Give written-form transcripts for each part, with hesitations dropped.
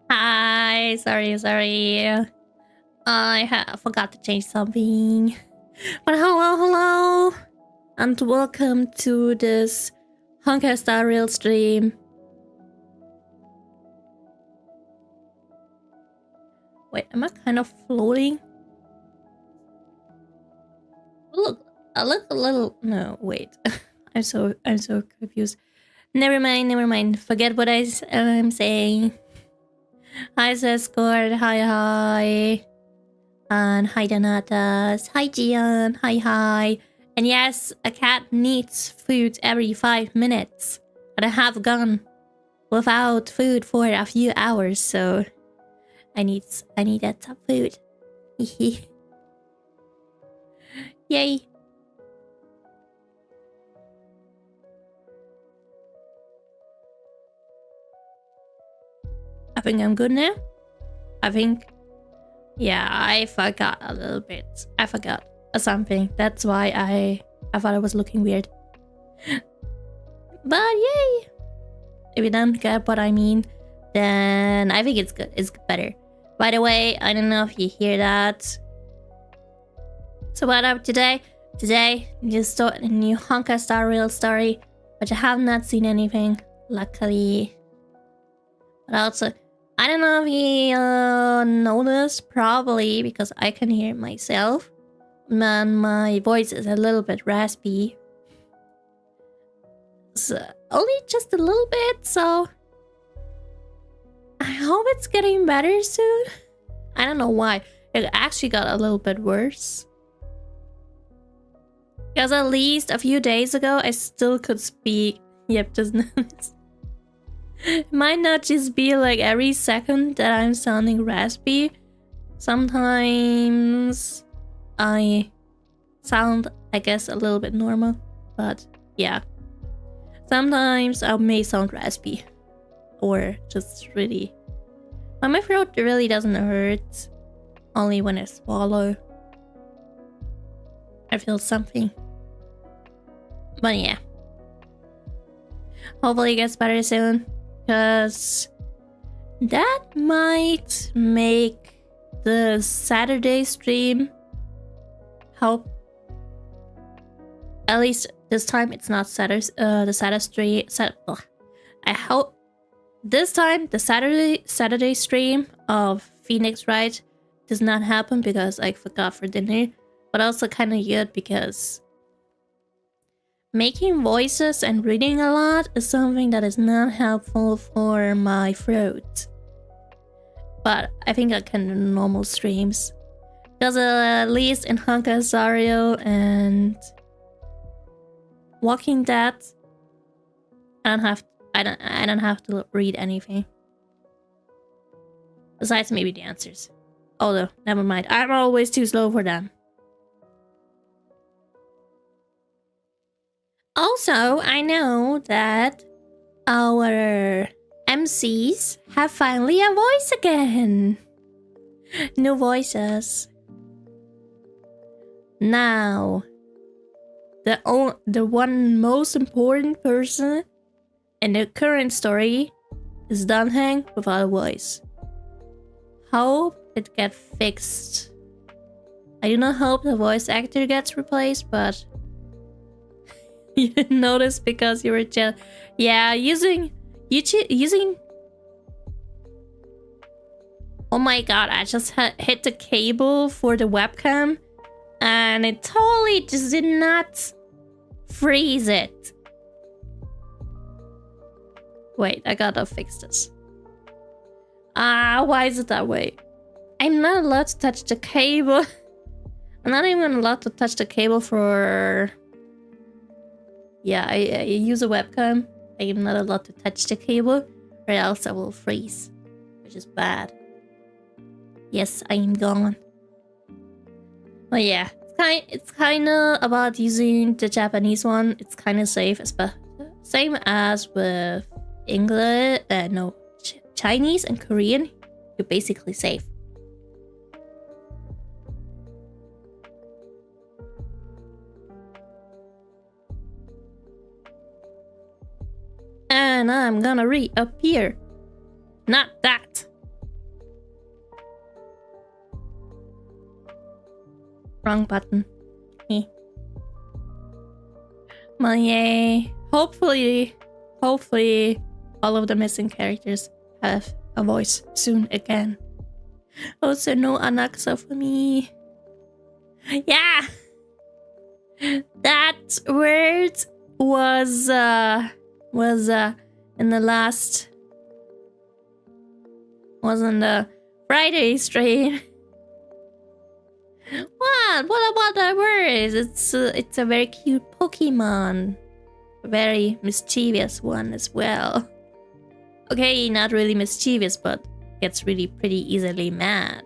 Hi, sorry. I forgot to change something. But hello, and welcome to this Honkai Star Rail stream. Wait, am I kind of floating? I look a little. No, wait. I'm so confused. Never mind. Forget what I'm saying. Hi, Sescord. Hi. And hi, Donatas. Hi, Gian. Hi. And yes, a cat needs food every 5 minutes. And I have gone without food for a few hours, so I need that some food. Yay. I think I'm good now. Yeah, I forgot a little bit. I forgot something. That's why I thought I was looking weird. But yay! If you don't get what I mean, then I think it's good. It's better. By the way, I don't know if you hear that. So what up today? Today, just start a new Honkai Star Rail story, but I have not seen anything, luckily. But also, I don't know if you noticed, probably because I can hear myself. Man, my voice is a little bit raspy. So, only just a little bit, so I hope it's getting better soon. I don't know why. It actually got a little bit worse. Because at least a few days ago, I still could speak. Yep, just noticed. It might not just be like every second that I'm sounding raspy. Sometimes I sound, I guess, a little bit normal. But yeah. Sometimes I may sound raspy. Or just really... But my throat really doesn't hurt. Only when I swallow. I feel something. But yeah. Hopefully it gets better soon, because that might make the Saturday stream help. At least this time it's not Saturday. The Saturday stream. I hope this time the Saturday stream of Phoenix Wright does not happen because I forgot for dinner. But also kind of good because making voices and reading a lot is something that is not helpful for my throat. But I think I can do normal streams. Because at least in Honkai Sario and Walking Dead, I don't have to read anything. Besides maybe the answers. Although, never mind. I'm always too slow for them. Also, I know that our MCs have finally a voice again. New voices. Now, the one most important person in the current story is Dunhang without a voice. Hope it gets fixed. I do not hope the voice actor gets replaced, but you didn't notice because you were just using. Oh my god! I just hit the cable for the webcam, and it totally just did not freeze it. Wait, I gotta fix this. Why is it that way? I'm not allowed to touch the cable. I'm not even allowed to touch the cable for. Yeah, I use a webcam. I am not allowed to touch the cable, or else I will freeze, which is bad. Yes, I am gone. But yeah, it's kind of about using the Japanese one. It's kind of safe, same as with English. Chinese and Korean. You're basically safe. And I'm gonna reappear. Not that. Wrong button. Well, yay. Hopefully, all of the missing characters have a voice soon again. Also, no Anaxa for me. Yeah! That word was in the last, wasn't the Friday stream. What about that word? It's a very cute Pokemon, a very mischievous one as well. Okay, not really mischievous, but gets really pretty easily mad.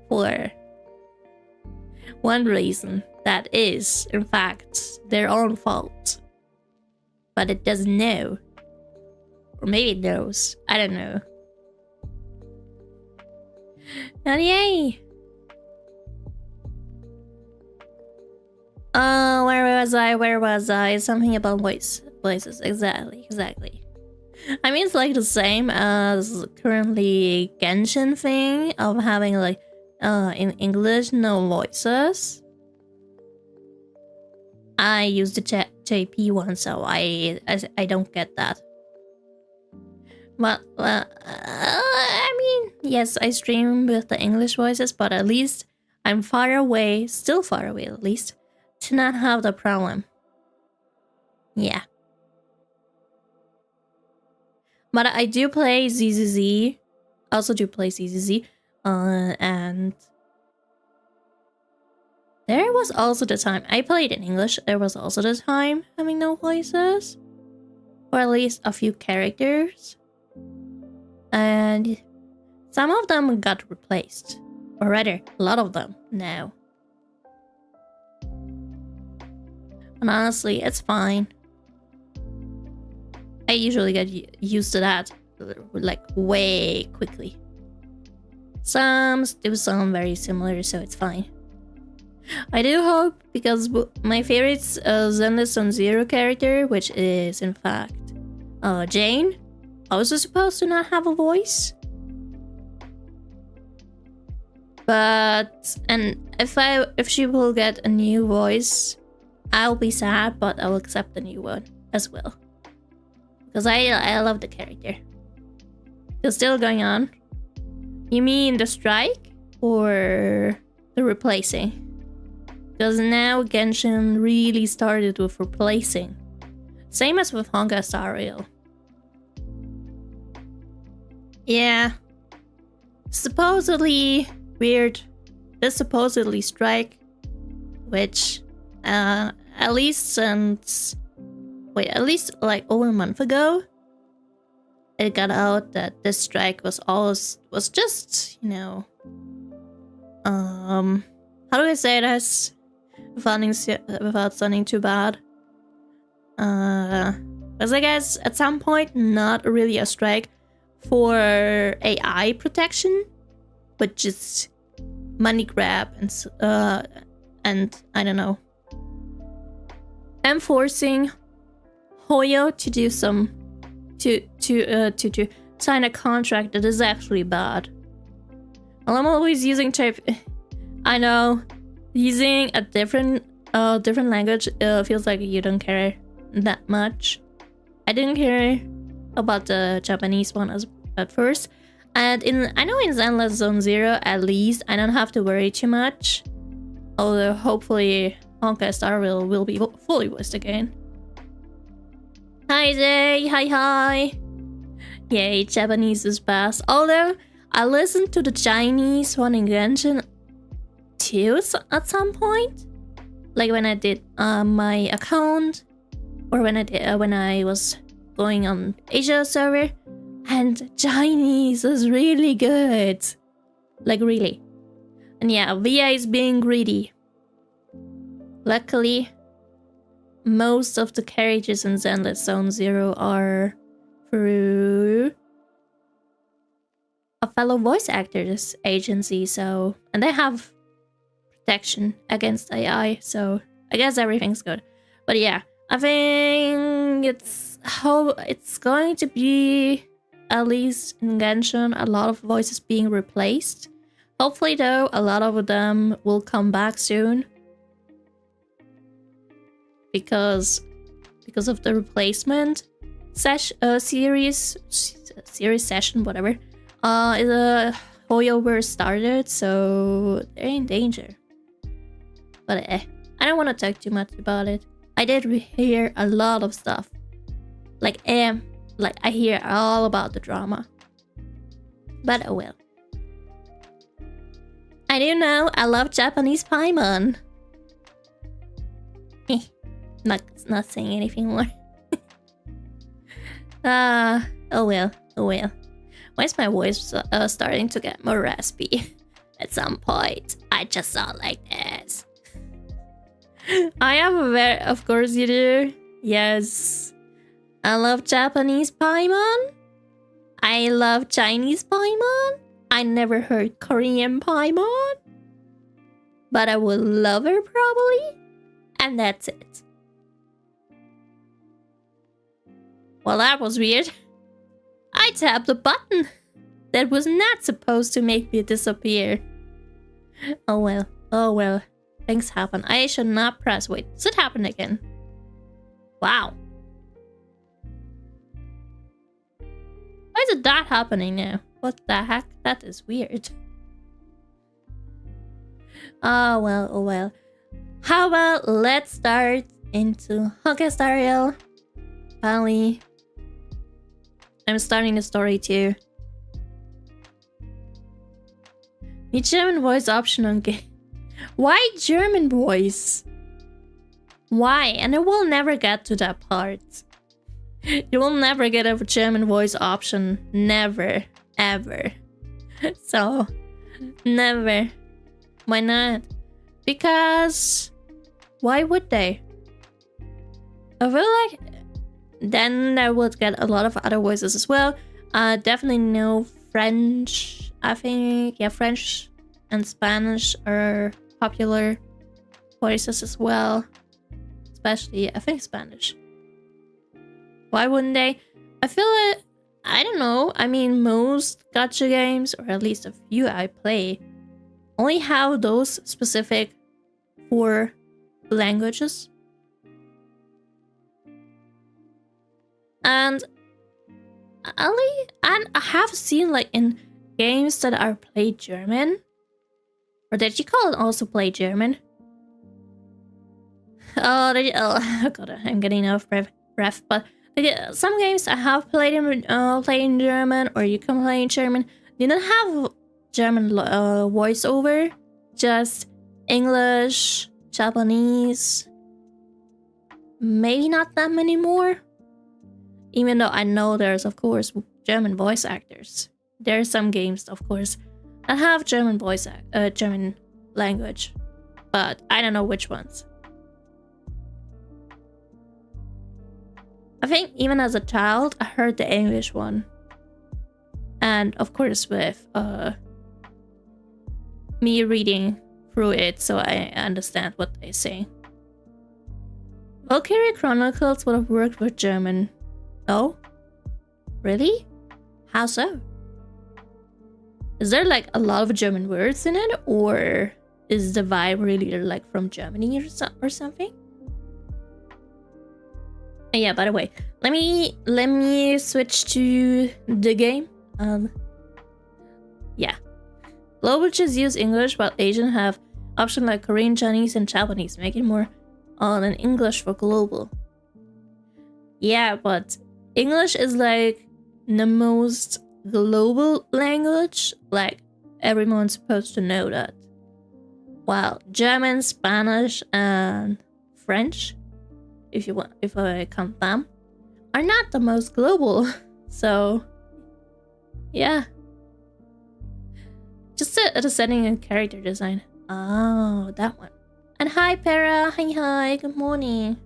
For one reason that is, in fact, their own fault. But it doesn't know. Or maybe it knows. I don't know. And yay! Where was I? Something about voices. Exactly. I mean, it's like the same as currently Genshin thing of having like in English no voices. I use the JP one, so I don't get that. But I mean, yes, I stream with the English voices, but at least I'm far away, still far away at least, to not have the problem. Yeah. But I do play ZZZ. I also do play ZZZ. And there was also the time I played in English. There was also the time having no voices, or at least a few characters, and some of them got replaced, or rather, a lot of them now. And honestly, it's fine. I usually get used to that like way quickly. Some do sound very similar, so it's fine. I do hope, because my favorite Zenless on Zero character, which is in fact Jane, also supposed to not have a voice. But if she will get a new voice, I'll be sad, but I'll accept the new one as well. Because I love the character. It's still going on. You mean the strike or the replacing? Because now Genshin really started with replacing. Same as with Honkai Star Rail. Yeah. Supposedly weird. This supposedly strike, which at least like over a month ago, it got out that this strike was just, you know, how do I say this without sounding too bad? Because I guess at some point not really a strike for AI protection, but just money grab and I don't know, enforcing Hoyo to do some to sign a contract that is actually bad. Well, I'm always using type. I know using a different language feels like you don't care that much. I didn't care about the Japanese one at first, and I know in Zenless Zone Zero at least I don't have to worry too much. Although hopefully Honkai Star Rail will be fully voiced again. Hi Zay, hi. Yay, Japanese is best. Although I listened to the Chinese one in Genshin too at some point, like when I did my account, or when I was going on Asia server, and Chinese is really good, like really. And yeah, VA is being greedy. Luckily, most of the carriages in Zenless Zone Zero are through a fellow voice actors agency, so, and they have protection against AI, so I guess everything's good. But yeah, I think it's going to be, at least in Genshin, a lot of voices being replaced. Hopefully though, a lot of them will come back soon. Because of the replacement series session, whatever. The Hoyoverse started, so they're in danger. But I don't want to talk too much about it. I did hear a lot of stuff. Like I hear all about the drama. But oh well. I do know I love Japanese Paimon. Not saying anything more. Oh well. Why is my voice starting to get more raspy? At some point, I just sound like this. I am of course you do. Yes. I love Japanese Paimon. I love Chinese Paimon. I never heard Korean Paimon. But I would love her probably. And that's it. Well, that was weird. I tapped a button that was not supposed to make me disappear. Oh well. Things happen. I should not press. Wait, does it happen again? Wow. Why is that happening now? What the heck? That is weird. Oh well. How about let's start into Honkai Star Rail. Finally. I'm starting the story too. Need German voice option on game. Why German voice? Why? And I will never get to that part. You will never get a German voice option. Never. Ever. So, never. Why not? Because why would they? I feel like then I would get a lot of other voices as well. Definitely no French. I think, yeah, French and Spanish are popular voices as well. Especially, I think, Spanish. Why wouldn't they? I feel it. I don't know. I mean, most gacha games, or at least a few I play, only have those specific 4 languages. And I have seen like in games that are played German, or that you call it also play German. Oh god, I'm getting enough breath. But some games I have played in German, or you can play in German. They don't have German voiceover, just English, Japanese. Maybe not that many more. Even though I know there's, of course, German voice actors. There are some games, of course, that have German German language, but I don't know which ones. I think even as a child, I heard the English one, and of course with me reading through it, so I understand what they say. Valkyrie Chronicles would have worked with German. Oh? Really? How so? Is there like a lot of German words in it, or is the vibe really like from Germany or something? And yeah, by the way, let me switch to the game. Yeah. Global just use English, while Asian have options like Korean, Chinese, and Japanese, making more on an English for global. Yeah, but English is like the most global language, like everyone's supposed to know that. While German, Spanish, and French, if I count them, are not the most global. So yeah. Just the setting and character design. Oh, that one. And hi Para, hi, good morning.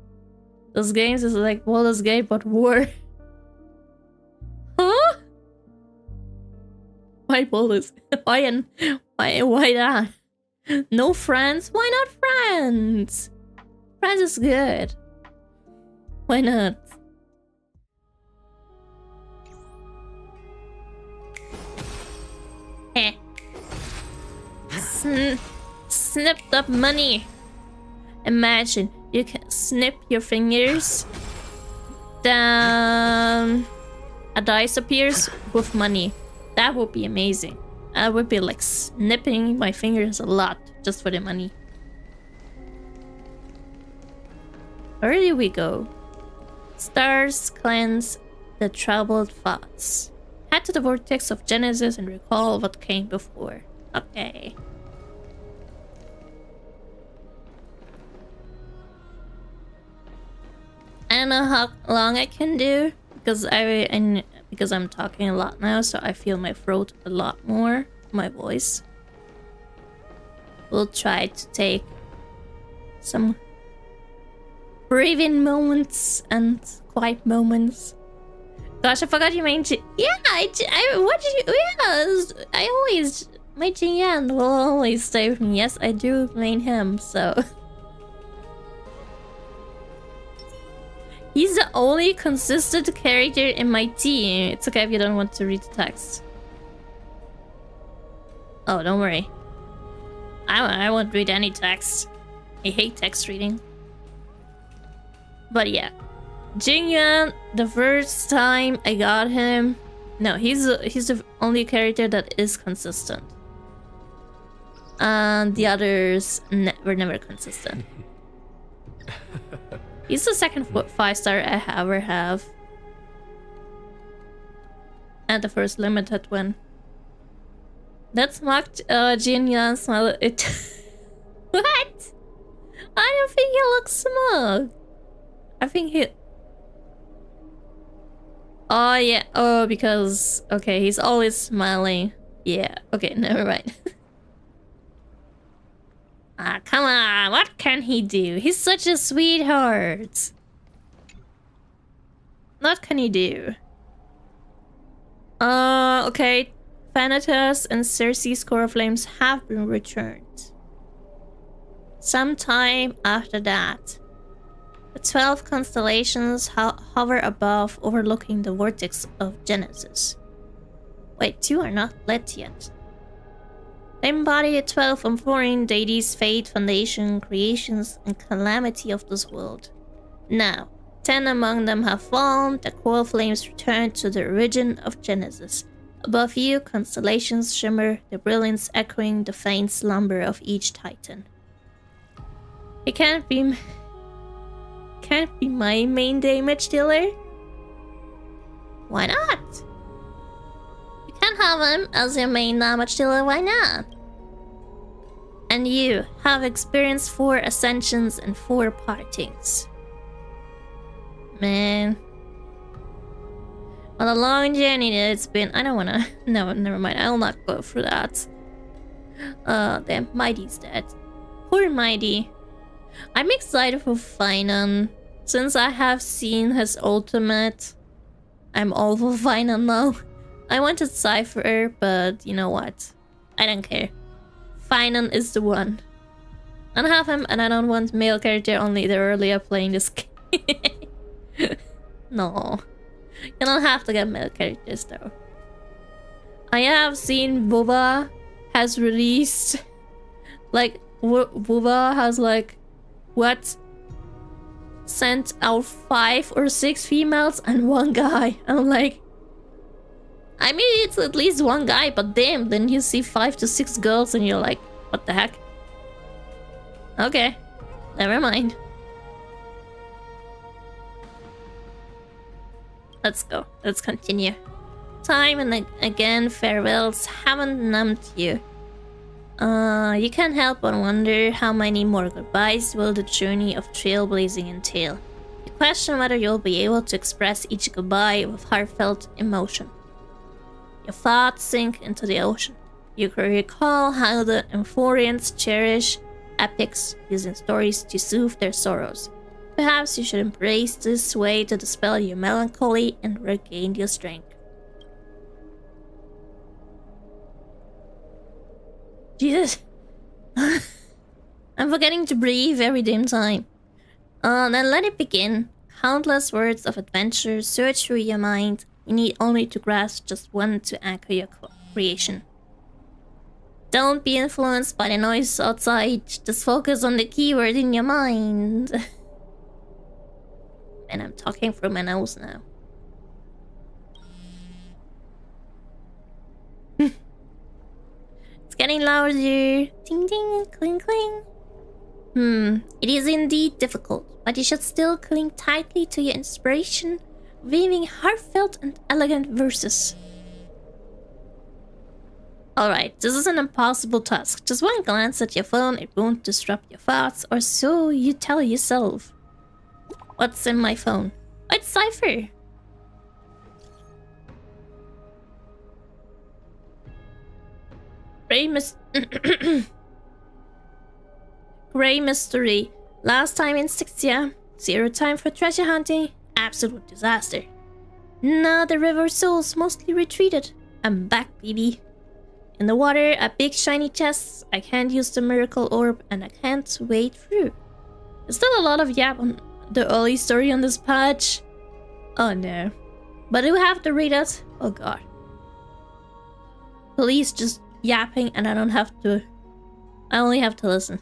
Those games is like Baldur's Gate but war. Huh? Why Baldur's? Why that? No France? Why not France? France is good. Why not? Eh. Snipped up money. Imagine you can snip your fingers, then a dice appears with money. That would be amazing. I would be like snipping my fingers a lot just for the money. Where do we go? Stars cleanse the troubled thoughts. Head to the vortex of Genesis and recall what came before. Okay. I don't know how long I can do because because I'm talking a lot now, so I feel my throat a lot more, my voice. We'll try to take some breathing moments and quiet moments. Gosh, I forgot you main yeah, my Jinyan will always stay with me. Yes, I do main him, so he's the only consistent character in my team. It's okay if you don't want to read the text. Oh, don't worry. I won't read any text. I hate text reading. But yeah. Jingyuan, the first time I got him... No, he's the only character that is consistent. And the others were never consistent. He's the second 5-star I ever have. And the first limited one. That mocked Jinyan smile. It. What? I don't think he looks smug. I think he. Oh yeah. Oh, because okay, he's always smiling. Yeah. Okay, never mind. Ah, come on. What can he do? He's such a sweetheart. What can he do? Okay. Thanatos and Cersei's core flames have been returned. Sometime after that, the 12 constellations hover above, overlooking the vortex of Genesis. Wait, 2 are not lit yet. They embody the 12 foreign deities' fate, foundation, creations, and calamity of this world. Now, 10 among them have fallen, the coil flames return to the origin of Genesis. Above you, constellations shimmer, their brilliance echoing the faint slumber of each titan. It can't be my main damage dealer. Why not? You can't have him as your main damage dealer, why not? And you have experienced 4 ascensions and 4 partings. Man. What a long journey it's been. I don't wanna... No, never mind. I'll not go through that. Damn, Mighty's dead. Poor Mighty. I'm excited for Finan. Since I have seen his ultimate, I'm all for Finan now. I wanted Cypher, but you know what? I don't care. Finan is the one. I don't have him, and I don't want male character only. They're earlier playing this game. No. You don't have to get male characters though. I have seen Boba has released... Like, Boba has like... What? Sent out 5 or 6 females and 1 guy. I'm like... I mean, it's at least 1 guy, but damn, then you see 5 to 6 girls and you're like, what the heck? Okay, never mind. Let's go, let's continue. Time and again, farewells haven't numbed you. You can't help but wonder how many more goodbyes will the journey of trailblazing entail. You question whether you'll be able to express each goodbye with heartfelt emotion. Your thoughts sink into the ocean. You can recall how the Emphorians cherish epics, using stories to soothe their sorrows. Perhaps you should embrace this way to dispel your melancholy and regain your strength. Jesus. I'm forgetting to breathe every damn time. Then let it begin. Countless words of adventure surge through your mind. You need only to grasp just one to anchor your creation. Don't be influenced by the noise outside. Just focus on the keyword in your mind. And I'm talking through my nose now. It's getting louder. Ding ding, cling cling. It is indeed difficult, but you should still cling tightly to your inspiration, weaving heartfelt and elegant verses. Alright, this is an impossible task. Just one glance at your phone, it won't disrupt your thoughts, or so you tell yourself. What's in my phone? Oh, it's Cypher! Grey mystery. Last time in Styxia. 0 time for treasure hunting. Absolute disaster. Now the river souls mostly retreated. I'm back, baby. In the water, a big shiny chest. I can't use the miracle orb, and I can't wade through. There's still a lot of yap on the early story on this patch. Oh no. But do we have to read it? Oh god. Please just yapping and I don't have to... I only have to listen.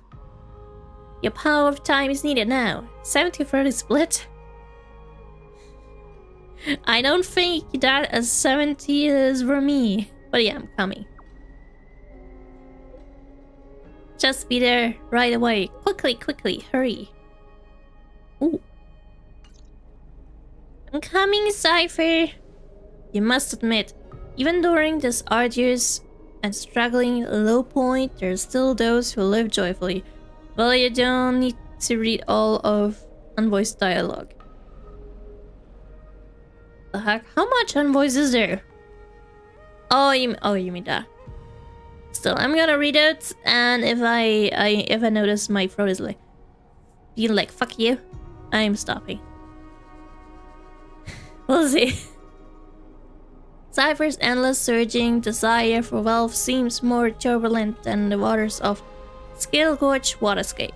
Your power of time is needed now. 70-30 split. I don't think that a 70 is for me. But yeah, I'm coming. Just be there right away. Quickly, quickly, hurry. Ooh. I'm coming, Cypher. You must admit, even during this arduous and struggling low point, there are still those who live joyfully. Well, you don't need to read all of Unvoiced dialogue. The heck? How much Unvoiced is there? Oh, you mean that. Still, I'm gonna read it, and if I notice my throat is like being like fuck you, I'm stopping. We'll see. Cypher's endless surging desire for wealth seems more turbulent than the waters of Scale Gorge Waterscape.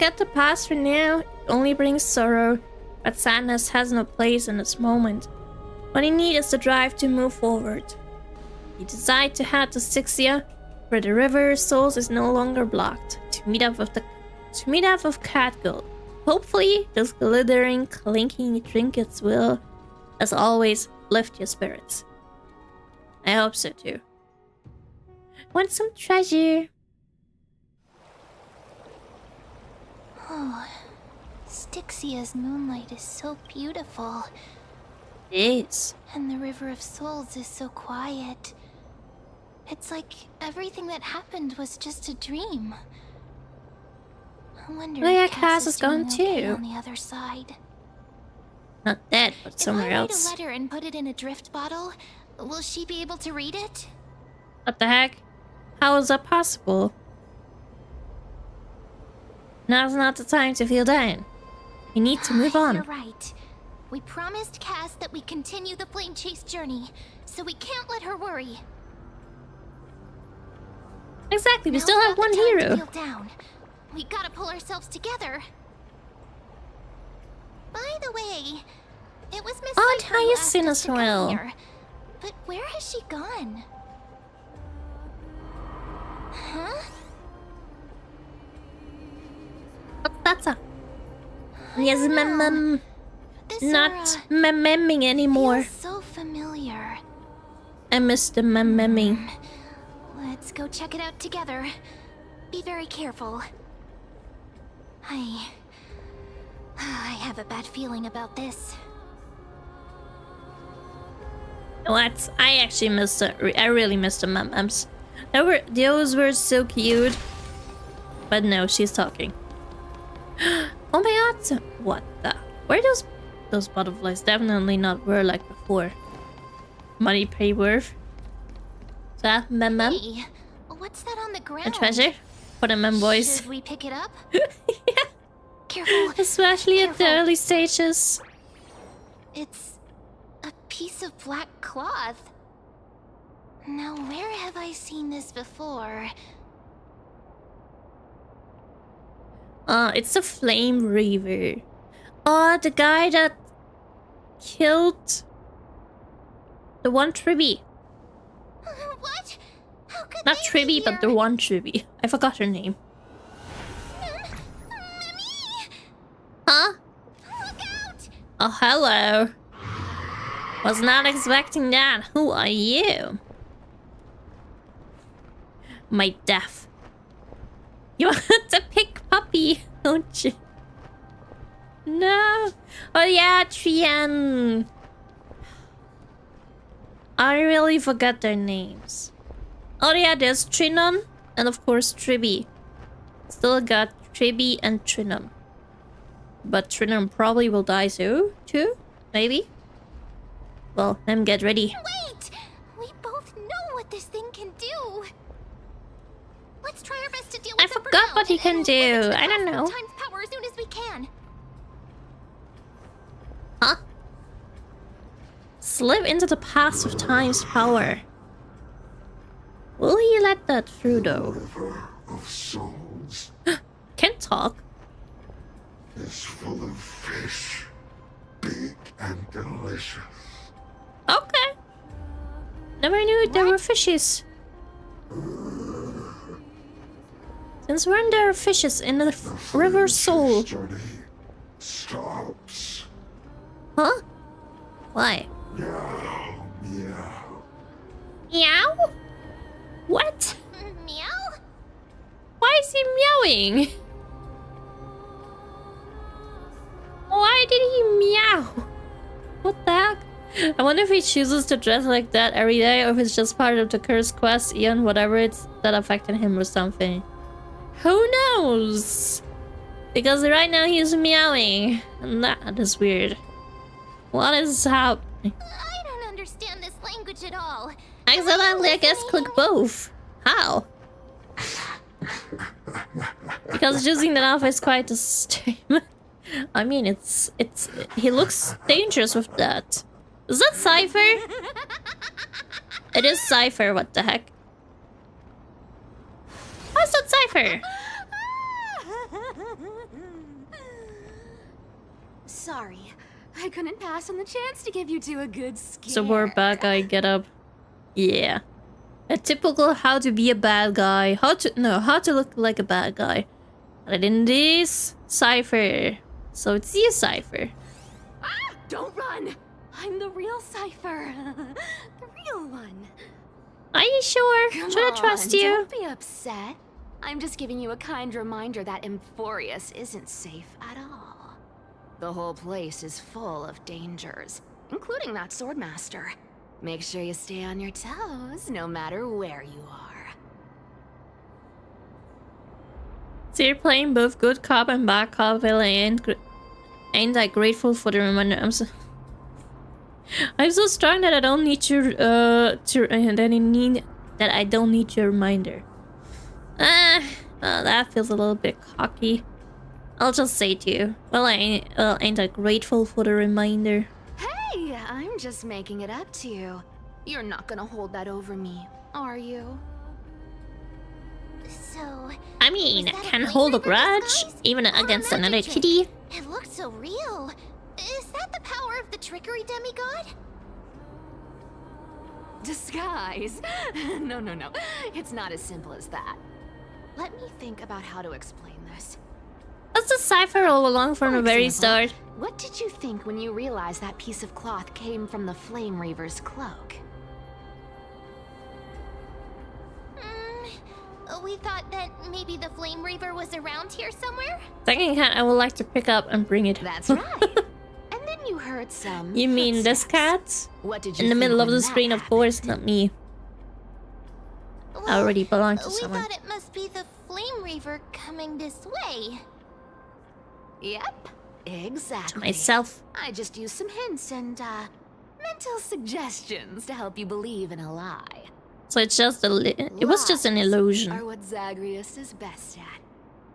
Forget the past for now. It only brings sorrow. But sadness has no place in this moment. What you need is the drive to move forward. You decide to head to Styxia, where the river of souls is no longer blocked, to meet up with Catgirl. Hopefully, those glittering, clinking trinkets will, as always, lift your spirits. I hope so too. Want some treasure? Oh, Styxia's moonlight is so beautiful. It is. And the River of Souls is so quiet. It's like everything that happened was just a dream. I wonder if Cass is gone okay too. On the other side. Not dead, but somewhere if I else. write a letter and put it in a drift bottle, will she be able to read it? What the heck? How is that possible? Now's not the time to feel down. We need to move on. You're right. We promised Cass that we continue the flame chase journey, so we can't let her worry. Exactly, we Now's still have not the one time to hero. feel down. We gotta pull ourselves together. By the way, it was Miss Odd Cypher how who you asked seen us as to come well. here. But where has she gone? Huh? That's a... Yes, This not aura memming anymore. feels so familiar. I miss the memming. Let's go check it out together. Be very careful. I have a bad feeling about this. What? I actually missed it. I really missed the mems. Those were so cute. But no, she's talking. Oh my god! What the? Were those butterflies? Definitely not were like before. Money pay worth. That mem. Hey, what's that on the ground? A treasure for the mem boys. Should we pick it up? Yeah. Careful. Especially at the Careful. early stages. It's a piece of black cloth. Now, where have I seen this before? It's the Flame Reaver. The guy that killed the one Tribby. What? How could Not they Tribby, be but the here? one Tribby. I forgot her name. Mimi! Huh? Look out! Oh, hello. Was not expecting that. Who are you? My death. You want to pick puppy, don't you? No. Oh yeah, Trian. I really forgot their names. Oh yeah, there's Trinon and of course Tribby. Still got Tribby and Trinon. But Trinon probably will die soon, too? Maybe? Well, then get ready. Wait! We both know what this thing can do. Let's try our best to deal with I it for forgot now, what he can and do. we'll get to I don't the know. Times power as soon as we can. Huh? Slip into the path of time's power. Will he let that through though? River of Souls Can't talk. is full of fish, big and delicious. Okay. Never knew there were fishes. Since when there are fishes in the river soul? This journey stops. Huh? Why? Meow, meow. Meow? What? Meow? Why is he meowing? Why did he meow? What the heck? I wonder if he chooses to dress like that every day or if it's just part of the cursed quest, Ian, whatever it's that affected him or something. Who knows? Because right now he's meowing. And that is weird. What is happening? I don't understand this language at all. Accidentally, I guess, click both. How? Because choosing that off is quite a statement. I mean, he looks dangerous with that. Is that Cypher? It is Cypher, what the heck? Why is that Cypher? Sorry, I couldn't pass on the chance to give you two a good scare. So we're bad guy get up. Yeah. A typical how to be a bad guy. How to look like a bad guy. But in this Cypher. So it's you, Cypher. Ah! Don't run! I'm the real Cypher. The real one. Are you sure? Come Should I on, trust you? Don't be upset. I'm just giving you a kind reminder that Emphorius isn't safe at all. The whole place is full of dangers, including that swordmaster. Make sure you stay on your toes, no matter where you are. So you're playing both good cop and bad cop villain. Ain't I grateful for the reminder? I'm so strong that I don't need your that I don't need your reminder. Well, that feels a little bit cocky. I'll just say to you, well, ain't I grateful for the reminder? Hey, I'm just making it up to you. You're not gonna hold that over me, are you? So, I mean, I was that can a hold a flame river grudge, disguise? even Or a against magic another trick? kitty. It looked so real. Is that the power of the trickery demigod? Disguise? No. It's not as simple as that. Let me think about how to explain this. That's the Cypher all along from For the very example, start. What did you think when you realized that piece of cloth came from the Flame Reaver's cloak? We thought that maybe the Flame Reaver was around here somewhere? Second hand, I would like to pick up and bring it. That's right. And then you heard some You mean this footsteps. cat? What did you In the think middle of when the that screen, of happened? course, not me. I already belong to we someone. thought it must be the Flame Reaver coming this way. Yep, exactly. Myself. I just used some hints and, mental suggestions to help you believe in a lie. So it's just it was just an Lies illusion. Are what Zagreus is best at.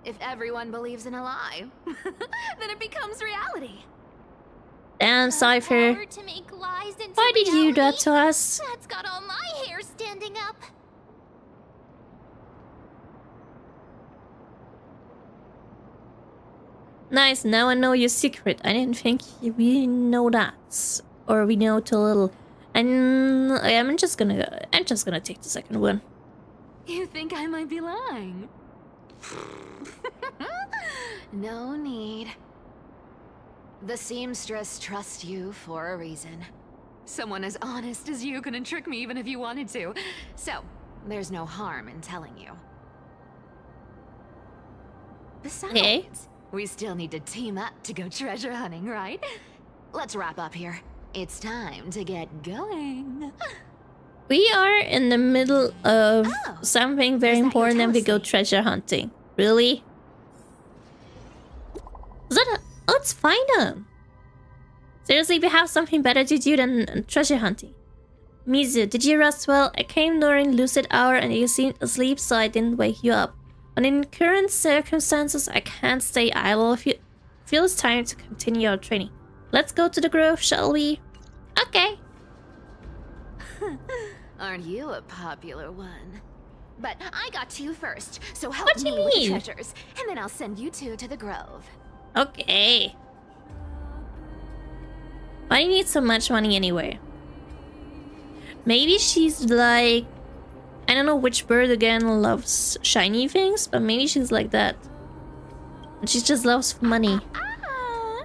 If everyone believes in a lie, then it becomes reality. Damn, The Cypher. power to make lies into Why did you do that reality? to us? That's got all my hair standing up. Nice, now I know your secret. I didn't think we know that. Or we know too little. And I'm just gonna take the second one. You think I might be lying? No need. The seamstress trusts you for a reason. Someone as honest as you couldn't trick me even if you wanted to. So, there's no harm in telling you. Besides, Okay. we still need to team up to go treasure hunting, right? Let's wrap up here. It's time to get going. We are in the middle of Oh, something very was that your important and we go toasty? treasure hunting. Really? Is that let's find them. Seriously, we have something better to do than treasure hunting. Mizu, did you rest well? I came during lucid hour and you seemed asleep, so I didn't wake you up. But in current circumstances, I can't stay idle. Feel it's time to continue our training. Let's go to the grove, shall we? Okay. Aren't you a popular one? But I got to you first, so help What do me you with the mean? treasures, and then I'll send you two to the grove. Okay. Why do you need so much money anyway? Maybe she's like... I don't know which bird again loves shiny things, but maybe she's like that. And she just loves money. Ah,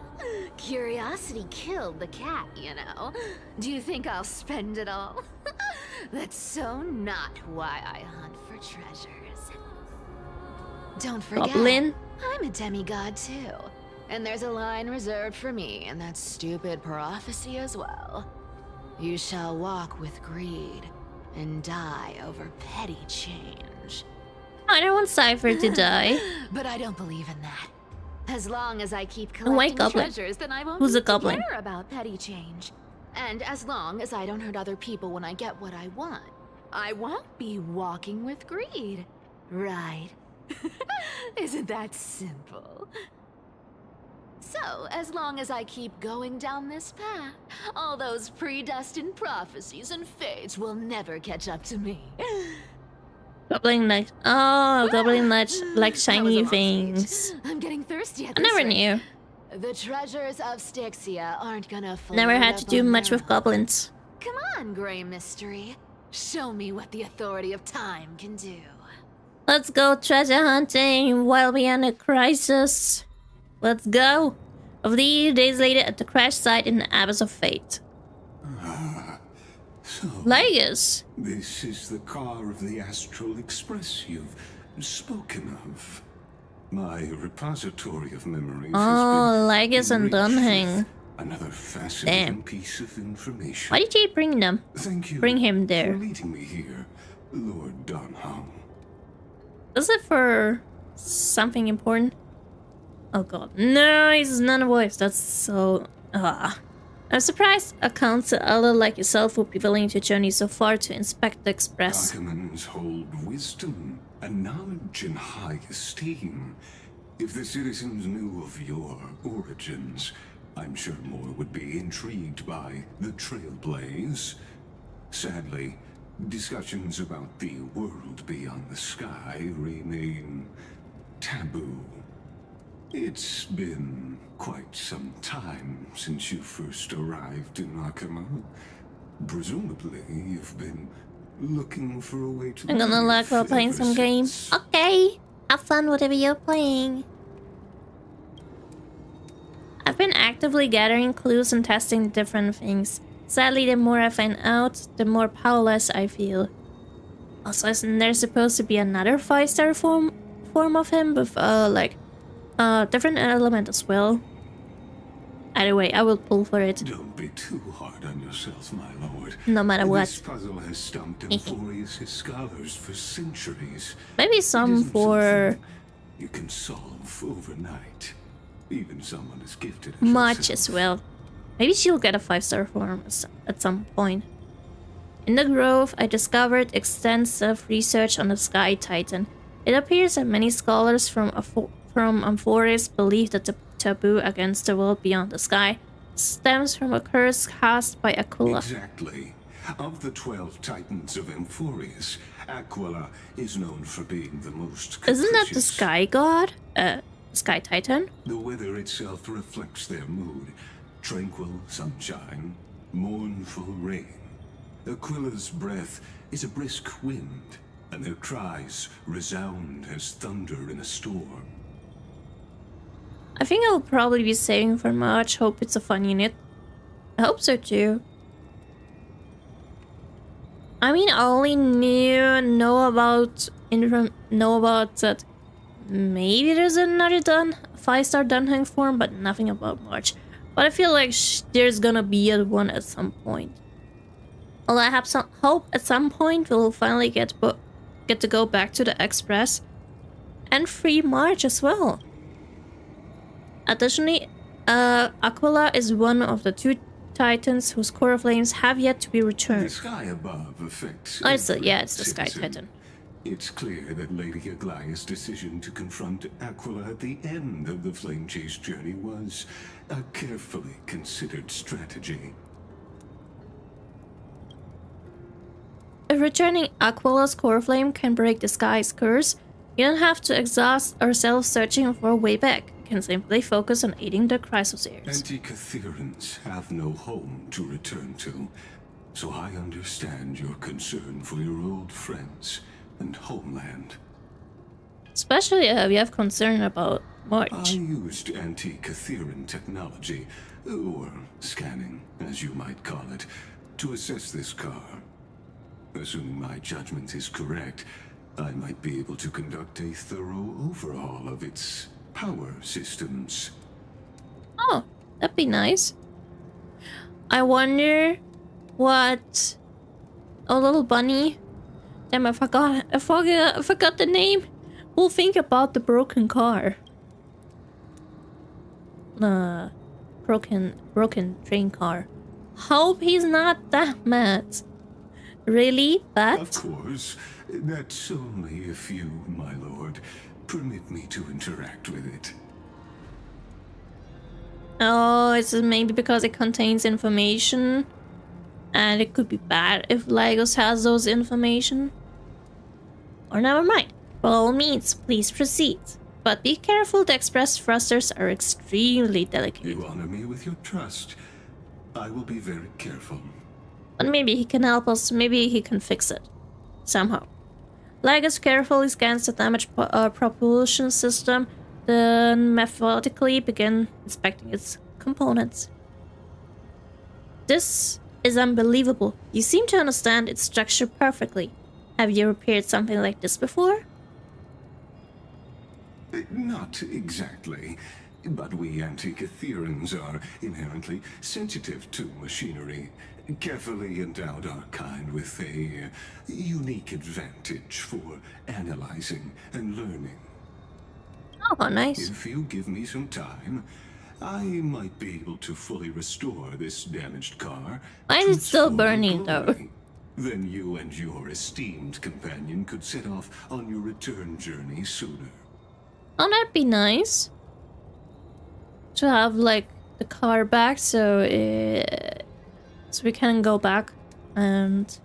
curiosity killed the cat, you know. Do you think I'll spend it all? That's so not why I hunt for treasures. Don't forget, Goblin? I'm a demigod too. And there's a line reserved for me in that stupid prophecy as well. You shall walk with greed and die over petty change. I don't want Cypher to die. But I don't believe in that. As long as I keep Oh, white collecting goblin. treasures, then I won't Who's a need to goblin? care about petty change. And as long as I don't hurt other people when I get what I want, I won't be walking with greed. Right? Isn't that simple? So, as long as I keep going down this path, all those predestined prophecies and fates will never catch up to me. Goblin like... Oh, Goblin like That was a shiny long speech. things. I'm getting thirsty at I this never rate. knew. The treasures of Styxia aren't gonna float Never had to up do on much their with goblins. Come on, Grey Mystery. Show me what the authority of time can do. Let's go treasure hunting while we're in a crisis. Let's go. A few days later at the crash site in the Abyss of Fate. So, Vegas. this is the car of the Astral Express you've spoken of. My repository of memories Oh, has been Legus and enriched Dunhang. with another fascinating Damn. piece of information. Why did you bring them? Thank you Bring him there. for leading me here, Lord Dunhang. Is it for something important? Oh god. No, he's none of voice. That's so... I'm surprised a counselor like yourself would be willing to journey so far to inspect the Express. Documents hold wisdom and knowledge in high esteem. If the citizens knew of your origins, I'm sure more would be intrigued by the Trailblaze. Sadly, discussions about the world beyond the sky remain taboo. It's been quite some time since you first arrived in Akama. Presumably, you've been looking for a way to I'm gonna live like while playing ever some games. since. Okay. Have fun whatever you're playing. I've been actively gathering clues and testing different things. Sadly, the more I find out, the more powerless I feel. Also, isn't there supposed to be another 5-star form of him with different element as well? Either way, I will pull for it, Don't be too hard on yourself, my lord. no matter This what. puzzle has stumped Emphorius' scholars for centuries. Maybe It some isn't for something you can solve overnight. Even someone as gifted as much yourself. as well. Maybe she'll get a 5-star form at some point. In the Grove, I discovered extensive research on the Sky Titan. It appears that many scholars from Amphoris believe that the taboo against the world beyond the sky stems from a curse cast by Aquila. Exactly. Of the 12 titans of Emphorius, Aquila is known for being the most Isn't that the capricious. Sky God? Sky Titan? The weather itself reflects their mood. Tranquil sunshine, mournful rain. Aquila's breath is a brisk wind, and their cries resound as thunder in a storm. I think I'll probably be saving for March. Hope it's a fun unit. I hope so too. I mean, I only know about that maybe there's another 5-star Dunhang form, but nothing about March. But I feel like there's gonna be a one at some point. Well, I have some hope at some point we'll finally get to go back to the Express and free March as well. Additionally, Aquila is one of the 2 titans whose core flames have yet to be The returned. sky above affects Oh, it's every it's the Sky citizen. Titan. It's clear that Lady Aglaya's decision to confront Aquila at the end of the Flame Chase journey was a carefully considered strategy. If returning Aquila's core flame can break the sky's curse, you don't have to exhaust ourselves searching for a way back. You can simply focus on aiding the Chrysosauros. Anti-Catherians have no home to return to, so I understand your concern for your old friends and homeland. Especially if you have concern about I March. used anti-Catherian technology, or scanning, as you might call it, to assess this car. Assuming my judgment is correct, I might be able to conduct a thorough overhaul of its power systems. Oh, that'd be nice. I wonder what a little bunny. Damn, I forgot the name. Will think about the broken car. Broken train car. Hope he's not that mad. Really? Of But course, that's only if you, my lord, permit me to interact with it. oh, it's maybe because it contains information, and it could be bad if Lagos has those information. Or never mind. By all means, please proceed. But be careful, the express thrusters are extremely delicate. You honor me with your trust. I will be very careful. But maybe he can help us, maybe he can fix it. Somehow. Lagus carefully scans the damaged propulsion system, then methodically begin inspecting its components. This is unbelievable. You seem to understand its structure perfectly. Have you repaired something like this before? Not exactly, but we Antikytherians are inherently sensitive to machinery. Carefully endowed our kind with a unique advantage for analyzing and learning. Oh, nice. If you give me some time, I might be able to fully restore this damaged car. Why is it still burning, though? Then you and your esteemed companion could set off on your return journey sooner. Oh, that'd be nice. To have, like, the car back, so we can go back and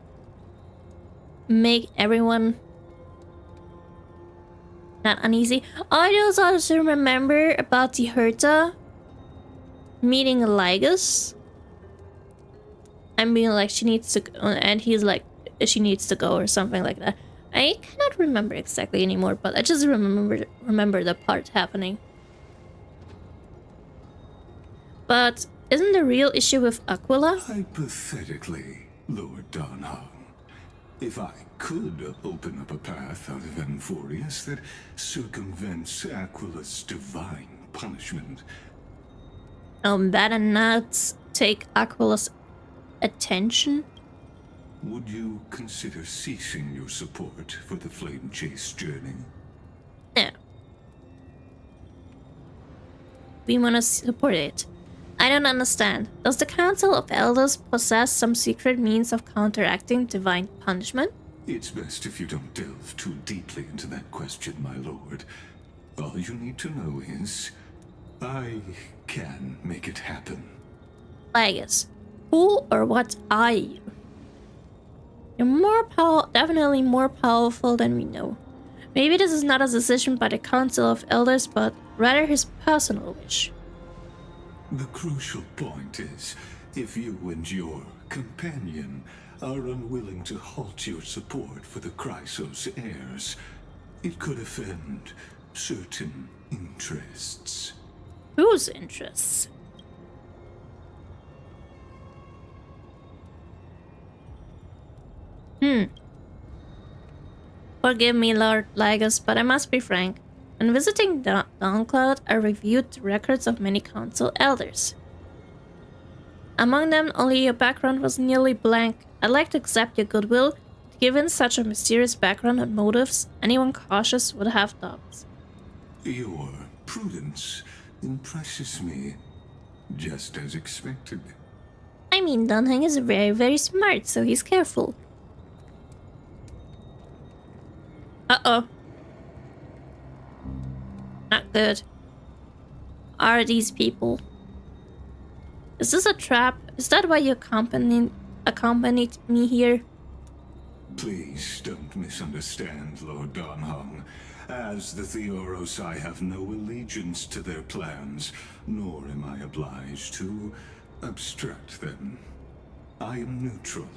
make everyone not uneasy. I just also remember about the Herta meeting Ligus and being like, she needs to go, and he's like, she needs to go or something like that. I cannot remember exactly anymore, but I just remember the part happening. But isn't the real issue with Aquila? Hypothetically, Lord Donhong, if I could open up a path out of Amphorius that circumvents Aquila's divine punishment. Better not take Aquila's attention. Would you consider ceasing your support for the Flame Chase journey? No. We want to support it. I don't understand. Does the Council of Elders possess some secret means of counteracting divine punishment? It's best if you don't delve too deeply into that question, my lord. All you need to know is, I can make it happen. Ligus, who or what are you? You're definitely more powerful than we know. Maybe this is not a decision by the Council of Elders, but rather his personal wish. The crucial point is, if you and your companion are unwilling to halt your support for the Chrysos heirs, it could offend certain interests. Whose interests? Forgive me, Lord Ligus, but I must be frank. When visiting Dawncloud, I reviewed the records of many council elders. Among them, only your background was nearly blank. I'd like to accept your goodwill, but given such a mysterious background and motives, anyone cautious would have doubts. Your prudence impresses me, just as expected. I mean, Dunhang is very, very smart, so he's careful. Uh-oh. Not good. Are these people? Is this a trap? Is that why you accompanied me here? Please don't misunderstand, Lord Donhong. As the Theoros, I have no allegiance to their plans, nor am I obliged to obstruct them. I am neutral.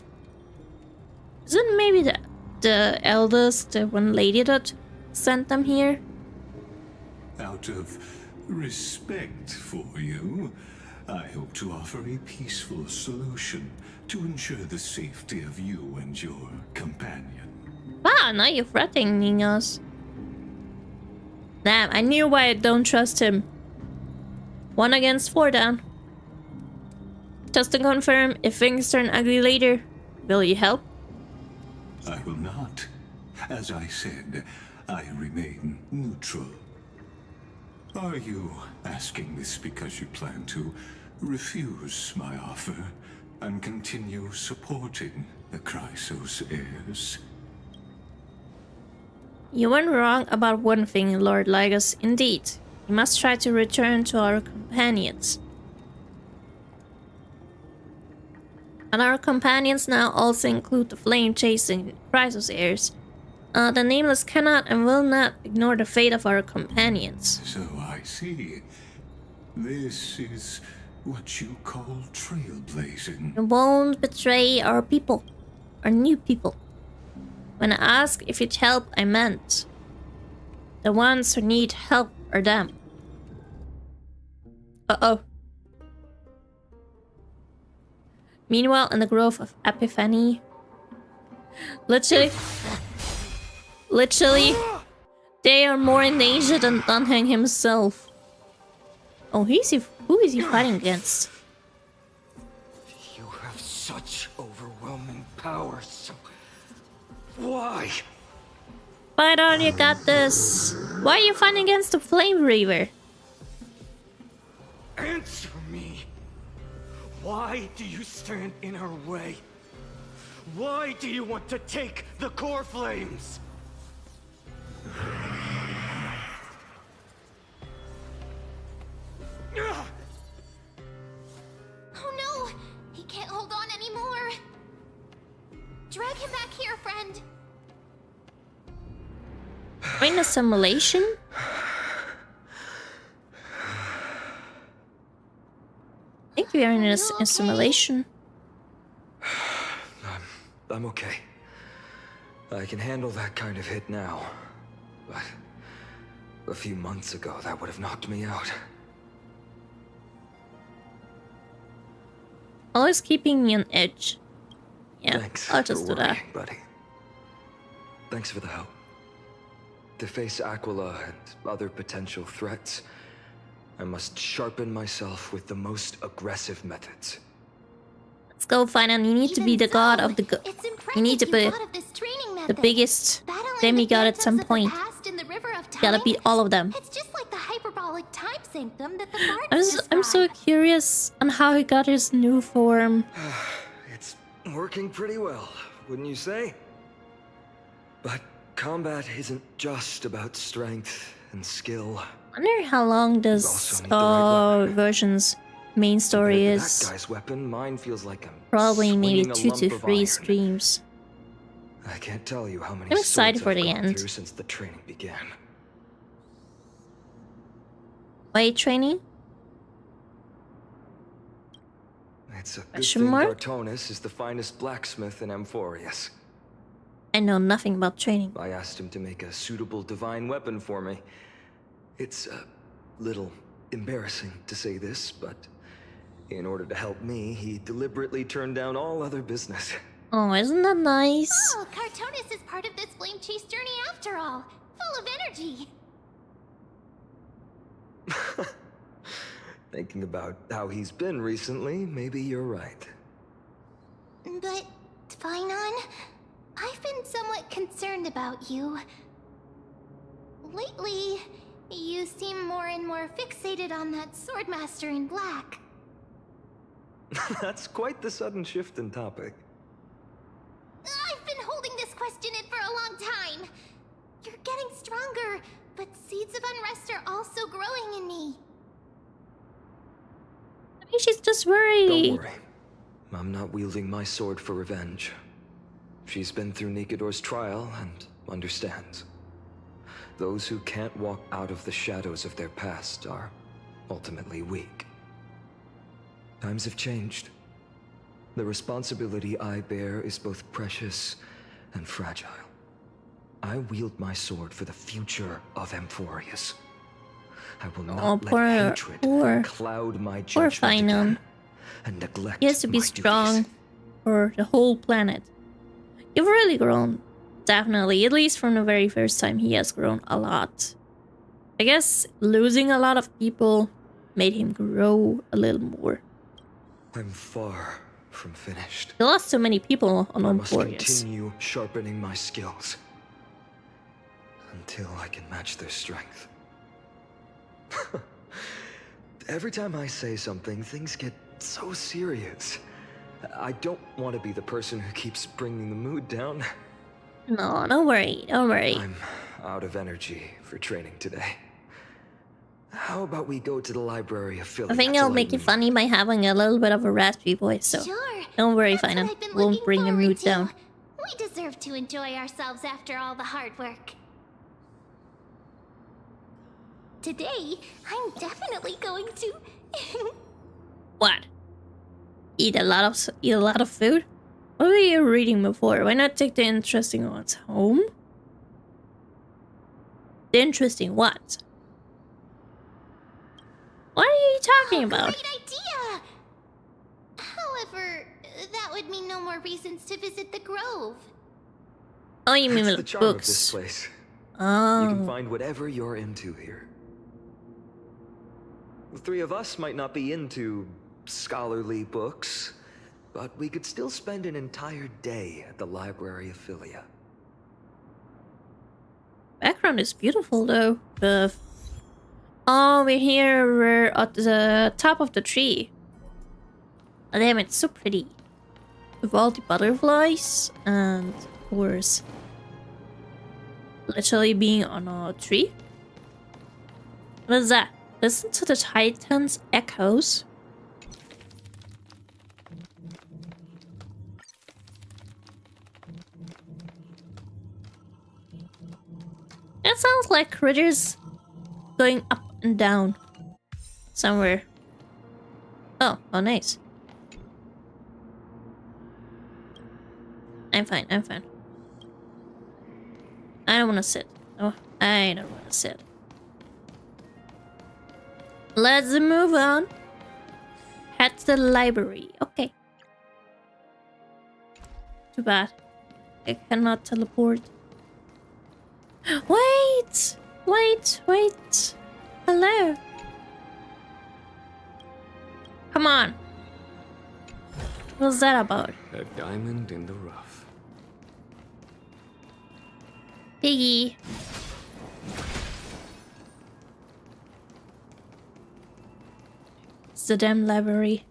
Isn't maybe the elders, the one lady that sent them here? Out of respect for you, I hope to offer a peaceful solution to ensure the safety of you and your companion. Ah, now you're threatening us. Damn, I knew why I don't trust him. 1 against 4 down. Just to confirm, if things turn ugly later, will you help? I will not. As I said, I remain neutral. Are you asking this because you plan to refuse my offer and continue supporting the Chrysos heirs? You went wrong about one thing, Lord Ligus. Indeed, we must try to return to our companions. And our companions now also include the flame-chasing Chrysos heirs. The Nameless cannot and will not ignore the fate of our companions. So I see. This is what you call trailblazing. We won't betray our people, our new people. When I asked if you'd help, I meant the ones who need help are them. Uh-oh. Meanwhile, in the Grove of Epiphany, literally, they are more in danger than Dunhang himself. Oh, who is he fighting against? You have such overwhelming power, so why? Fight on, you got this. Why are you fighting against the Flame Reaver? Answer me. Why do you stand in her way? Why do you want to take the core flames? Oh no! He can't hold on anymore! Drag him back here, friend! We're in a simulation? I think we are in a simulation. I'm okay. I can handle that kind of hit now. But a few months ago, that would have knocked me out. Always keeping me on edge. Yeah, Thanks I'll just for do that. worrying, buddy. Thanks for the help. To face Aquila and other potential threats, I must sharpen myself with the most aggressive methods. Let's go find him. You need to be the god of the god. You need to be the biggest demigod at some point. Gotta beat all of them. It's just like the hyperbolic time sanctum that the I'm so curious on how he got his new form. It's working pretty well, wouldn't you say? But combat isn't just about strength and skill. I wonder how long this version's main story is. That guy's weapon, mine feels like I'm Probably maybe swinging a 2 lump to of 3 iron. streams. I can't tell you how many I'm excited swords for I've the gone end. through since the training began. Weight training? It's a good Question thing mark? Dartonus is the finest blacksmith in Amphorius. I know nothing about training. I asked him to make a suitable divine weapon for me. It's a little embarrassing to say this, but in order to help me, he deliberately turned down all other business. Oh, isn't that nice? Oh, Cartonis is part of this flame chase journey after all. Full of energy. Thinking about how he's been recently, maybe you're right. But, Finon, I've been somewhat concerned about you. Lately, you seem more and more fixated on that Swordmaster in black. That's quite the sudden shift in topic. I've been holding this question in for a long time. You're getting stronger, but seeds of unrest are also growing in me. Maybe she's just worried. Don't worry. I'm not wielding my sword for revenge. She's been through Nikador's trial and understands. Those who can't walk out of the shadows of their past are ultimately weak. Times have changed. The responsibility I bear is both precious and fragile. I wield my sword for the future of Amphorius. I will not let hatred cloud my judgment again, and neglect He has to be my strong duties. for the whole planet. You've really grown. Definitely. At least from the very first time, he has grown a lot. I guess losing a lot of people made him grow a little more. I'm far from finished. He lost so many people on I must Emporius. continue sharpening my skills until I can match their strength. Every time I say something, things get so serious. I don't want to be the person who keeps bringing the mood down. No, don't worry, don't worry. I'm out of energy for training today. How about we go to the library affiliate? I think to I'll make it lighten- funny by having a little bit of a raspy voice, so Sure. don't worry, That's what Finan. I've been Won't looking bring the forward mood to. down. We deserve to enjoy ourselves after all the hard work. Today, I'm definitely going to... What? Eat a lot of food? What were you reading before? Why not take the interesting ones home? The interesting what? What are you talking about? Great idea! However, that would mean no more reasons to visit the grove. Oh, you mean That's the like charm of this books? place. Oh. You can find whatever you're into here. The three of us might not be into scholarly books, but we could still spend an entire day at the Library of Philia. Background is beautiful though. Oh, we're at the top of the tree. Oh, damn, it's so pretty. With all the butterflies and of course literally being on a tree. What is that? Listen to the Titan's echoes. That sounds like critters going up and down somewhere. Oh, nice. I'm fine. I don't want to sit. Oh, I don't want to sit. Let's move on. Head to the library. Okay. Too bad. I cannot teleport. Wait! Hello? Come on. What's that about? A diamond in the rough. Piggy. It's the damn library.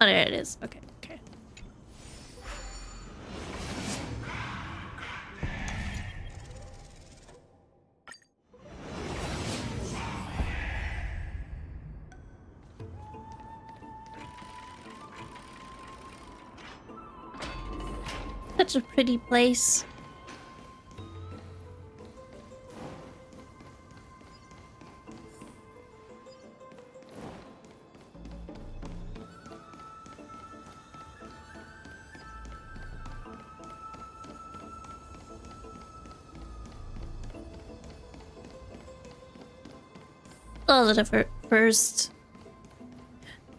Oh, there it is. Okay. Such a pretty place. Oh, the first.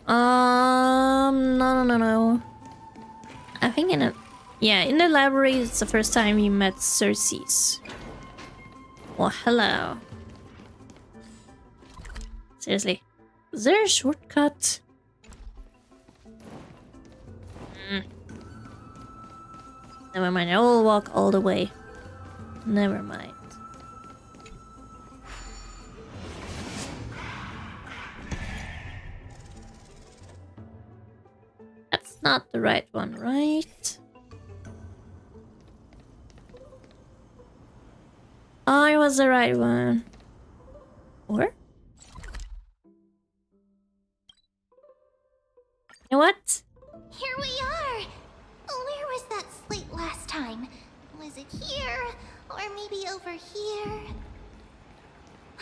No. I think in the library, it's the first time you met Circes. Oh, hello. Seriously, is there a shortcut? Never mind. I will walk all the way. Never mind. That's not the right one, right? Oh, it was the right one. Or? You know what? Here we are! Where was that slate last time? Was it here? Or maybe over here?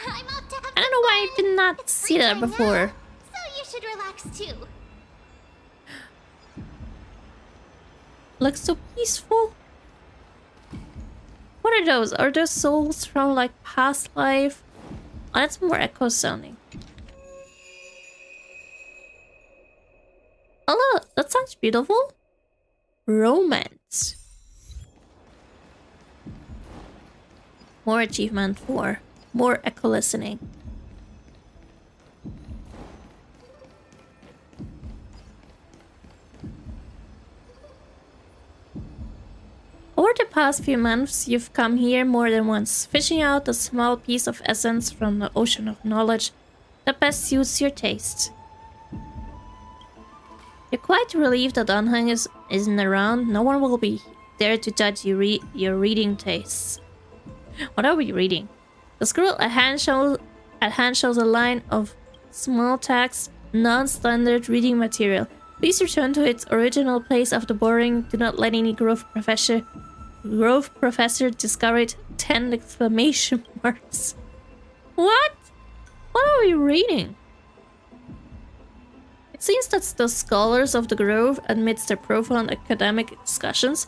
I'm off to have I don't know why I did not It's see that free time before. now, so you should relax too. Looks so peaceful. What are those? Are those souls from like past life? Oh, that's more echo sounding. Oh, look, that sounds beautiful. Romance. More achievement for more echo listening. Over the past few months, you've come here more than once, fishing out a small piece of essence from the ocean of knowledge that best suits your taste. You're quite relieved that Anhang isn't around. No one will be there to judge your reading tastes. What are we reading? The scroll at hand shows a line of small text, non-standard reading material. Please return to its original place after boarding. Do not let any growth professor discover it. 10 exclamation marks. What? What are we reading? It seems that the scholars of the Grove, amidst their profound academic discussions,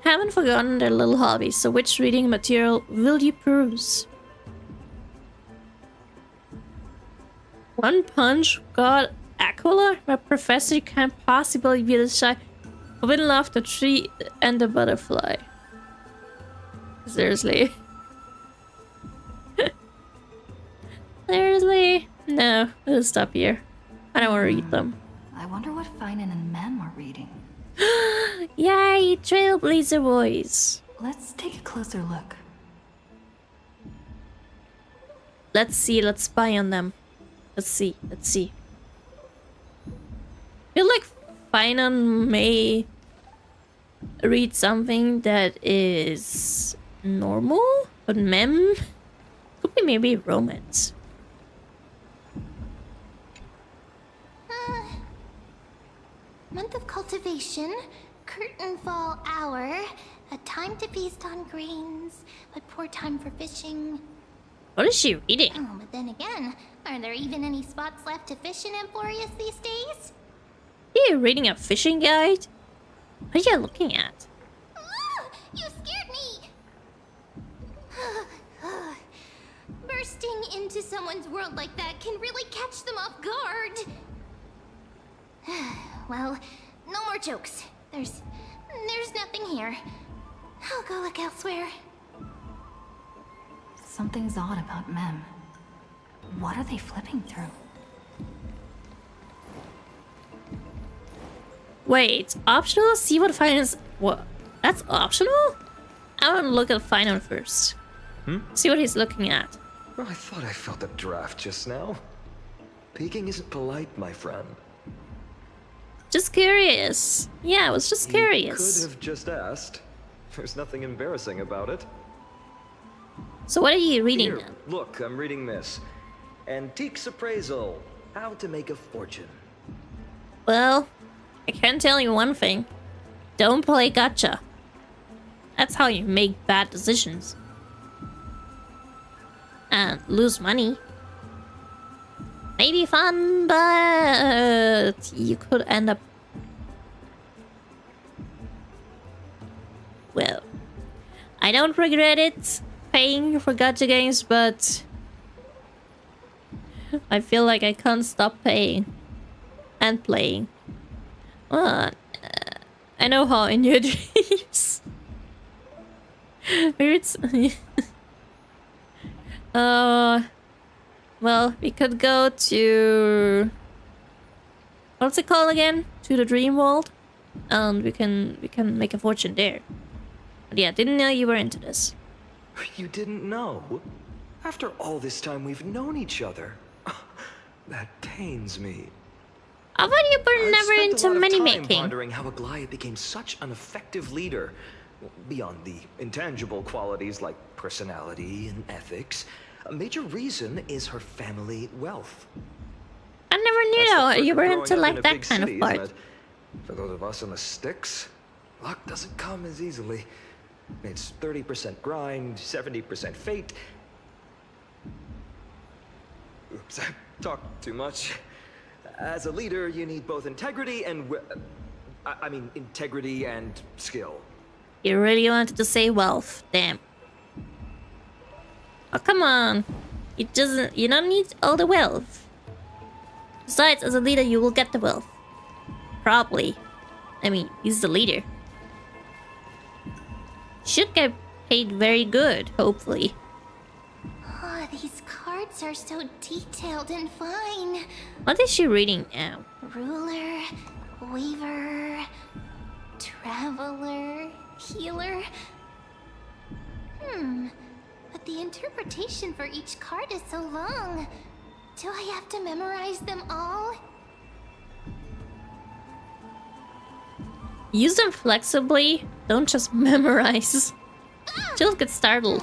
haven't forgotten their little hobbies, so which reading material will you peruse? One Punch God Aquila? My professor can't possibly be this shy. Forbidden Love, the Tree, and the Butterfly. Seriously? Seriously? No, we'll stop here. I don't want to read them. I wonder what Finan and Mem are reading. Yay, Trailblazer boys. Let's take a closer look. Let's see, let's spy on them. Let's see. I feel like Finan may read something that is normal, but Mem could be maybe romance. Month of cultivation, curtain fall hour, a time to feast on grains, but poor time for fishing. What is she reading? Oh, but then again, are there even any spots left to fish in Amphorius these days? Are you reading a fishing guide? What are you looking at? Ah, you scared me! Bursting into someone's world like that can really catch them off guard. Well, no more jokes. There's nothing here. I'll go look elsewhere. Something's odd about Mem. What are they flipping through? Wait, optional? See what finance. What? That's optional? I want to look at Finan first. See what he's looking at. Well, I thought I felt a draft just now. Peeking isn't polite, my friend. Just curious. Yeah, I was just curious. You could have just asked. There's nothing embarrassing about it. So what are you reading Here, then? look, I'm reading this. Antiques Appraisal. How to Make a Fortune. Well, I can tell you one thing. Don't play gacha. That's how you make bad decisions. And lose money. Maybe fun, but you could end up... Well, I don't regret it, paying for gacha games, but... I feel like I can't stop paying. And playing. Well, I know how in your dreams. Maybe it's... Well, we could go to... What's it called again? To the dream world? And we can make a fortune there. But yeah, didn't know you were into this. You didn't know? After all this time we've known each other. That pains me. I thought you were never I've into spent a lot of money time making. pondering how Aglaia became such an effective leader. Beyond the intangible qualities like personality and ethics, a major reason is her family wealth. I never knew That's the though perk you of were growing into up like in a that big kind of city, part. isn't it? For those of us in the sticks, luck doesn't come as easily. It's 30% grind, 70% fate. Oops, I talked too much. As a leader, you need both integrity and... I mean, integrity and skill. You really wanted to say wealth, damn. Oh, come on. You don't need all the wealth. Besides, as a leader, you will get the wealth. Probably. I mean, he's the leader. Should get paid very good, hopefully. Oh, these cards are so detailed and fine. What is she reading now? Ruler, weaver, traveler, healer. But the interpretation for each card is so long. Do I have to memorize them all? Use them flexibly. Don't just memorize. She'll get startled.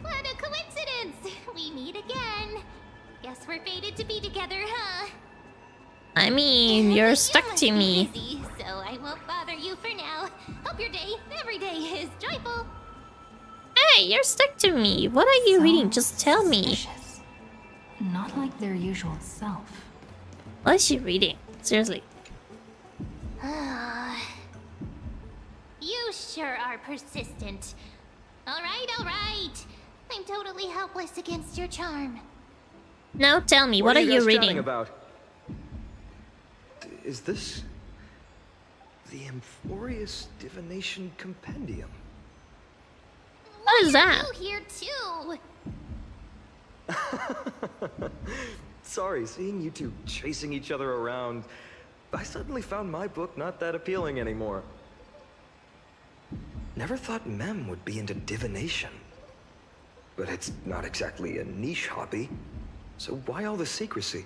What a coincidence! We meet again. guess we're fated to be together, huh? I mean, you're You stuck must to be me. busy, so I won't bother you for now. Hope your day, every day, is joyful. Hey, you're stuck to me. What are you reading? Just tell me. Suspicious. Not like their usual self. What is she reading? Seriously. You sure are persistent. All right. I'm totally helpless against your charm. Now tell me, what are you guys chatting reading? about? Is this the Amphorius Divination Compendium? What is that? You here too. Sorry, seeing you two chasing each other around, I suddenly found my book not that appealing anymore. Never thought Mem would be into divination. But it's not exactly a niche hobby, so why all the secrecy?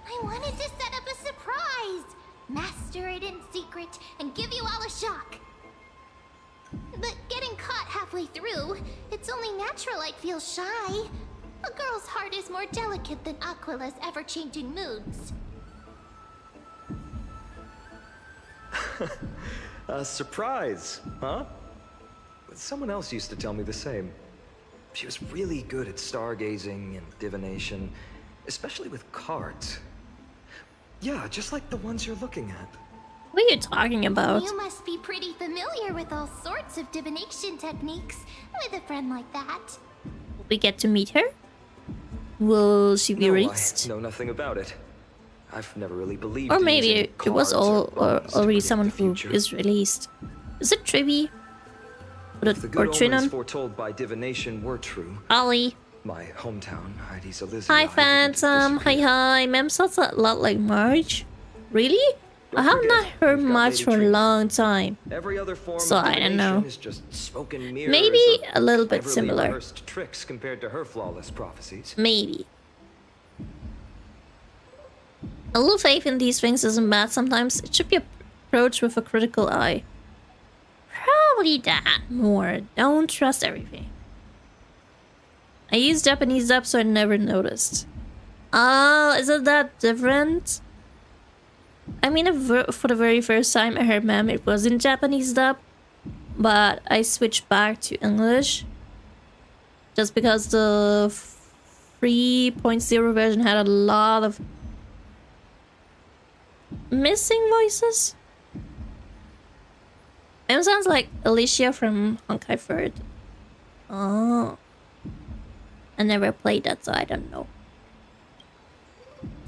I wanted to set up a surprise. Master it in secret and give you all a shock. But getting caught halfway through, it's only natural I'd feel shy. A girl's heart is more delicate than Aquila's ever-changing moods. A surprise, huh? Someone else used to tell me the same. She was really good at stargazing and divination, especially with cards. Yeah, just like the ones you're looking at. What are you talking about? You must be pretty familiar with all sorts of divination techniques with a friend like that. Will we get to meet her? Will she be No, released? I know nothing about it. I've never really believed Or in maybe using it was cards all or bones to already predict someone the who future. is released. Is it Trivi? If the good omens Trinon? foretold by divination were true, Ollie. my hometown, Heidi's Elysium. Hi, Phantom. Hi. Mem sounds a lot like Marge. Really? I have not heard much for a long time. Every other form So of I don't know. divination is just smoke and mirrors Maybe or a little bit cleverly similar. rehearsed tricks compared to her flawless prophecies. Maybe. A little faith in these things isn't bad sometimes. It should be approached with a critical eye. Probably that more. Don't trust everything. I use Japanese dub, so I never noticed. Oh, isn't that different? I mean, for the very first time I heard Mem, it was in Japanese dub. But I switched back to English. Just because the 3.0 version had a lot of missing voices. It sounds like Alicia from Honkai Third. Oh. I never played that, so I don't know.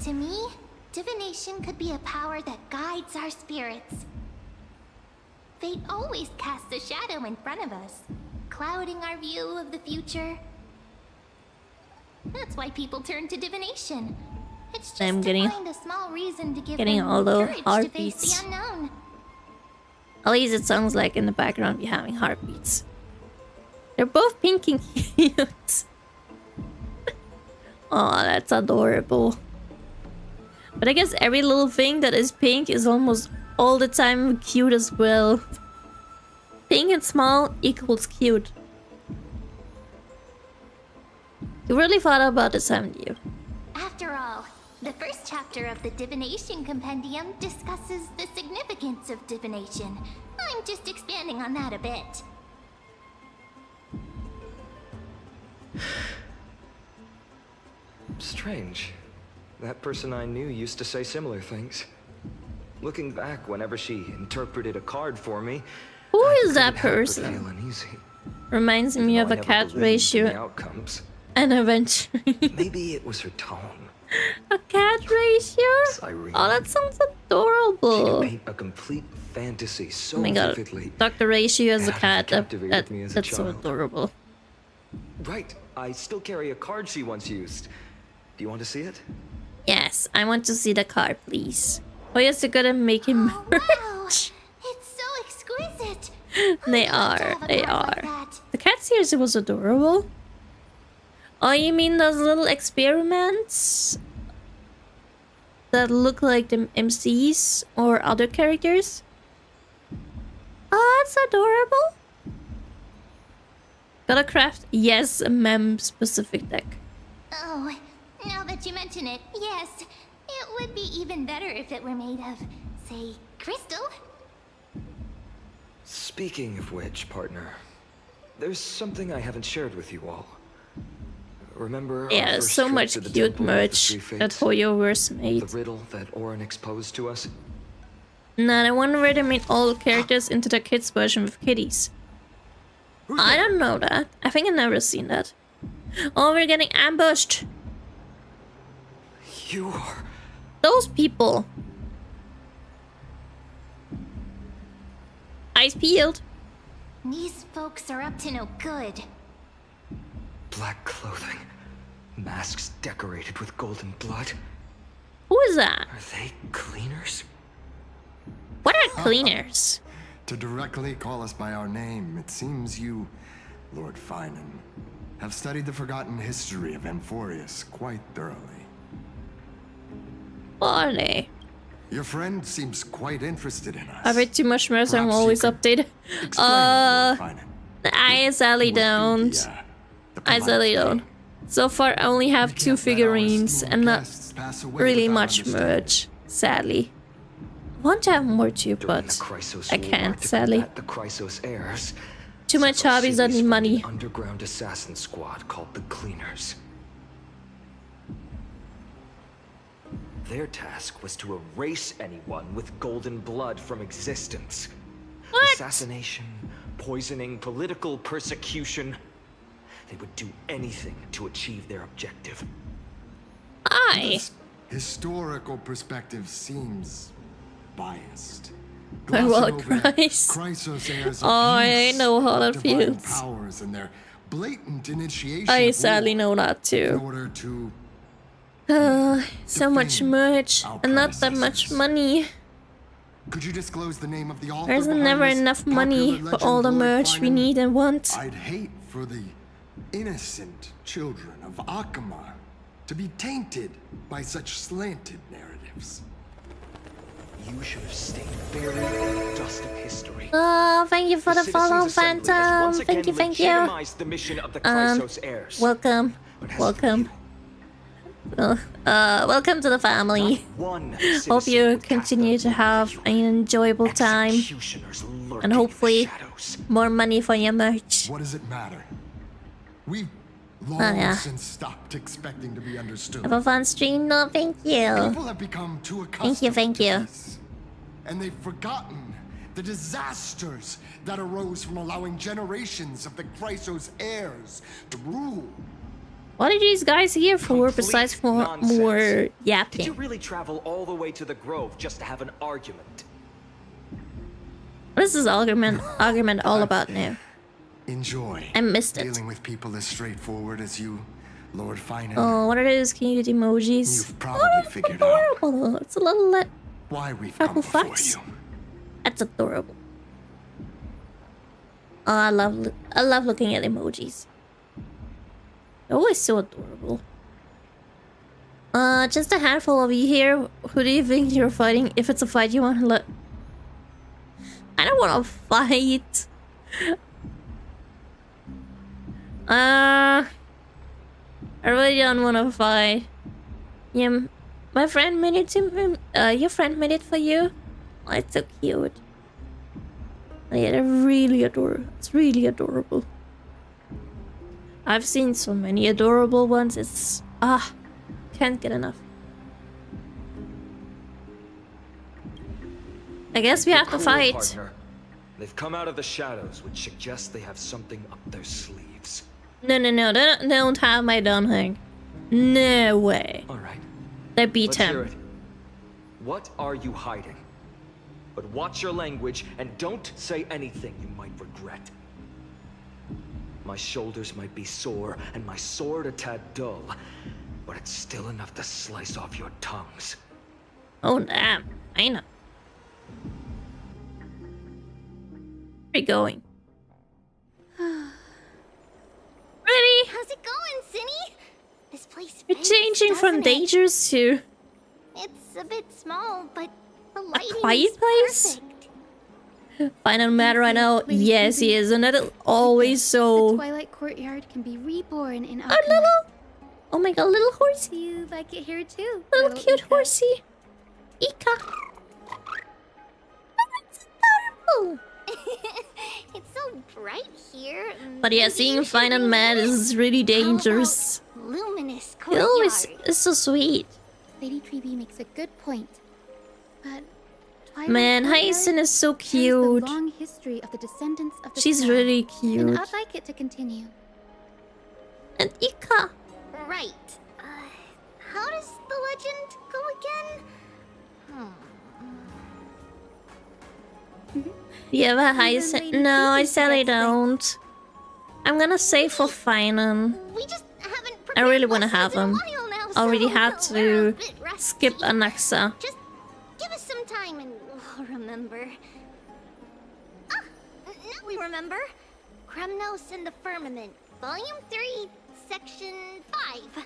To me, divination could be a power that guides our spirits. Fate always casts a shadow in front of us, clouding our view of the future. That's why people turn to divination. It's just I'm to getting- find a small reason to give getting them all the courage to face heartbeats. the unknown. At least it sounds like in the background you're having heartbeats. They're both pink and cute. Oh, that's adorable. But I guess every little thing that is pink is almost all the time cute as well. Pink and small equals cute. You really thought about this, haven't you? After all, the first chapter of the Divination Compendium discusses the significance of divination. I'm just expanding on that a bit. Strange. That person I knew used to say similar things. Looking back, whenever she interpreted a card for me, Who I is that couldn't help but person? feel uneasy. Reminds Even me though of I a never cat believed in the ratio outcomes. and eventually Maybe it was her tone. a cat ratio? Cyrene. Oh, that sounds She could adorable. paint a complete fantasy so Oh my god, vividly. Dr. Ratio as a Yeah, cat, captivated me as a that's so child. adorable. Right, I still carry a card she once used. Do you want to see it? Yes, I want to see the card, please. Oh, yes, they're gonna make him Oh, wow! merch. It's so exquisite! They I'd love to are, have a they card like are. that. The cat series was adorable. Oh, you mean those little experiments that look like the MCs or other characters? Oh, that's adorable. Gotta craft, yes, a mem specific deck. Oh, now that you mention it, yes. It would be even better if it were made of, say, crystal. Speaking of which, partner, there's something I haven't shared with you all. Remember our Yeah, first so trip much to the cute Temple of the merch Three that Fates? Hoyoverse made. The riddle that Orin exposed to us? Nah, I wonder where they made all the characters into the kids version with kitties. I don't know that. I think I've never seen that. Oh, we're getting ambushed. You are... Those people. Eyes peeled. These folks are up to no good. Black clothing. Masks decorated with golden blood. Who is that? Are they cleaners? What are cleaners? To directly call us by our name, it seems you, Lord Finan, have studied the forgotten history of Amphorius quite thoroughly. What are they? Your friend seems quite interested in us. I read too much merch, I'm Perhaps you always could updated. Explain, Lord Finan. I sadly Would be don't. the I polite sadly thing. don't. So far, I only have We 2 can't let our figurines esteemed and not guests pass away really without much understanding. merch, sadly. I want to have more too, During the but Chrysos I War can't, to sadly. combat the Chrysos heirs, Too much several hobbies that cities need formed an money. underground assassin squad called the Cleaners. Their task was to erase anyone with golden blood from existence. What? Assassination, poisoning, political persecution. They would do anything to achieve their objective. I. This historical perspective seems biased. I will Glossing over Christ. Chrysos heirs' Oh, I abuse know how of that divine feels. powers and their blatant initiation I of sadly war know that in too. order to So much defame merch our and not that much predecessors. money. Could you disclose the name of the author There's behind never this enough money popular for all the legend, Lord merch we Finan? need and want. I'd hate for the innocent children of Akamar to be tainted by such slanted narratives. You should have stayed buried in the dust of history. Oh, thank you for the follow, Citizens' Assembly has Phantom. once Thank you, again thank you. legitimized the mission of the Chrysos heirs. Welcome. But as for Welcome. you, Welcome to the family. not one Hope citizen you would cast continue a to look have for you. an enjoyable time Executioners lurking and in hopefully the shadows. more money for your merch. What does it matter? We've long yeah. since stopped expecting to be understood. Have a fun stream. No, thank you. People have become too accustomed thank to you. peace, and they've forgotten the disasters that arose from allowing generations of the Chrysos heirs to rule. What are these guys here for Complete besides for nonsense. more Did you yapping? really travel all the way to the Grove just to have an argument? What is this argument all about now? Enjoy. I missed it. Dealing with people as straightforward as you, Lord Finan. Oh, what are those cute emojis? You've probably Oh, that's figured out adorable. It's a little why we've purple come before fox. you. That's adorable. Oh, I love looking at emojis. They're always so adorable. Just a handful of you here. Who do you think you're fighting? If it's a fight you want to let... I don't want to fight. I really don't want to fight. Yeah, my friend made it to him. Your friend made it for you. Oh, it's so cute. Oh, yeah, they're really adorable. It's really adorable. I've seen so many adorable ones. It's can't get enough. I guess we have to Cool, fight. partner. They've come out of the shadows, which suggests they have something up their sleeves. No, they don't have my dumb thing. No way. All right. They beat Let's hear him. it. What are you hiding? But watch your language and don't say anything you might regret. My shoulders might be sore and my sword a tad dull, but it's still enough to slice off your tongues. Oh damn, I know. Where are you going? Ready? How's it going, Cinny? This place You're fits, changing from doesn't it? dangers to It's a bit small, but the a lighting quiet is place? perfect. Final matter right now. Lady Yes, he Phoebe. is, and that is always The so. Twilight Courtyard can be reborn in A Akuma. little. Oh my god, little horsey. You like it here too? Little cute Ika? horsey. Ika. Oh, that's adorable. It's so bright here. But yeah, Maybe seeing you should Fine and Mad rename it. is really How dangerous. about Luminous He always Courtyard. is so sweet. Lady Treby makes a good point. But Twilight Man, Courtyard Hyacinth is so carries cute. the long history of the descendants of the She's sky, really and cute. I'd like it to continue. And Ika. Right. How does the legend go again? Do you have a Hyacinth? Lady No, I Treebeard said I gets it. don't. I'm gonna save for Finan. We just haven't I really want wanna to have him. Already had to skip Anaxa. Just give us some time and we'll remember. Ah, now we remember. Kremnos and the Firmament, Volume 3, Section 5.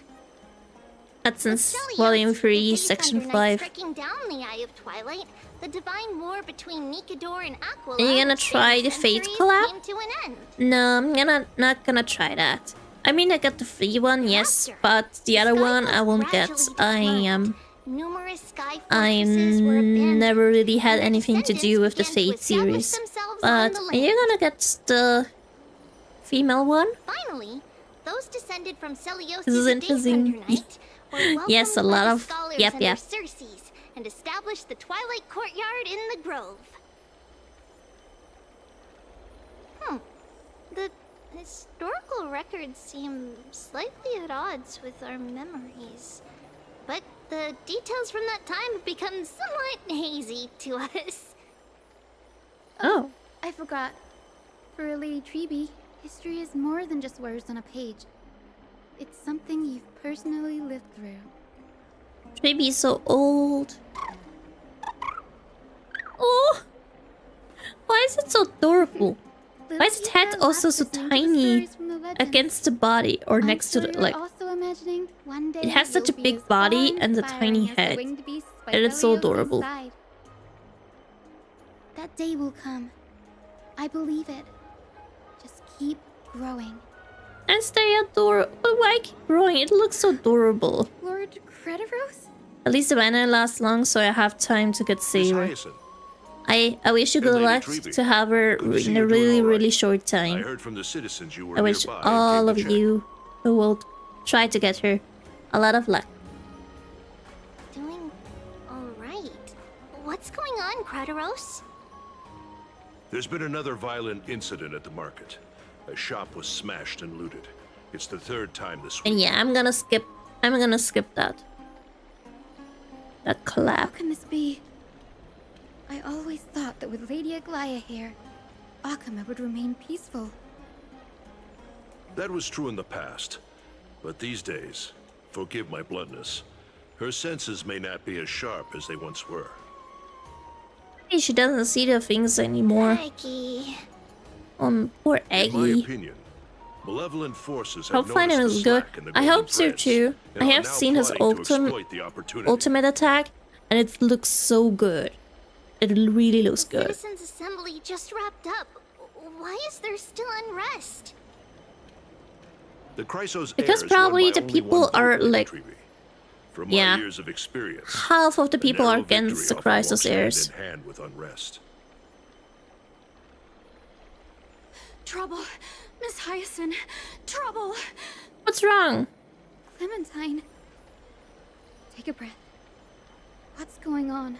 That's in Celios, Volume the 3, Days Section Under 5. Night Striking down the Eye of Twilight, the divine war between Nikador and Aquila. Are you gonna try the Fate collab? Came to an end. No, I'm not gonna try that. I mean, I got the free one, yes, After, but the other one I won't get. Numerous sky I fortresses were abandoned. never really had Their anything to do with the descendants Fate began to establish series. themselves But on the are you land. gonna get the female one? Finally, those descended from Celios This is the Days interesting. Under Night were Yes, a welcomed lot by the of- scholars yep, and yep. their Circes, and established the Twilight Courtyard in the Grove. The historical records seem slightly at odds with our memories. But the details from that time have become somewhat hazy to us. Oh. I forgot. For Lady Treby, history is more than just words on a page. It's something you've personally lived through. Baby's so old. Oh! Why is it so adorable? Why is its head also so tiny against the body or next to the like? It has such a big body and a tiny head. And it's so adorable. That day will come. I believe it. Just keep growing. And stay adorable. But why keep growing? It looks so adorable. Lord Crediros? At least the banner lasts long, so I have time to get Miss Saber. Hyacinth, I wish you And good Lady luck Treby. to have her Good to see in a you're doing really, all right. really short I time. heard from the citizens you were I wish nearby and all came of to check. you who will try to get her a lot of luck. Doing alright. What's going on, Crediros? There's been another violent incident at the market. A shop was smashed and looted. It's the third time this week. And yeah, I'm gonna skip that. That How collab. can this be? I always thought that with Lady Aglaya here, Akama would remain peaceful. That was true in the past. But these days, forgive my bluntness, her senses may not be as sharp as they once were. Hey, she doesn't see the things anymore. Eggy. Poor In my Eggy. opinion, malevolent forces Hope have Finan noticed is the good. slack in the I golden hope so threads, too. and I are have now seen his plotting to exploit the opportunity. ultimate attack, and it looks so good. It really looks good. Citizens' Assembly just wrapped up. Why is there still unrest? The Chrysos Because heir is probably run by the only people one are, vote, Lady like- Treby. From Yeah. my years of experience, Half of the a people are narrow against the victory often Chrysos walks hand heirs. in hand with unrest. Trouble. Miss Hyacinth. Trouble. What's wrong? Clementine. Take a breath. What's going on?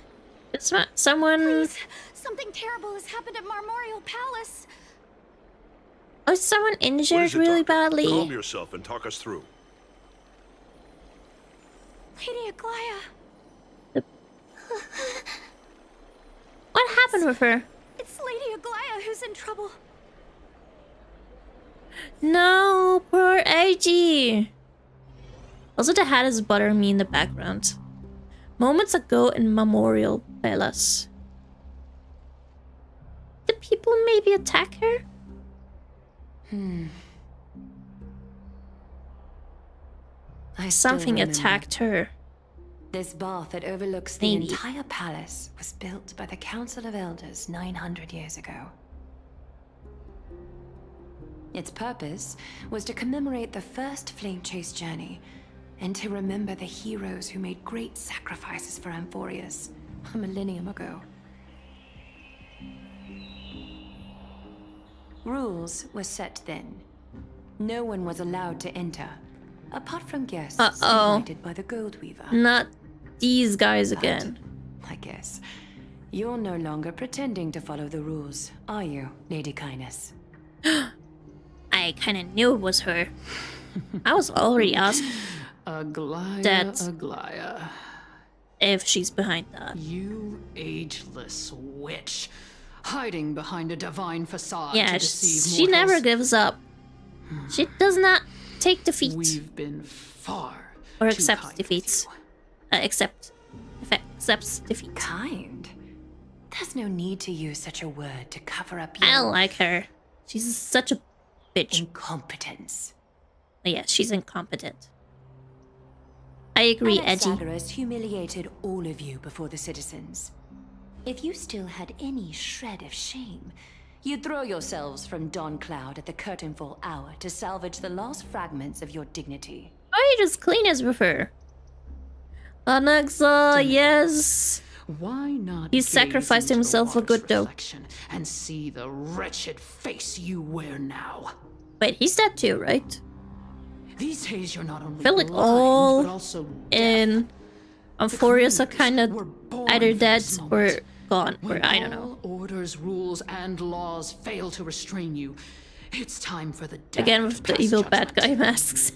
It's not someone. Something terrible has happened at Marmorial Palace. Oh, is someone What injured is it, really Doctor? badly? Calm yourself and talk us through. Lady Aglaya. What happened with her? It's Lady Aglaya who's in trouble. No, poor AG. Also, the hat is bothering me in the background. Moments ago in Memorial Palace. Did people maybe attack her? I still Something remember. attacked her. This bath that overlooks Maybe. the entire palace was built by the Council of Elders 900 years ago. Its purpose was to commemorate the first flame chase journey and to remember the heroes who made great sacrifices for Amphorius a millennium ago. Rules were set then. No one was allowed to enter, apart from guests invited by the Goldweaver. Not these guys But, again. I guess you're no longer pretending to follow the rules, are you, Lady Kindness? I kind of knew it was her. I was already asked Aglaia. if she's behind that. You ageless witch. Hiding behind a divine facade to Yeah, deceive she never mortals. gives up. She does not take defeat We've been far or too accepts kind with defeats. you. Accepts defeat. Kind? There's no need to use such a word to cover up I your don't like her. She's such a bitch. incompetence. Yeah, she's incompetent. I agree, Edgy. Anaxagoras humiliated all of you before the citizens. If you still had any shred of shame, you'd throw yourselves from dawn cloud at the curtainfall hour to salvage the last fragments of your dignity. Why are you just clean as with her? Anaxa, yes. Why not? He gaze sacrificed into the himself for water's good, though. reflection and see the wretched face you wear now. Wait, he's dead too, right? These days you're not only Feel like blind, all but also deaf. in Amphorius are kind of We're born either for dead this or moment. gone, or When I don't know. all orders, rules, and laws fail to restrain you, it's time for the dagger Again to with the pass evil bad guy judgment. masks.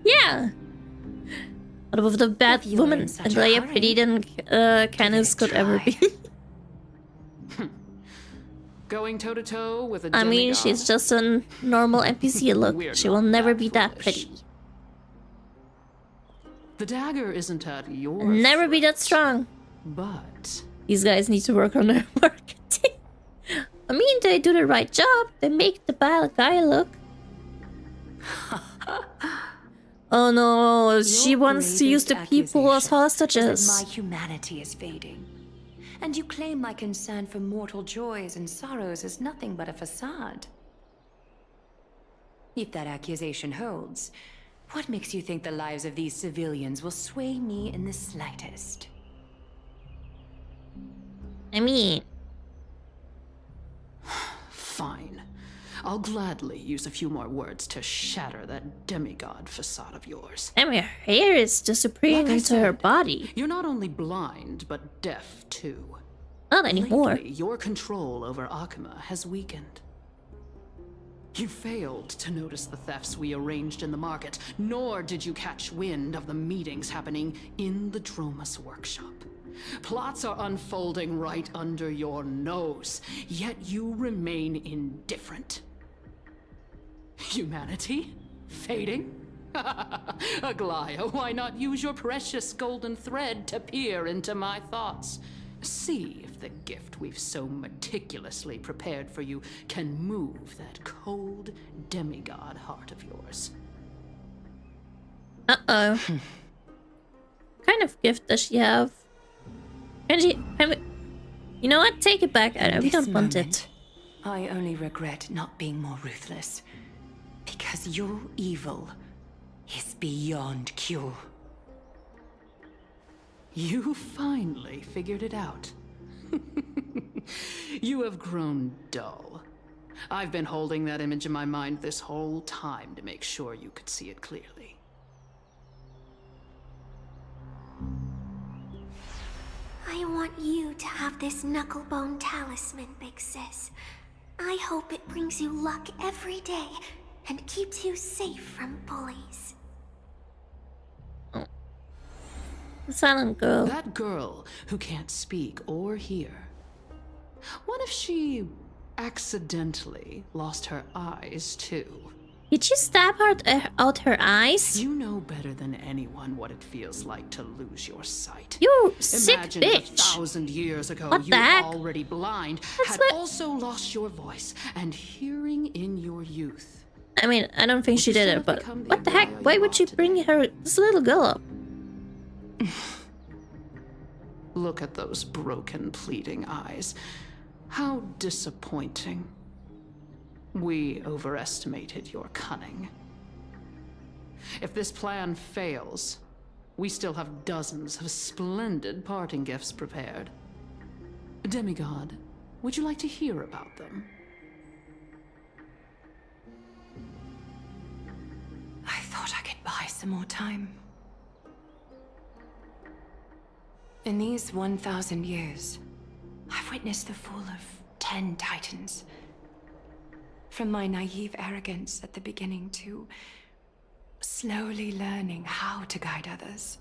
Yeah! But with the bad If you're woman in such and a Leia hurry, pretty than Canis could ever try. be. Going toe to toe with a I mean, demigod? she's just a normal NPC look. We're She will not never that be that foolish. pretty. The dagger isn't at your Never be that throat, strong. But These guys need to work on their marketing. I mean, they do the right job. They make the bad guy look. Oh no, she Your wants to use the gravest people as accusation hostages. is that my humanity is fading. And you claim my concern for mortal joys and sorrows is nothing but a facade. If that accusation holds, what makes you think the lives of these civilians will sway me in the slightest? I mean, fine. I'll gladly use a few more words to shatter that demigod facade of yours. I mean, her hair is disappearing Like I into her said, body. You're not only blind, but deaf too. Not anymore. Lately, your control over Akuma has weakened. You failed to notice the thefts we arranged in the market, nor did you catch wind of the meetings happening in the Dromus workshop. Plots are unfolding right under your nose, yet you remain indifferent. Humanity? Fading? Aglaia, why not use your precious golden thread to peer into my thoughts? See if the gift we've so meticulously prepared for you can move that cold demigod heart of yours. Uh-oh. What kind of gift does she have? You know what? Take it back. We This don't want moment, it. I only regret not being more ruthless. Because your evil is beyond cure. You finally figured it out. You have grown dull. I've been holding that image in my mind this whole time to make sure you could see it clearly. I want you to have this knucklebone talisman, Big Sis. I hope it brings you luck every day and keeps you safe from bullies. The silent girl. That girl who can't speak or hear. What if she accidentally lost her eyes too? Did she stab out her eyes? You know better than anyone what it feels like to lose your sight. You sick Imagine bitch. if 1,000 years ago What you the heck? already blind That's had what- also lost your voice and hearing in your youth. I mean, I don't think she Would you did still it, but become the what the heck? Aglaia Why you would are she bring today? this little girl up? Look at those broken, pleading eyes. How disappointing. We overestimated your cunning. If this plan fails, we still have dozens of splendid parting gifts prepared. Demigod, would you like to hear about them? I thought I could buy some more time. In these 1,000 years, I've witnessed the fall of 10 titans. From my naive arrogance at the beginning to slowly learning how to guide others.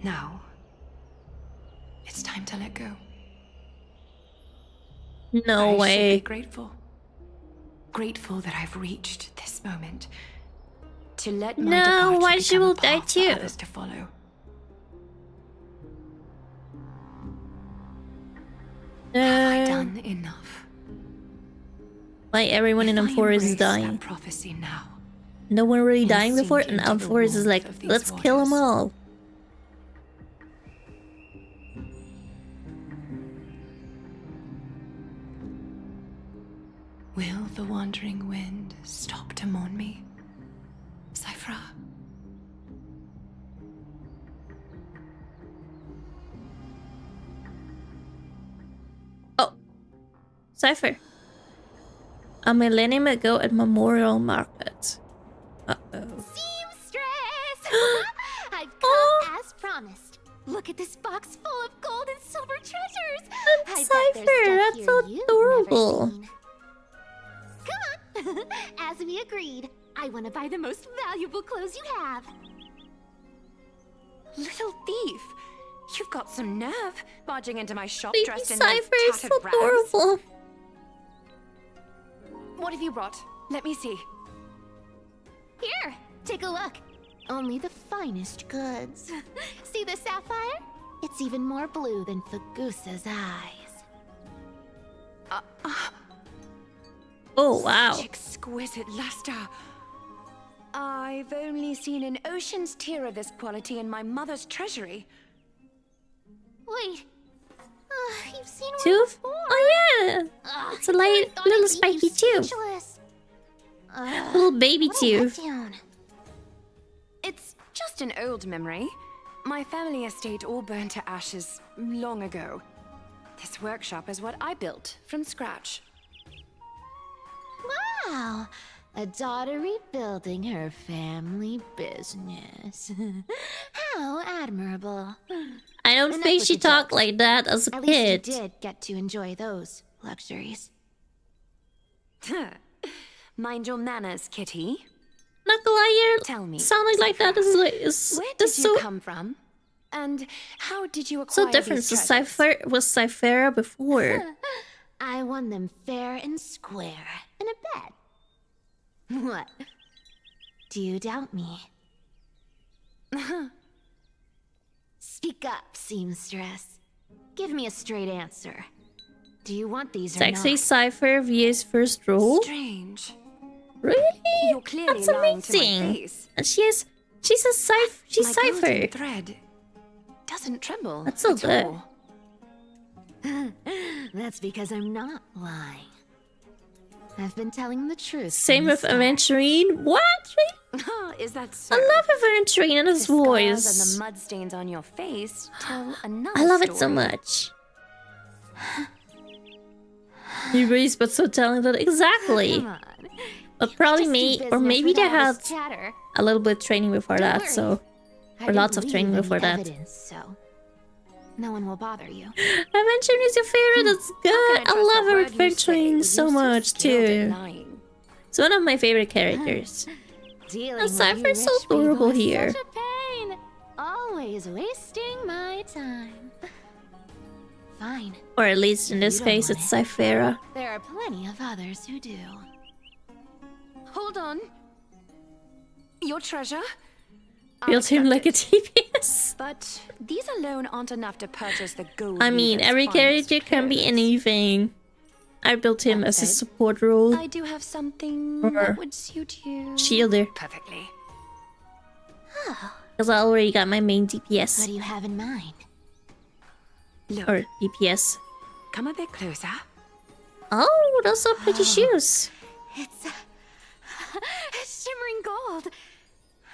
Now, it's time to let go. No I should way. be grateful. Grateful that I've reached this moment. To let my No, departure why she become a will die path for too? others to follow. Have I done enough? Why everyone in If I Amphora is embrace that dying? prophecy now, No one really and dying before, sink and into the Amphora is like, warmth of these let's kill them waters. all. will the wandering wind stop to mourn me? Cyphra? Oh, Cypher. A millennium ago at Memorial Market. Uh-oh. Seamstress! I've come as promised. Look at this box full of gold and silver treasures. I bet Cypher, there's that's stuff so here you've adorable. never seen. Come on. As we agreed, I want to buy the most valuable clothes you have. Little thief! You've got some nerve, barging into my shop Baby dressed in those Cypher is tattered so rags. adorable. What have you brought? Let me see. Here, take a look. Only the finest goods. See the sapphire? It's even more blue than Fagusa's eyes. Oh, wow. Such exquisite luster. I've only seen an ocean's tier of this quality in my mother's treasury. Wait. You've seen one Tooth? before. Oh, yeah. Ugh, It's a I light, thought little I'd leave you spiky tooth. speechless. Little baby What a tooth. letdown. It's just an old memory. My family estate all burned to ashes long ago. This workshop is what I built from scratch. Wow. A daughter rebuilding her family business. How admirable. I don't Enough think with she the talked jokes. like that as a At kid. least you did get to enjoy those luxuries. Mind your manners, kitty. Not gonna lie, Tell me, sounding like that is like is Where did you so come from? And how did you acquire so different. these So treasures? Cypher was Cyphera before. I won them fair and square in a bet. What? Do you doubt me? Speak up, seamstress. Give me a straight answer. Do you want these or Sexy not? Cypher vs first role. Strange. Really? You're clearly That's lying to my amazing. face. And she's a she's My golden Cypher. thread doesn't tremble. That's so at good. all. That's because I'm not lying. I've been telling the truth. Same from the with start. Aventurine. What? Is that so? I love Aventurine and The his scars voice. and the mud stains on your face tell another I love it so story. much. He raised but so talented. Exactly. Come on. But probably Just do me, or business maybe they without all had this chatter. a little bit of training before Don't that. worry. So I or don't lots of leave training any before that. evidence, so no one will bother you. Aventurine is your favorite. That's good. How can I trust a love word you say Aventurine when so you're much skilled at too. lying? It's one of my favorite characters. Dealing And with Cypher's you so rich people adorable is here. Such a pain. Always wasting my time. Fine. Or at least in If this you don't case, want it's it. Cyphera. There are plenty of others who do. Hold on. Your treasure? Built him like a TPS. But these alone aren't enough to purchase the gold. I mean, Weaver's every finest character can be clothes. anything. I built him That as a said, support role. I do have something Or that would suit you. Shielder. Perfectly. Because I already got my main What DPS. do you have in mind? Look, Or DPS. come a bit closer. Oh, those are pretty shoes. It's shimmering gold.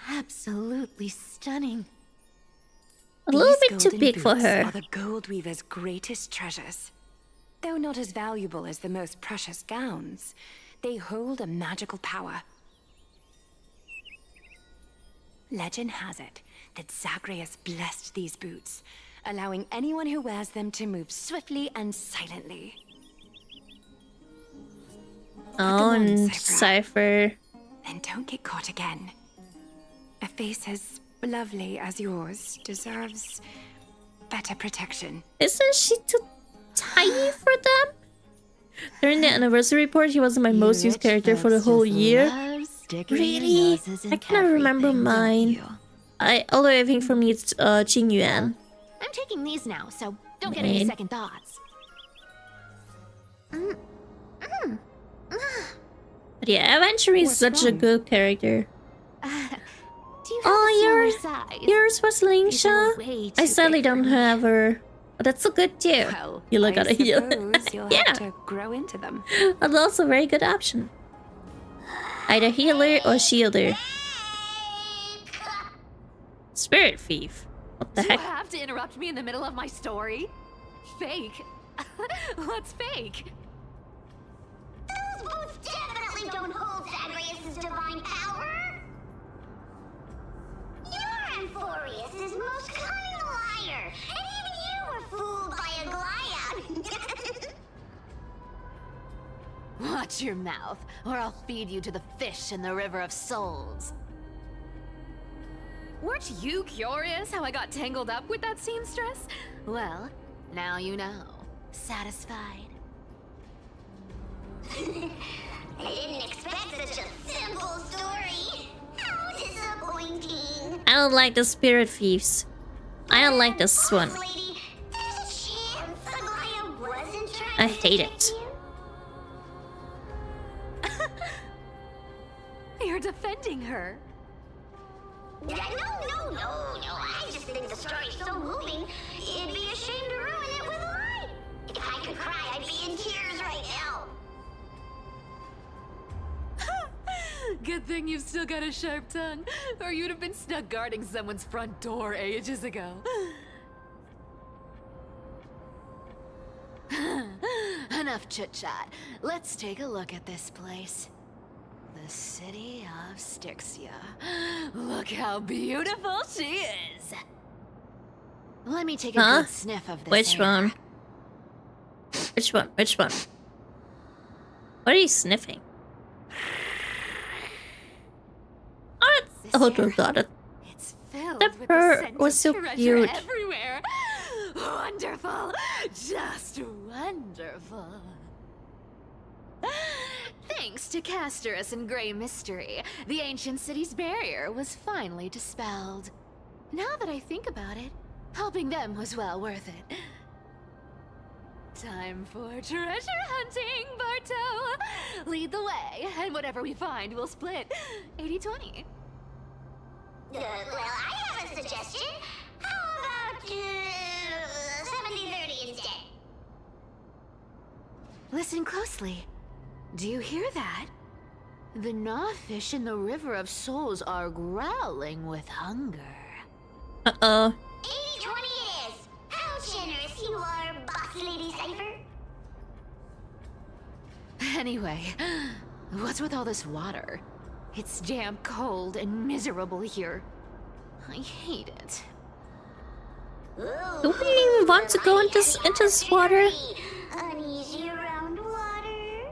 Absolutely stunning. A little These bit too golden big for boots her. are the gold weaver's greatest treasures. Though not as valuable as the most precious gowns, they hold a magical power. Legend has it that Zagreus blessed these boots, allowing anyone who wears them to move swiftly and silently. Oh, on, and Cypher. Cypher. Then don't get caught again. A face as lovely as yours deserves better protection. Isn't she too tiny for them? During the anniversary report, he was my most used character for the whole year. Really? I cannot remember mine. Although I think for me it's Qing Yuan. I'm taking these now, so don't get any Right. second thoughts. But yeah, Aventure is What's such a wrong? good character. Do you have Oh, a smaller size? Yours was These are Lingsha? way I too sadly big for don't me. have her. But that's so good too. Well, You look at I it here. suppose you'll Yeah. have to grow into them. That's also a very good option. Either healer or shielder. Spirit thief. What the Do you heck? have to interrupt me in the middle of my story? Fake. What's fake? Those boots definitely don't hold Zagreus' divine power. You're Amphorius' most cunning liar, and even you were fooled by a Glyad. Watch your mouth, or I'll feed you to the fish in the River of Souls. Weren't you curious how I got tangled up with that seamstress? Well, now you know. Satisfied? I didn't expect such a simple story. How disappointing. I don't like the spirit thieves. I don't like this one. Boss lady, there's a chance the Glyad wasn't trying I to hate trick it. you. You're defending her. No. I just think the story's so moving, it'd be a shame to ruin it with a lie. If I could cry, I'd be in tears right now. Good thing you've still got a sharp tongue, or you'd have been stuck guarding someone's front door ages ago. Enough chit-chat. Let's take a look at this place. The city of Styxia. Look how beautiful she is! Let me take a Huh? good sniff of this Which air. one? Which one? Which one? What are you sniffing? Oh, oh god. It's filled That with bird the scent was of so treasure cute. everywhere. Wonderful, just wonderful. Thanks to Castorus and Grey Mystery, the ancient city's barrier was finally dispelled. Now that I think about it, helping them was well worth it. Time for treasure hunting, Barto! Lead the way, and whatever we find, we'll split 80-20. Well, I have a suggestion. How about 70-30 instead? Listen closely. Do you hear that? The gnawfish in the River of Souls are growling with hunger. Uh-oh. 80-20 it is. How generous you are, Boss Lady Cypher. Anyway, what's with all this water? It's damp, cold, and miserable here. I hate it. Do we even want to go into this water? Uneasy around water.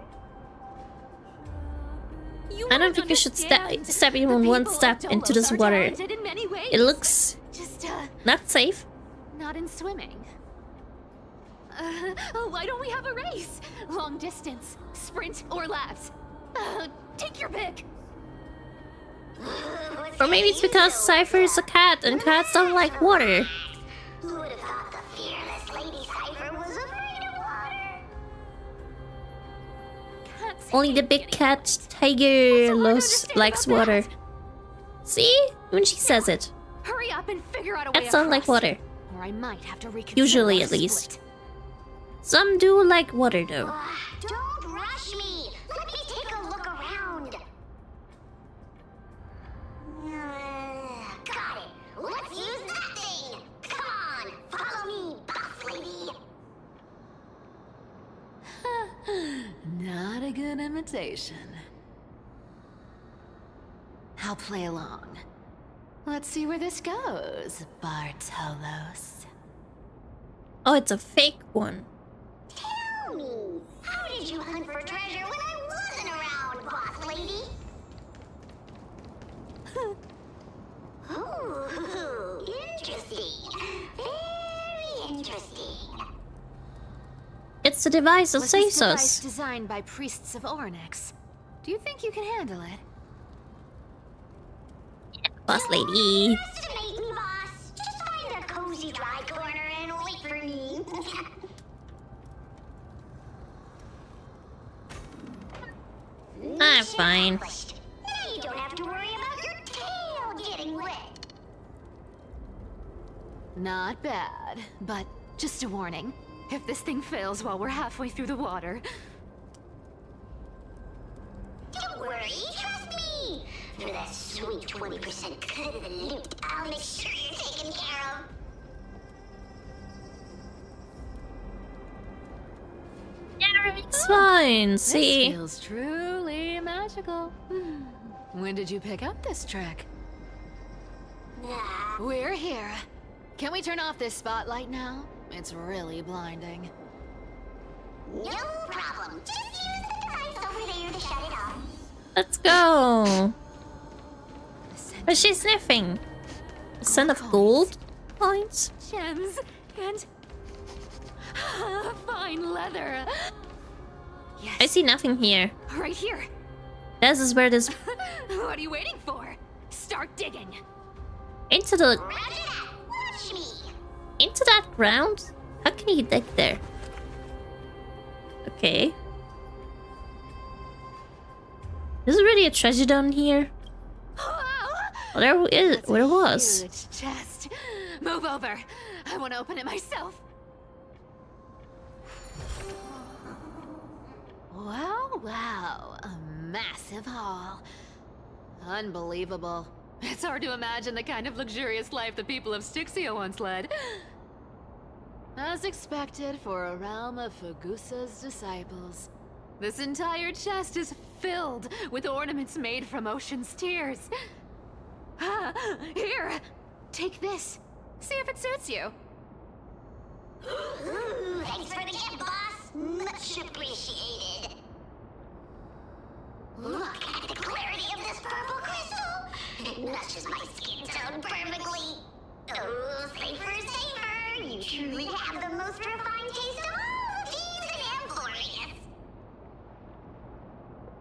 I don't think you should step even one step into this water. It looks Just, not safe. not in swimming. Why don't we have a race? Long distance, sprint, or laps? Take your pick. Or maybe it's because Cypher is a cat and cats don't like water. Who would have thought the fearless Lady Cypher was afraid of water? Cats Only the hate big getting cat wet. tiger What's so hard to likes understand water. about that? See? When she says it. Hurry up and figure out a way Cats don't like across. water. Or I might have to reconsider Usually, our at least. split. Some do like water though. Don't rush me! Let me take a look around! Got it! Let's use that thing! Come on! Follow me, boss lady! Not a good imitation. I'll play along. Let's see where this goes, Bartolos. Oh, it's a fake one. Tell me, how did you hunt for treasure when I wasn't around, boss lady? Ooh, interesting. Very interesting. It's the device that Was this saves device us. designed by priests of Ornyx? Do you think you can handle it? Boss lady. Underestimate me, boss. Just find a cozy dry corner and wait for me. I'm fine. Now you don't have to worry about your tail getting wet. Not bad, but just a warning. If this thing fails while we're halfway through the water... Don't worry, trust me. For that sweet 20% cut of the loot, I'll make sure you're taken care of. It's fine. This See, feels truly magical. When did you pick up this trick? Nah, We're here. Can we turn off this spotlight now? It's really blinding. no problem. Just use the device over there to shut it off. let's go. What's she sniffing? A scent of gold coins? Gems and fine leather. Yes, I see nothing here. right here. This is where this What are you waiting for? Start digging. into the Roger that. Watch me. into that ground. How can he dig there? Okay. Is there really a treasure down here? Well, there is. That's a There was. huge chest. Move over. I want to open it myself. Wow. A massive haul. Unbelievable. It's hard to imagine the kind of luxurious life the people of Styxia once led. As expected for a realm of Fagusa's disciples. This entire chest is filled with ornaments made from ocean's tears. Here, take this. See if it suits you. Ooh, thanks for the gift, boss. Much appreciated. Look at the clarity of this purple crystal. It matches my skin tone perfectly. Oh, safer. You truly have the most refined taste of all thieves in Amphorius.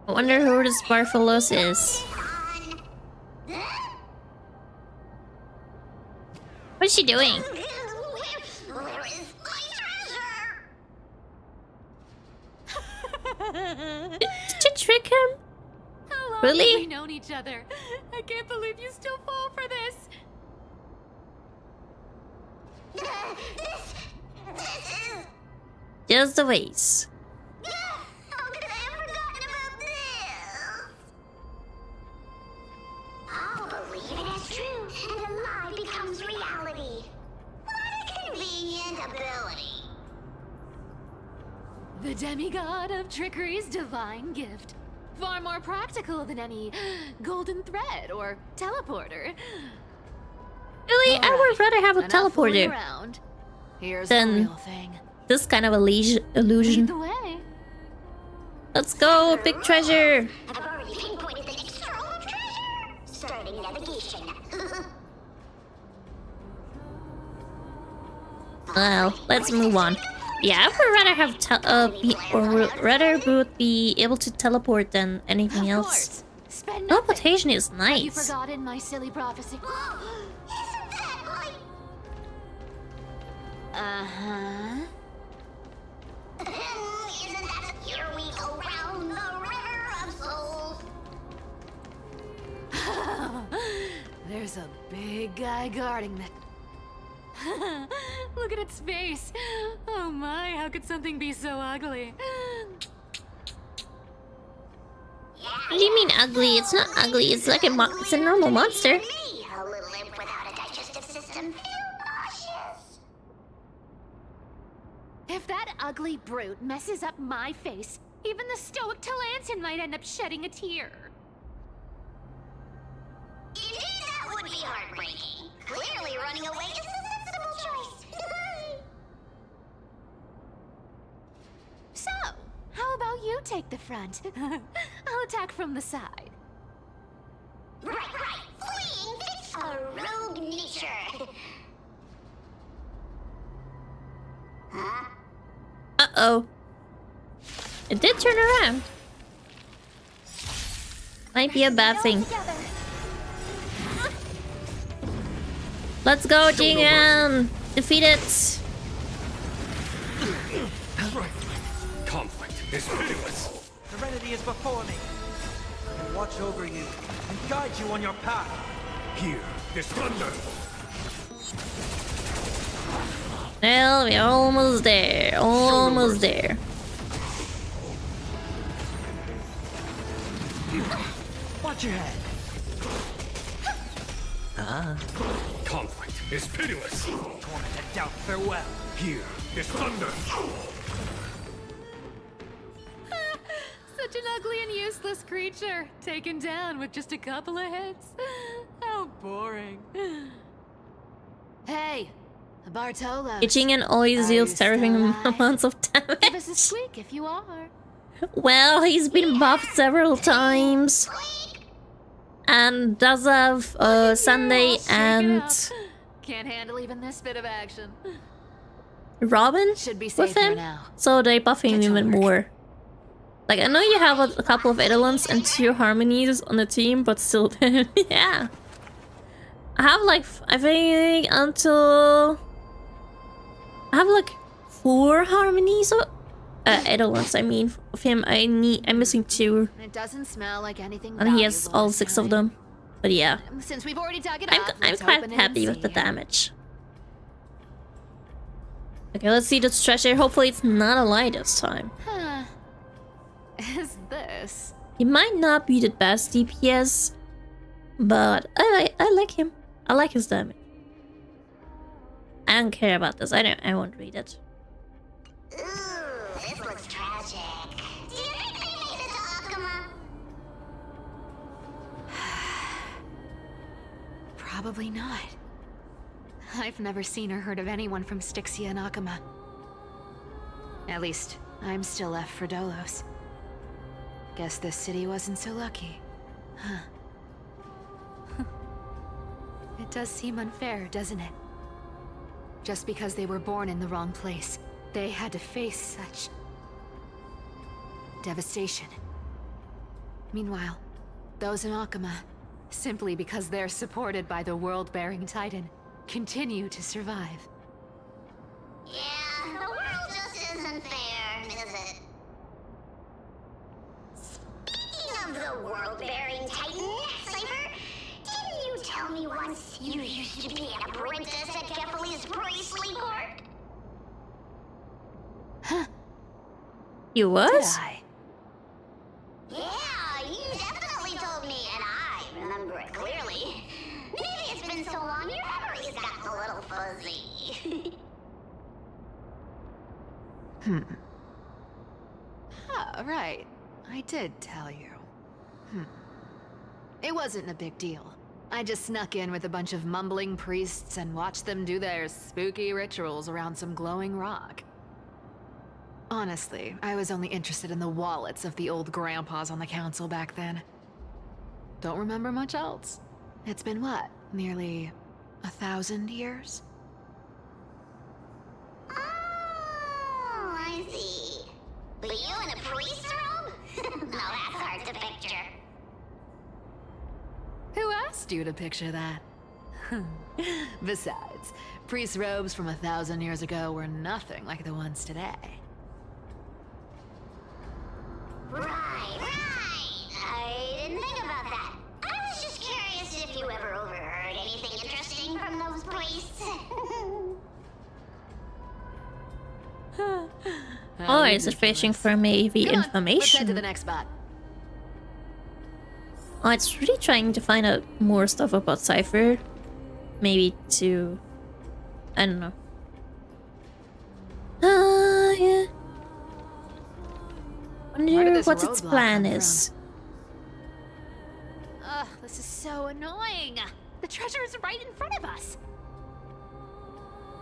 I wonder who this Bartholos is. What's she doing? Where is my treasure? Did you trick him? How long Really? have we known each other? I can't believe you still fall for this. This is... Just the vase. How could I have forgotten about this? I'll believe it as true, and a lie becomes reality. What a convenient ability. The demigod of trickery's divine gift. Far more practical than any golden thread or teleporter. Really? I would rather have a Enough fooling teleporter. around. Here's Then- the real thing. This kind of Lead illusion. the way. Let's go, big treasure. I've already pinpointed the next trove of treasure. Starting navigation. Well, let's move on. Yeah, I would rather have rather would be able to teleport than anything Of else. course. Spend nothing. Teleportation is Have you nice. forgotten my silly prophecy? Isn't that like... Uh-huh. Isn't that here we go round the river of souls? There's a big guy guarding the... Look at its face. Oh my, how could something be so ugly? What do you mean ugly? It's not ugly. It's like it's a normal monster. A little imp without a digestive system. Nauseous. If that ugly brute messes up my face, even the stoic Talantin might end up shedding a tear. Indeed, that would be heartbreaking. Clearly, running away is a sensible choice. So, how about you take the front? I'll attack from the side. Right. Fleeing fits a rogue nature. Huh? Uh-oh. It did turn around. Might be a bad thing. Let's go, Jingan! Defeat it! Conflict is pitiless. Serenity is before me. I will watch over you and guide you on your path. Hear this thunder. Well, we're almost there. Almost there. Watch your head. Conflict is pitiless. Torment and doubt, farewell. Hear this thunder. Such an ugly and useless creature, taken down with just a couple of hits. How boring. Hey, Bartolo. Jingan always deals terrifying amounts of damage. Give us a squeak if you are. Well, he's been buffed several times. And does have Sunday and Can't handle even this bit of action. Robin Should be with safe here him, now. so they buff him Get to even work. more. Like, I know you have a couple of Eidolons and 2 Harmonies on the team, but still, yeah. I have like, I think until... I have like 4 Harmonies of... Eidolons, I mean, of him. I'm missing 2. It doesn't smell like anything. And he has all 6 of them. But yeah. Since we've already dug it I'm up, quite let's open it happy and with the see. damage. Okay, let's see this treasure. Hopefully it's not a lie this time. Huh. Is this? He might not be the best DPS, but I like him. I like his damage. I don't care about this. I won't read it. Ooh, this looks tragic. Do you think they made it to Akuma? Probably not. I've never seen or heard of anyone from Styxia and Akuma. At least, I'm still left for Dolos. Guess this city wasn't so lucky. Huh. It does seem unfair, doesn't it? Just because they were born in the wrong place, they had to face such... devastation. Meanwhile, those in Akuma, simply because they're supported by the world-bearing Titan, continue to survive. Yeah, the world just isn't fair, is it? Speaking of the world-bearing Titan, Cypher, didn't you tell me once you used to be an apprentice at Kefali's priestly court? Huh? You was? Did I? Yeah, you definitely told me, and I remember it clearly. Maybe it's been so long your memory's gotten a little fuzzy. Ah, right. I did tell you. It wasn't a big deal. I just snuck in with a bunch of mumbling priests and watched them do their spooky rituals around some glowing rock. Honestly, I was only interested in the wallets of the old grandpas on the council back then. Don't remember much else. It's been what, nearly 1,000 years? Oh, I see. But you in a priest's robe? No, that's hard to picture. Who asked you to picture that? Besides, priest robes from 1,000 years ago were nothing like the ones today. Right. I didn't think about that. I was just curious if you ever overheard anything interesting from those priests. Oh, is it fishing for maybe Come on, let's head to information? the next spot. Oh, it's really trying to find out more stuff about Cypher. Maybe to... I don't know. Yeah. Wonder this what its roadblock plan come is. Ugh, this is so annoying. The treasure is right in front of us.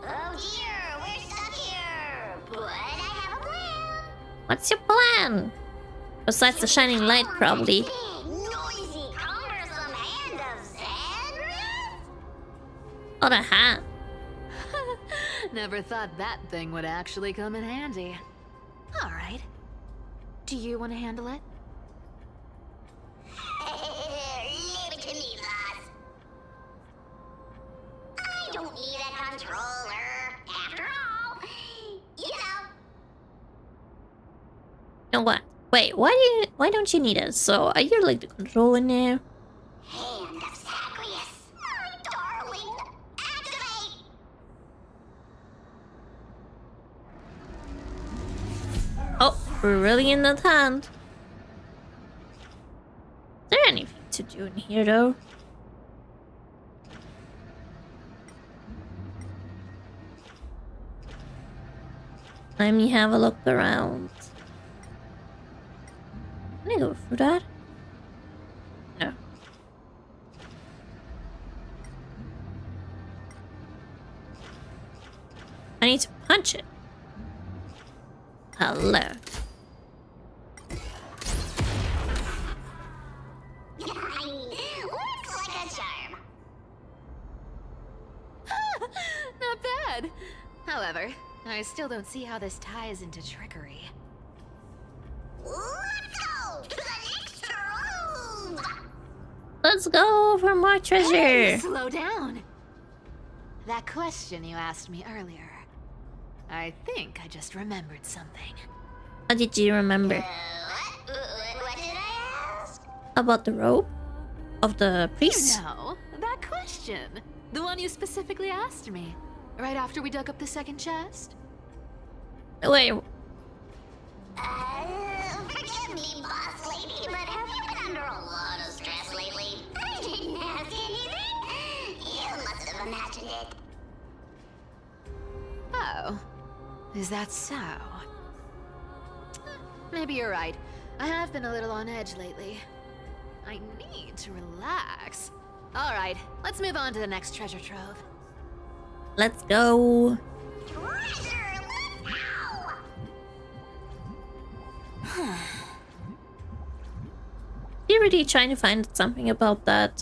Oh dear, we're stuck here. But I have a plan. What's your plan? Besides the shining light, probably. Big, noisy, cumbersome hand of Xandrath? Oh, the hat. Never thought that thing would actually come in handy. All right. Do you want to handle it? Leave it to me, lads. I don't need a controller. After all, you know. You know what? Wait, why don't you need it? So, are you like the controller now? Hand of Zagreus. My darling. Activate. Oh, we're really in that hand. Is there anything to do in here though? Let me have a look around. Can I go through that? No. I need to punch it. Hello. Looks like a charm. Not bad. However, I still don't see how this ties into trickery. Let's go to the next room. Let's go for more treasure. Hey, slow down. That question you asked me earlier. I think I just remembered something. How did you remember? What did I ask? About the rope? Of the priest? No, that question. The one you specifically asked me. Right after we dug up the second chest. Wait, Forgive me, boss lady, but have you been under a lot of stress lately? I didn't ask anything. You must have imagined it. Oh, is that so? Maybe you're right. I have been a little on edge lately. I need to relax. All right, let's move on to the next treasure trove. let's go. Treasure, let's go! You're really trying to find something about that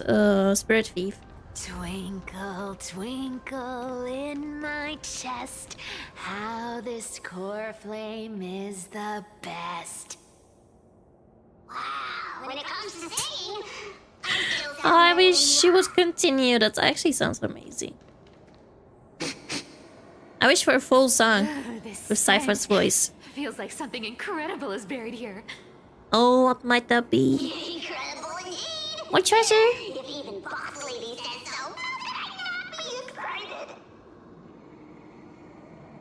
spirit thief. Twinkle, twinkle in my chest, how this core flame is the best. Wow, when it comes to singing, I still Oh, I wish she would continue. That actually sounds amazing. I wish for a full song This with Cypher's scent voice. feels like something incredible is buried here. Oh, what might that be? Incredible indeed. More treasure? If even boss lady said so, how could I not be excited?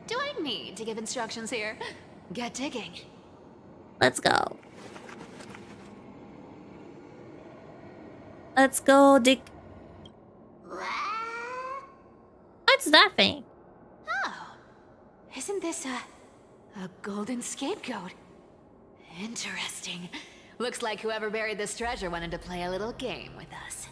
Do I need to give instructions here? Get digging. Let's go. Let's go dig. What? What's that thing? Oh, isn't this a golden scapegoat? Interesting. Looks like whoever buried this treasure wanted to play a little game with us.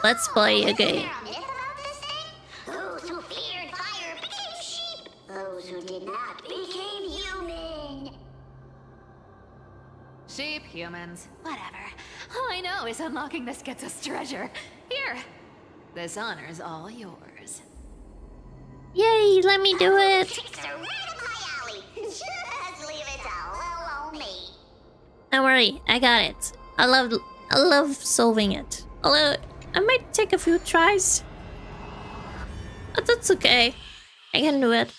Let's play a game. Is there a myth about this thing? Those who feared fire became sheep. Those who did not became human. Sheep, humans, whatever. All I know is unlocking this gets us treasure. Here, this honor's all yours. Yay, let me do it. Tricks are right up my alley. Just leave it to little me. Don't worry, I got it. I love solving it. Although I might take a few tries. But that's okay. I can do it.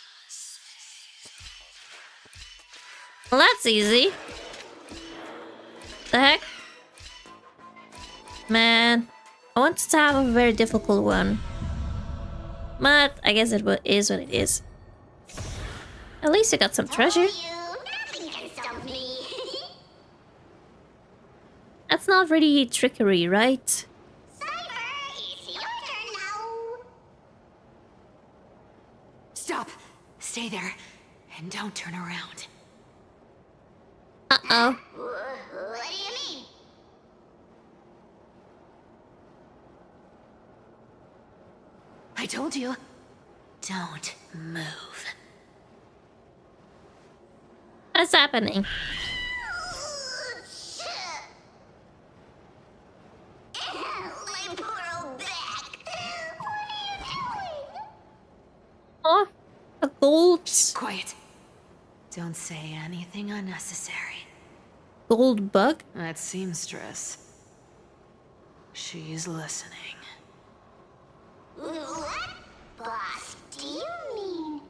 Well, that's easy. The heck? Man, I wanted to have a very difficult one. But I guess it is what it is. At least I got some treasure. Nothing can stop me. That's not really trickery, right? Cyber, it's your turn now. Stop. Stay there. And don't turn around. Uh-oh. What do you mean? I told you. Don't move. What's happening? My poor old back. What are you doing? Oh, a gold... Quiet. Don't say anything unnecessary. gold bug? That seamstress. She's listening. What, boss, do you mean?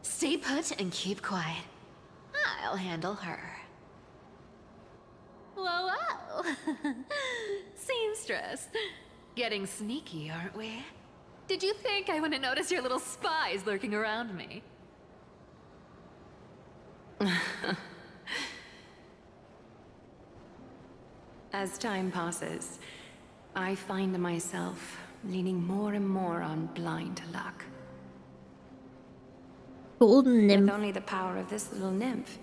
Stay put and keep quiet. I'll handle her. Whoa, whoa. Seamstress. Getting sneaky, aren't we? Did you think I wouldn't notice your little spies lurking around me? As time passes, I find myself leaning more and more on blind luck. Golden nymph. With only the power of this little nymph,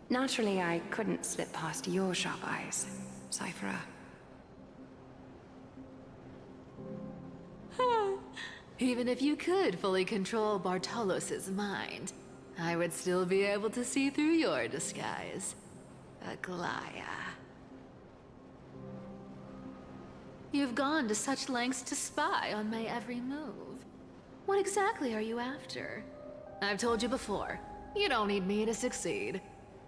naturally I couldn't slip past your sharp eyes, Cyphera. Even if you could fully control Bartolos's mind, I would still be able to see through your disguise. Aglaya. You've gone to such lengths to spy on my every move. What exactly are you after? I've told you before, you don't need me to succeed.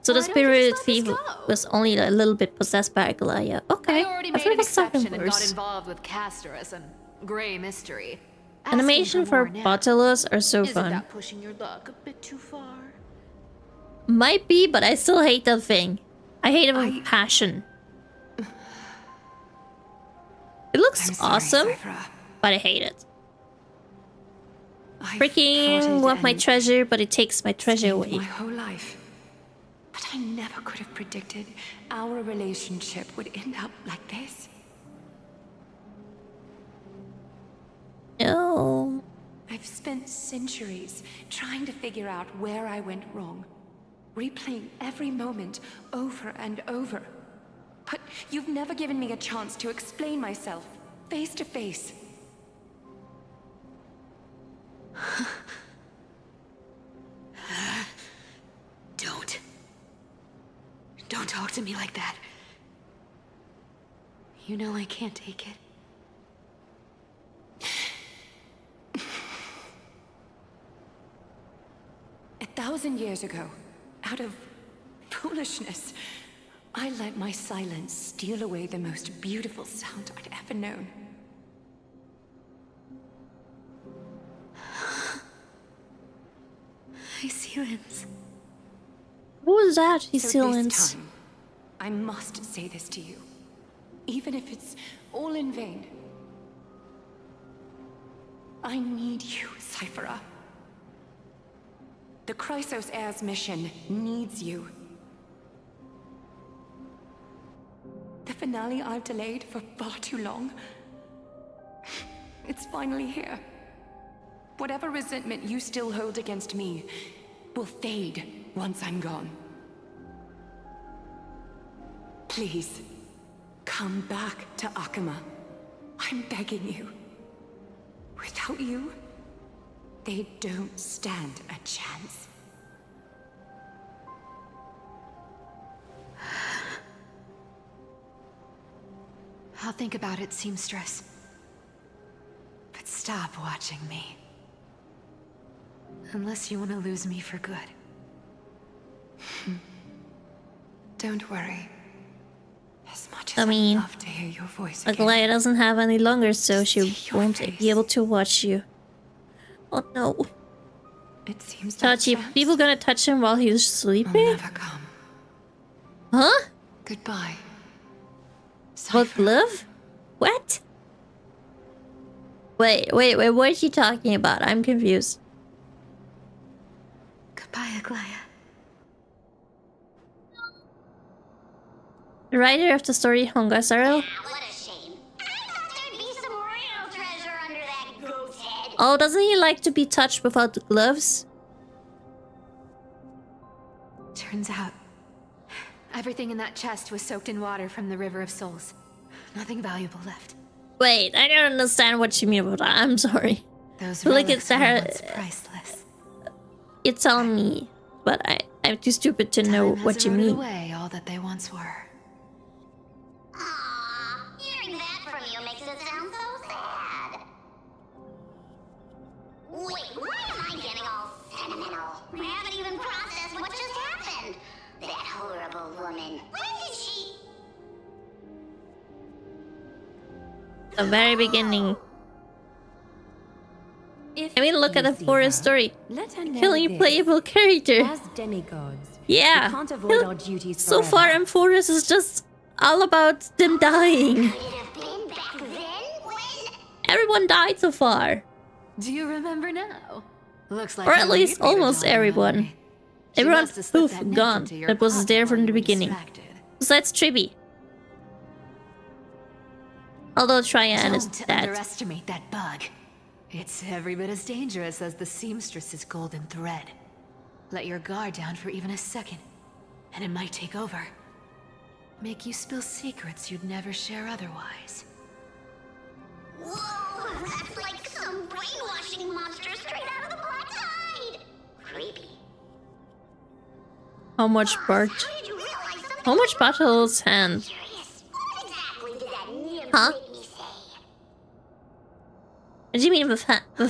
So the Why don't you spirit just let thief us go? was only a little bit possessed by Aglaya. Okay, I already I've made heard an of something exception and got worse. involved with Castorus and Grey Mystery. Animation Asking for more now. Bartolos are so Isn't fun. that pushing your luck a bit too far? Might be, but I still hate that thing. I hate it with passion. It looks I'm sorry, awesome, Cyphera. but I hate it. I've Freaking plotted want my and treasure, but it takes my treasure schemed away. my whole life. But I never could have predicted our relationship would end up like this. No. I've spent centuries trying to figure out where I went wrong, replaying every moment over and over. But you've never given me a chance to explain myself, face to face. Don't. Don't talk to me like that. You know I can't take it. 1,000 years ago, out of foolishness, I let my silence steal away the most beautiful sound I'd ever known. My silence. What was that? His So silence. this time, I must say this to you, even if it's all in vain. I need you, Cyphera. The Chrysos Heir's mission needs you. The finale I've delayed for far too long. It's finally here. Whatever resentment you still hold against me will fade once I'm gone. Please, come back to Akama. I'm begging you. Without you, they don't stand a chance. I'll think about it, seamstress. But stop watching me. Unless you want to lose me for good. Don't worry. As much I as mean, I'd love to hear your voice again. Aglaya doesn't have any longer, so she See your won't face. be able to watch you. Oh no. It seems that Tachi, chance people gonna touch him while he's will sleeping? never come. Huh? Goodbye. What, Cypher. glove? What? Wait, what is she talking about? I'm confused. Glaya. The writer of the story, Honkai Sorrow. What a shame. I thought there'd be some real treasure under that goat's head. Oh, doesn't he like to be touched without the gloves? Turns out, everything in that chest was soaked in water from the River of Souls. Nothing valuable left. Wait, I don't understand what you mean about that. I'm sorry. Those Like relics it's were once priceless. You're telling me, but I'm too stupid to know Time what has you eroded mean. away all that they once were. Aww, hearing that from you makes it sound so sad. Wait, why am I getting all sentimental? I haven't even processed what just happened. That horrible woman. When did she... The very beginning. If I mean, look at the you see forest her, story. let her know Killing a this. playable character. As demigods, Yeah. we can't avoid our duties So far, forever. M4S is just all about them dying. Could it have been back then when... Everyone died so far. Do you remember now? Looks like Or you at least need me to almost jog your everyone. memory. She Everyone must have slipped poof, that net gone. into your That was pocket there while from you the were beginning. distracted. Besides Triby. Although Trian is Don't dead. underestimate that bug. It's every bit as dangerous as the seamstress's golden thread. Let your guard down for even a second, and it might take over. Make you spill secrets you'd never share otherwise. Whoa, that's like some brainwashing monster straight out of the Black Tide. Creepy. How much Bart? How did you realize something How much Bartle's hand? curious? What exactly did that nymph Huh? make me say? What do you mean with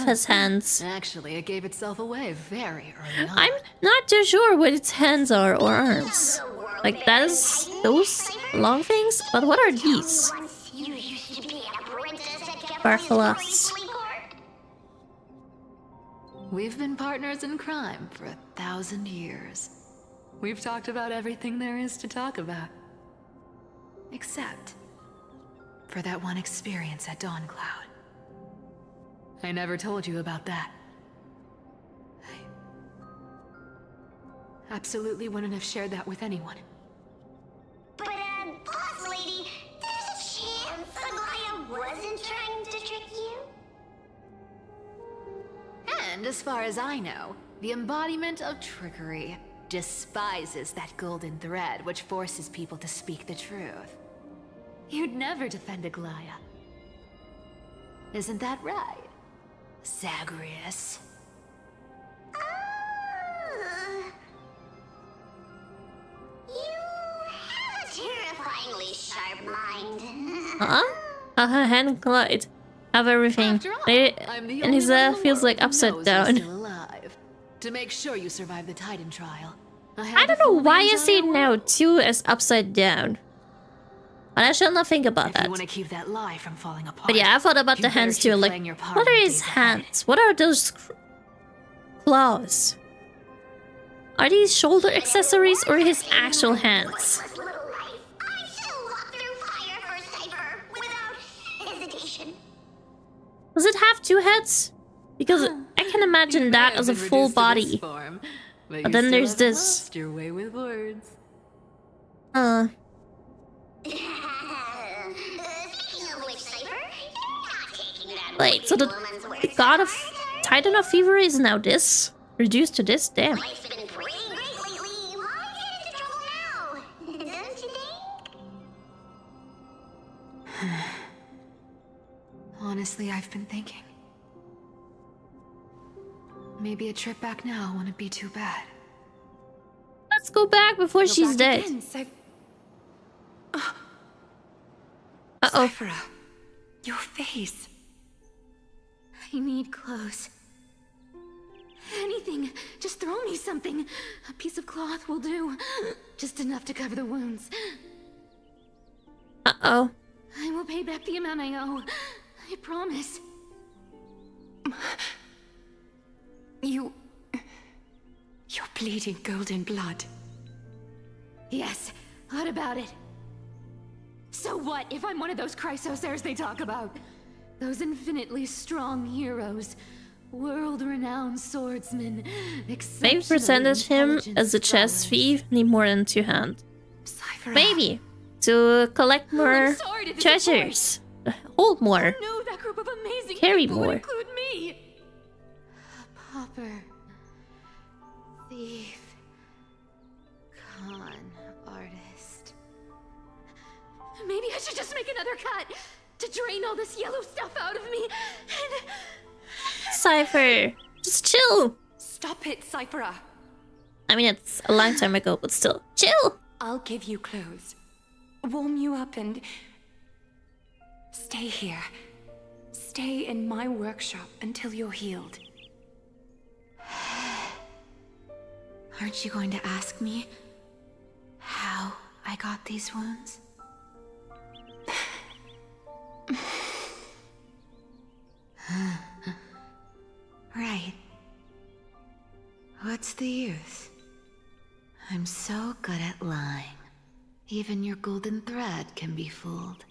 his hands? Actually, it gave itself away very early on. I'm not too sure what its hands are or arms. Like that is those long things? But what are these? Once you used to be an apprentice at Kefali's Bartholas. Gravely Court. We've been partners in crime for 1,000 years. We've talked about everything there is to talk about. Except for that one experience at Dawncloud. I never told you about that. I absolutely wouldn't have shared that with anyone. But, boss lady, there's a chance Aglaya wasn't trying to trick you? And as far as I know, the embodiment of trickery despises that golden thread which forces people to speak the truth. You'd never defend Aglaya. Isn't that right, Zagreus? You have a terrifyingly sharp mind. Huh? Her hand glide. Have everything. After all, I'm the And only his one in the feels world like who upside knows you're down. still alive. To make sure you survive the Titan trial, I don't know why I see it now too as upside down. But I shall not think about If you that. want to keep that lie from falling apart. But yeah, I thought about you the better hands keep too. Like, playing your part what in are the his days ahead. hands? What are those claws? Are these shoulder accessories or his actual hands? Worthless little life. I still walk through fire for Cypher without hesitation. Does it have two heads? Because I can imagine that as a full body. But then there's this. Your way with words. Speaking of which, Cypher, you're not taking that Wait, so the woman's word. god of Titan of Fever is now this? Reduced to this? Damn. Life's been pretty great lately. Why get into trouble now? Don't you think? Honestly, I've been thinking. Maybe a trip back now wouldn't be too bad. Let's go back before she's dead. Uh-oh. Cyphera, your face. I need clothes. Anything. Just throw me something. A piece of cloth will do. Just enough to cover the wounds. Uh-oh. I will pay back the amount I owe. I promise. You're bleeding golden blood. Yes, what about it? So what if I'm one of those Chrysosairs they talk about? Those infinitely strong heroes. World-renowned swordsman. Maybe presented him as a chess thief, need more than 2 hands. Maybe to collect more treasures, hold more, No, that group of amazing carry people would more. include me. A pauper, thief, con artist. Maybe I should just make another cut to drain all this yellow stuff out of me. And Cypher, just chill. Stop it, Cyphera. I mean, it's a long time ago, but still, chill. I'll give you clothes, warm you up, and stay here. Stay in my workshop until you're healed. Aren't you going to ask me how I got these wounds? Right. What's the use? I'm so good at lying. Even your golden thread can be fooled.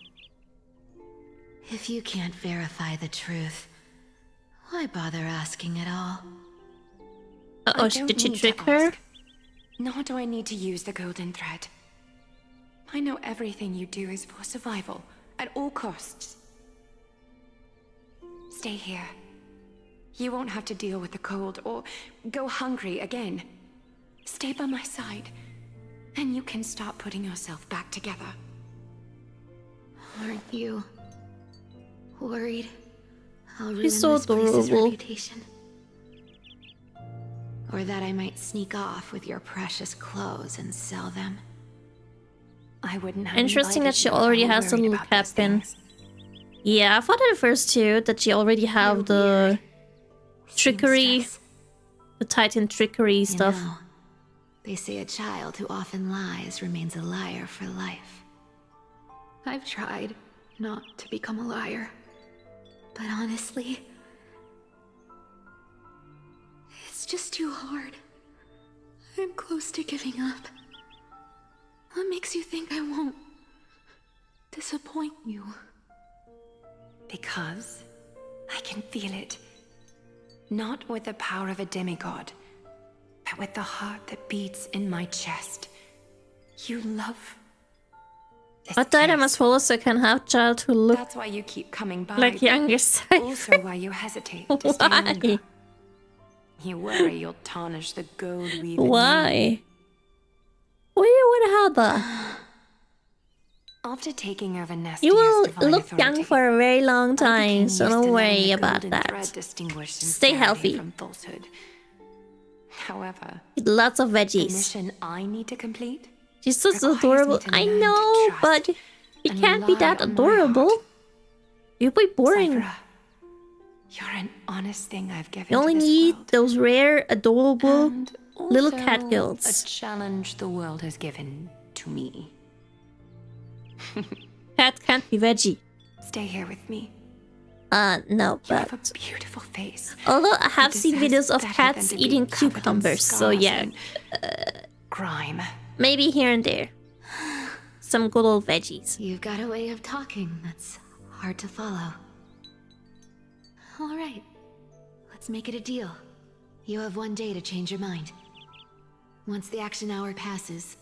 If you can't verify the truth, why bother asking at all? Uh-oh, did you trick her? Nor do I need to use the golden thread. I know everything you do is for survival, at all costs. Stay here. You won't have to deal with the cold or go hungry again. Stay by my side, and you can start putting yourself back together. Aren't you worried I'll ruin He's so this place's adorable. reputation? Or that I might sneak off with your precious clothes and sell them? I wouldn't have Interesting that invited she you if I already were has the worried little about cap those pin. things. Yeah, I thought at first too that she already have the trickery, the Titan trickery stuff. You know, they say a child who often lies remains a liar for life. I've tried not to become a liar, but honestly, it's just too hard. I'm close to giving up. What makes you think I won't disappoint you? Because I can feel it. Not with the power of a demigod, but with the heart that beats in my chest. You love this But Diana place. must follow so I can have child who look That's why you keep coming by. like but younger Also Cypher. why you hesitate to stay Why? longer. You worry you'll tarnish the gold we've made. Why? What do you would have? After taking over Nestia's You will divine look authority, young for a very long I became time, so used to don't letting worry the about golden that. thread distinguish Stay sincerity healthy. from falsehood. However, Eat lots of the veggies. mission I need to complete She's so requires me adorable. to I learn to know, trust but you and can't be rely that on my adorable. heart. You'll be boring. Cyphera, you're an honest thing I've given You only to this need world. those rare, adorable And little also cat a girls. challenge the world has given to me. Cat can't be veggie. Stay here with me. No, You have but a beautiful face. although I have It seen deserves videos of better cats than to be eating covered in cucumbers, so scars yeah, and grime. maybe here and there. Some good old veggies. You've got a way of talking that's hard to follow. All right, let's make it a deal. You have 1 day to change your mind. Once the action hour passes,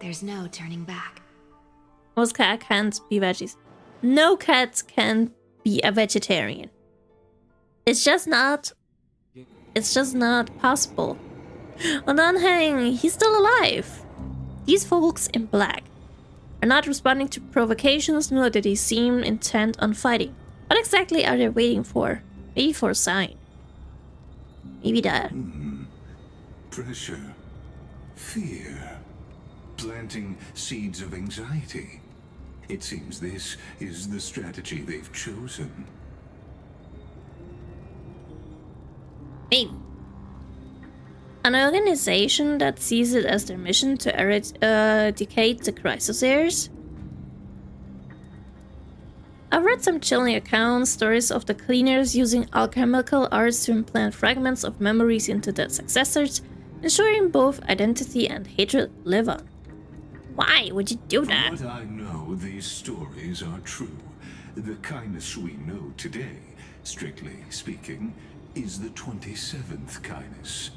there's no turning back. Most cat can't be veggies. No cat can be a vegetarian. It's just not. It's just not possible. On the other hand, he's still alive. These folks in black are not responding to provocations, nor do they seem intent on fighting. What exactly are they waiting for? Maybe for a sign. Maybe that. Pressure. Fear. Planting seeds of anxiety. It seems this is the strategy they've chosen. Maybe. An organization that sees it as their mission to eradicate the chrysosers? I've read some chilling accounts, stories of the cleaners using alchemical arts to implant fragments of memories into their successors, ensuring both identity and hatred live on. Why would you do that? From what I know, these stories are true. The kindness we know today, strictly speaking, is the 27th Kindness.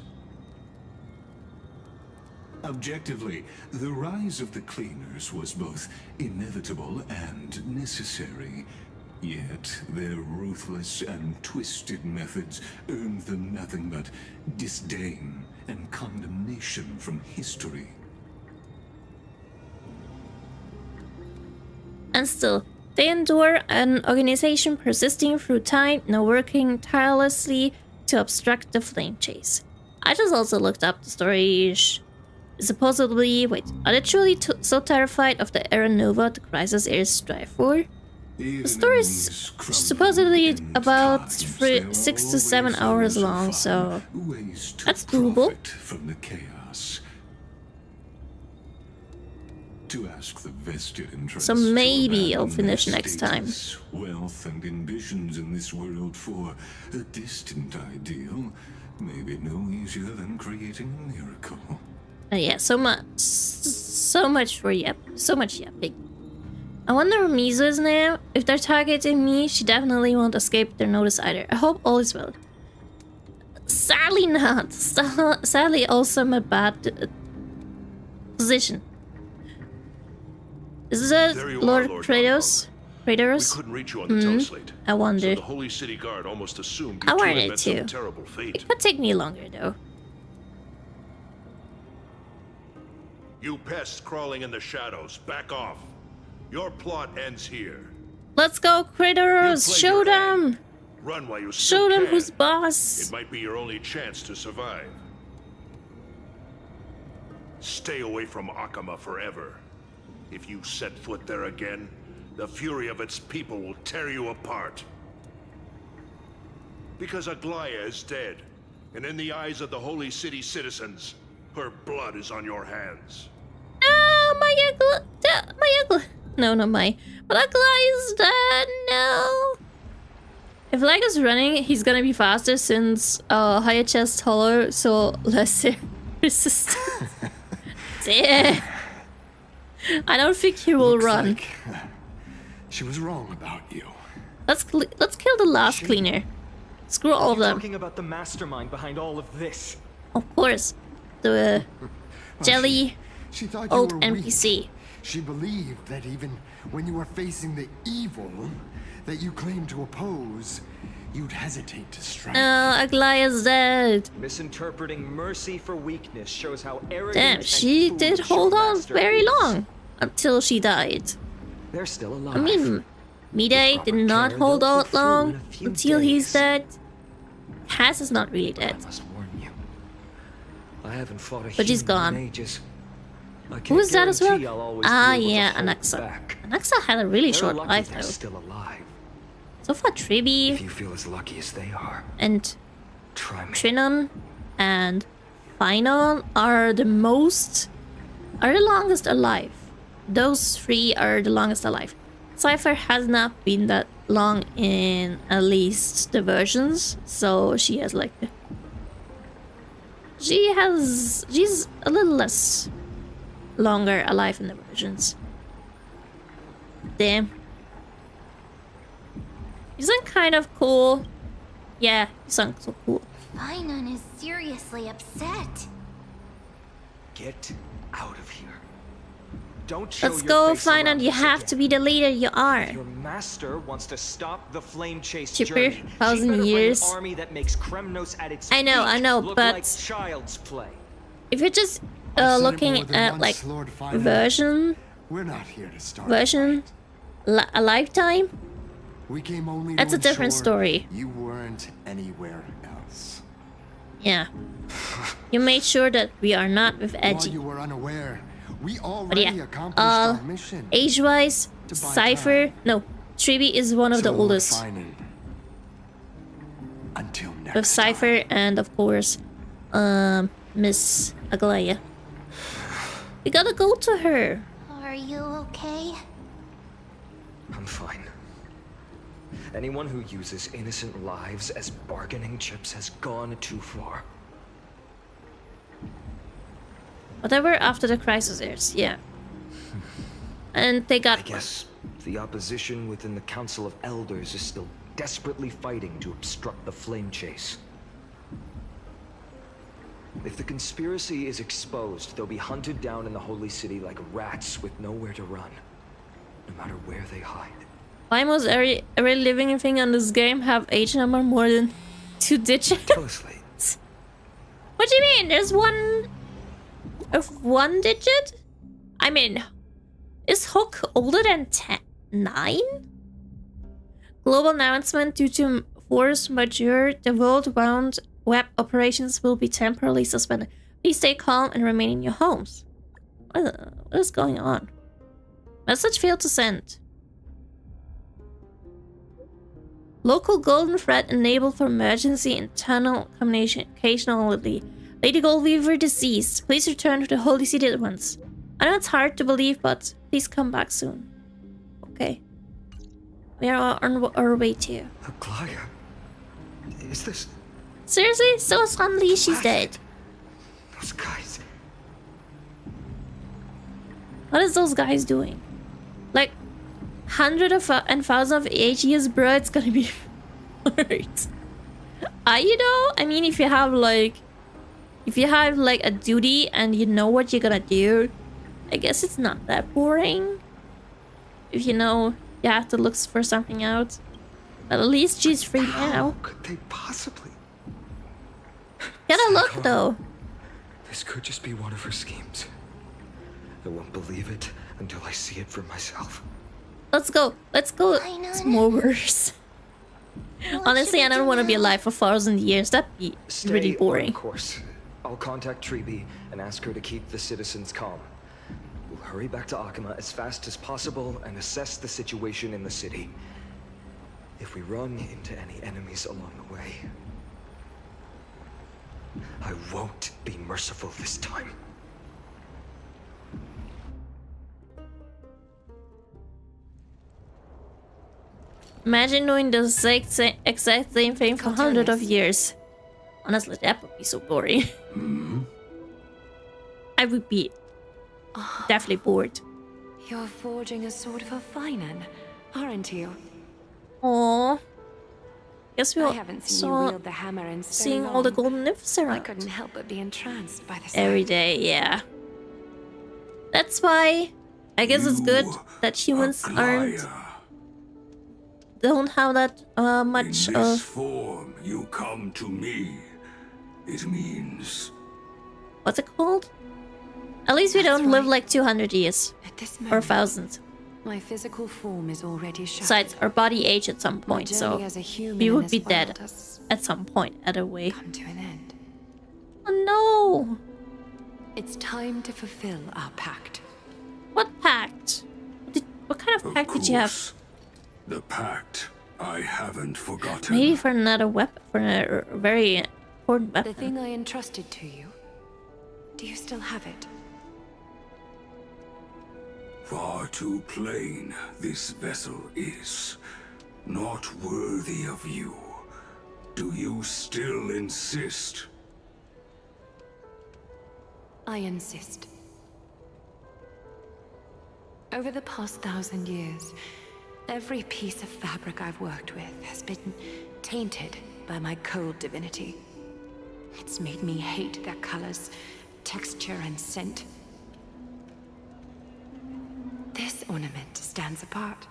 Objectively, the rise of the Cleaners was both inevitable and necessary. Yet, their ruthless and twisted methods earned them nothing but disdain and condemnation from history. And still, they endure an organization persisting through time and working tirelessly to obstruct the flame chase. I just also looked up the story. Supposedly, wait, are they truly so terrified of the era nova the crisis heirs strive for? The story is supposedly about 6 to 7 hours long, so that's doable. From the chaos. To ask the vested interests So maybe I'll finish next time. Wealth and ambitions in this world for a distant ideal may be no easier than creating a miracle. Yeah, so much for yapping. I wonder where Mizu is now. If they're targeting me, she definitely won't escape their notice either. I hope all is well. Sadly not. Sadly also I'm a bad position. Is that Lord Kratos? We couldn't reach you on the teleslate. I wonder. So the Holy City Guard almost assumed I you two had wanted met some to. terrible fate. It could take me longer though. You pests crawling in the shadows, back off. Your plot ends here. Let's go, Kratos! Show them! Run while you Show still them can. who's boss! It might be your only chance to survive. Stay away from Akama forever. If you set foot there again, the fury of its people will tear you apart. Because Aglaya is dead, and in the eyes of the Holy City citizens, her blood is on your hands. No, my Agla. No, not my. But Aglaya is dead. No. If Lag is running, he's gonna be faster since higher chest hollow, so lesser resistance. Yeah. I don't think he will Looks run. like, she was wrong about you. Let's kill the last cleaner. Screw all of them. Talking about the mastermind behind all of this. Of course, the jelly She thought old you were NPC. weak. She believed that even when you were facing the evil that you claimed to oppose, you'd hesitate to strike. Aglaya's dead. Misinterpreting mercy for weakness shows how arrogant Damn, and she did foolish hold your on master very is. long until she died. They're still alive. I mean, Midei did not care, hold they'll out pull through long in a few until he's days. dead. Cass is not really dead. I must warn you. I haven't fought a But she's human in gone. ages. I can't Who is that as well? guarantee I'll always be Ah, able to yeah, hold Anaxa. back. Anaxa had a really They're short lucky life they're though. still alive. So far, If Tribi you feel as lucky as they are, and try me. Trinon and Finon are the longest alive. Those three are the longest alive. Cypher has not been that long in at least the versions, so she's a little less longer alive in the versions. Damn. Isn't kind of cool. Yeah, isn't so cool. Finon is seriously upset. Get out of here. Don't show Let's your go, face Finon. around You us have again. to be the leader you are. Your master wants to stop the flame chase Chipper, journey. She 1,000 better bring years. an army that makes Kremnos at its I know, peak look but like child's play. if you're just I've said it looking more than at once, like Lord Finon. version, We're not here to start. version, a lifetime, We came only that's to a different ensure story. You weren't anywhere else. Yeah. You made sure that we are not with While Edgy. you were unaware, we But already yeah, accomplished our mission. age-wise, To buy Cypher, time. no, Tribi is one of the So, Lord oldest. Finon, until next With Cypher and of course, Miss Aglaya. We gotta go to her. Are you okay? I'm fine. Anyone who uses innocent lives as bargaining chips has gone too far. Whatever after the crisis airs, yeah. And they I got guess the opposition within the Council of Elders is still desperately fighting to obstruct the flame chase. If the conspiracy is exposed, they'll be hunted down in the Holy City like rats with nowhere to run. No matter where they hide. Why must every living thing on this game have age number more than 2 digits? Tell us, Lee. What do you mean? There's one of 1 digit? I mean, is Hook older than 9? Global announcement: due to force majeure, the world-round web operations will be temporarily suspended. Please stay calm and remain in your homes. What is going on? Message failed to send. Local golden thread enabled for emergency internal communication only. Lady Goldweaver deceased. Please return to the Holy City at once. I know it's hard to believe, but please come back soon. Okay. We are on our way to you. Aglaya? Is this... Seriously? So suddenly she's dead. Those guys... What is those guys doing? Like, hundreds and thousands of years, bro, it's gonna be hard. You know? I mean, if you have like a duty and you know what you're gonna do, I guess it's not that boring. If you know you have to look for something out. But at least she's free now. How could they possibly? Gotta look though. This could just be one of her schemes. I won't believe it until I see it for myself. Let's go. Let's go. It's more worse. Honestly, I don't want to be alive for 1,000 years. That'd be really boring. Of course. I'll contact Treeby and ask her to keep the citizens calm. We'll hurry back to Akima as fast as possible and assess the situation in the city. If we run into any enemies along the way, I won't be merciful this time. Imagine doing the exact same thing for hundreds of years. Honestly, that would be so boring. I would be definitely bored. You're forging a sword for Finan, aren't you? Aww. Guess we I all haven't seen you saw wield the hammer in so seeing long. all the golden nymphs I around. couldn't help but be entranced by the sight. Every day, yeah. That's why I guess it's good that humans don't have that much In of... this form, you come to me. It means... What's it called? At least we don't live like 200 years. At this Or moment, 1,000. my physical form is already shattered. Besides, our body age at some My point, journey so as a human we in would this be world dead has at some point, either way. come to an end. Oh no! It's time to fulfill our pact. What pact? What kind of pact did you have? The pact I haven't forgotten. Maybe for another weapon, for a very important The weapon. thing I entrusted to you. Do you still have it? Far too plain this vessel is. Not worthy of you. Do you still insist? I insist. Over the past 1,000 years, every piece of fabric I've worked with has been tainted by my cold divinity. It's made me hate their colors, texture, and scent. This ornament stands apart.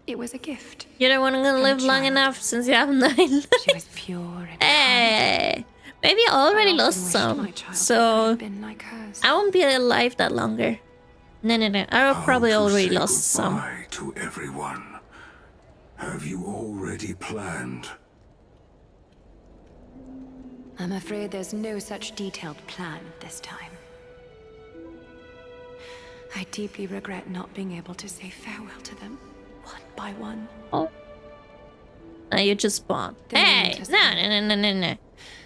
It was a gift. You're the one gonna live long enough since you have 9 lives. She was pure and Hey! Maybe I already lost some, so I won't be alive that longer. No. I probably already lost some. Goodbye to everyone. Have you already planned? I'm afraid there's no such detailed plan this time. I deeply regret not being able to say farewell to them, one by one. Oh. Now you just spawned. Hey! No.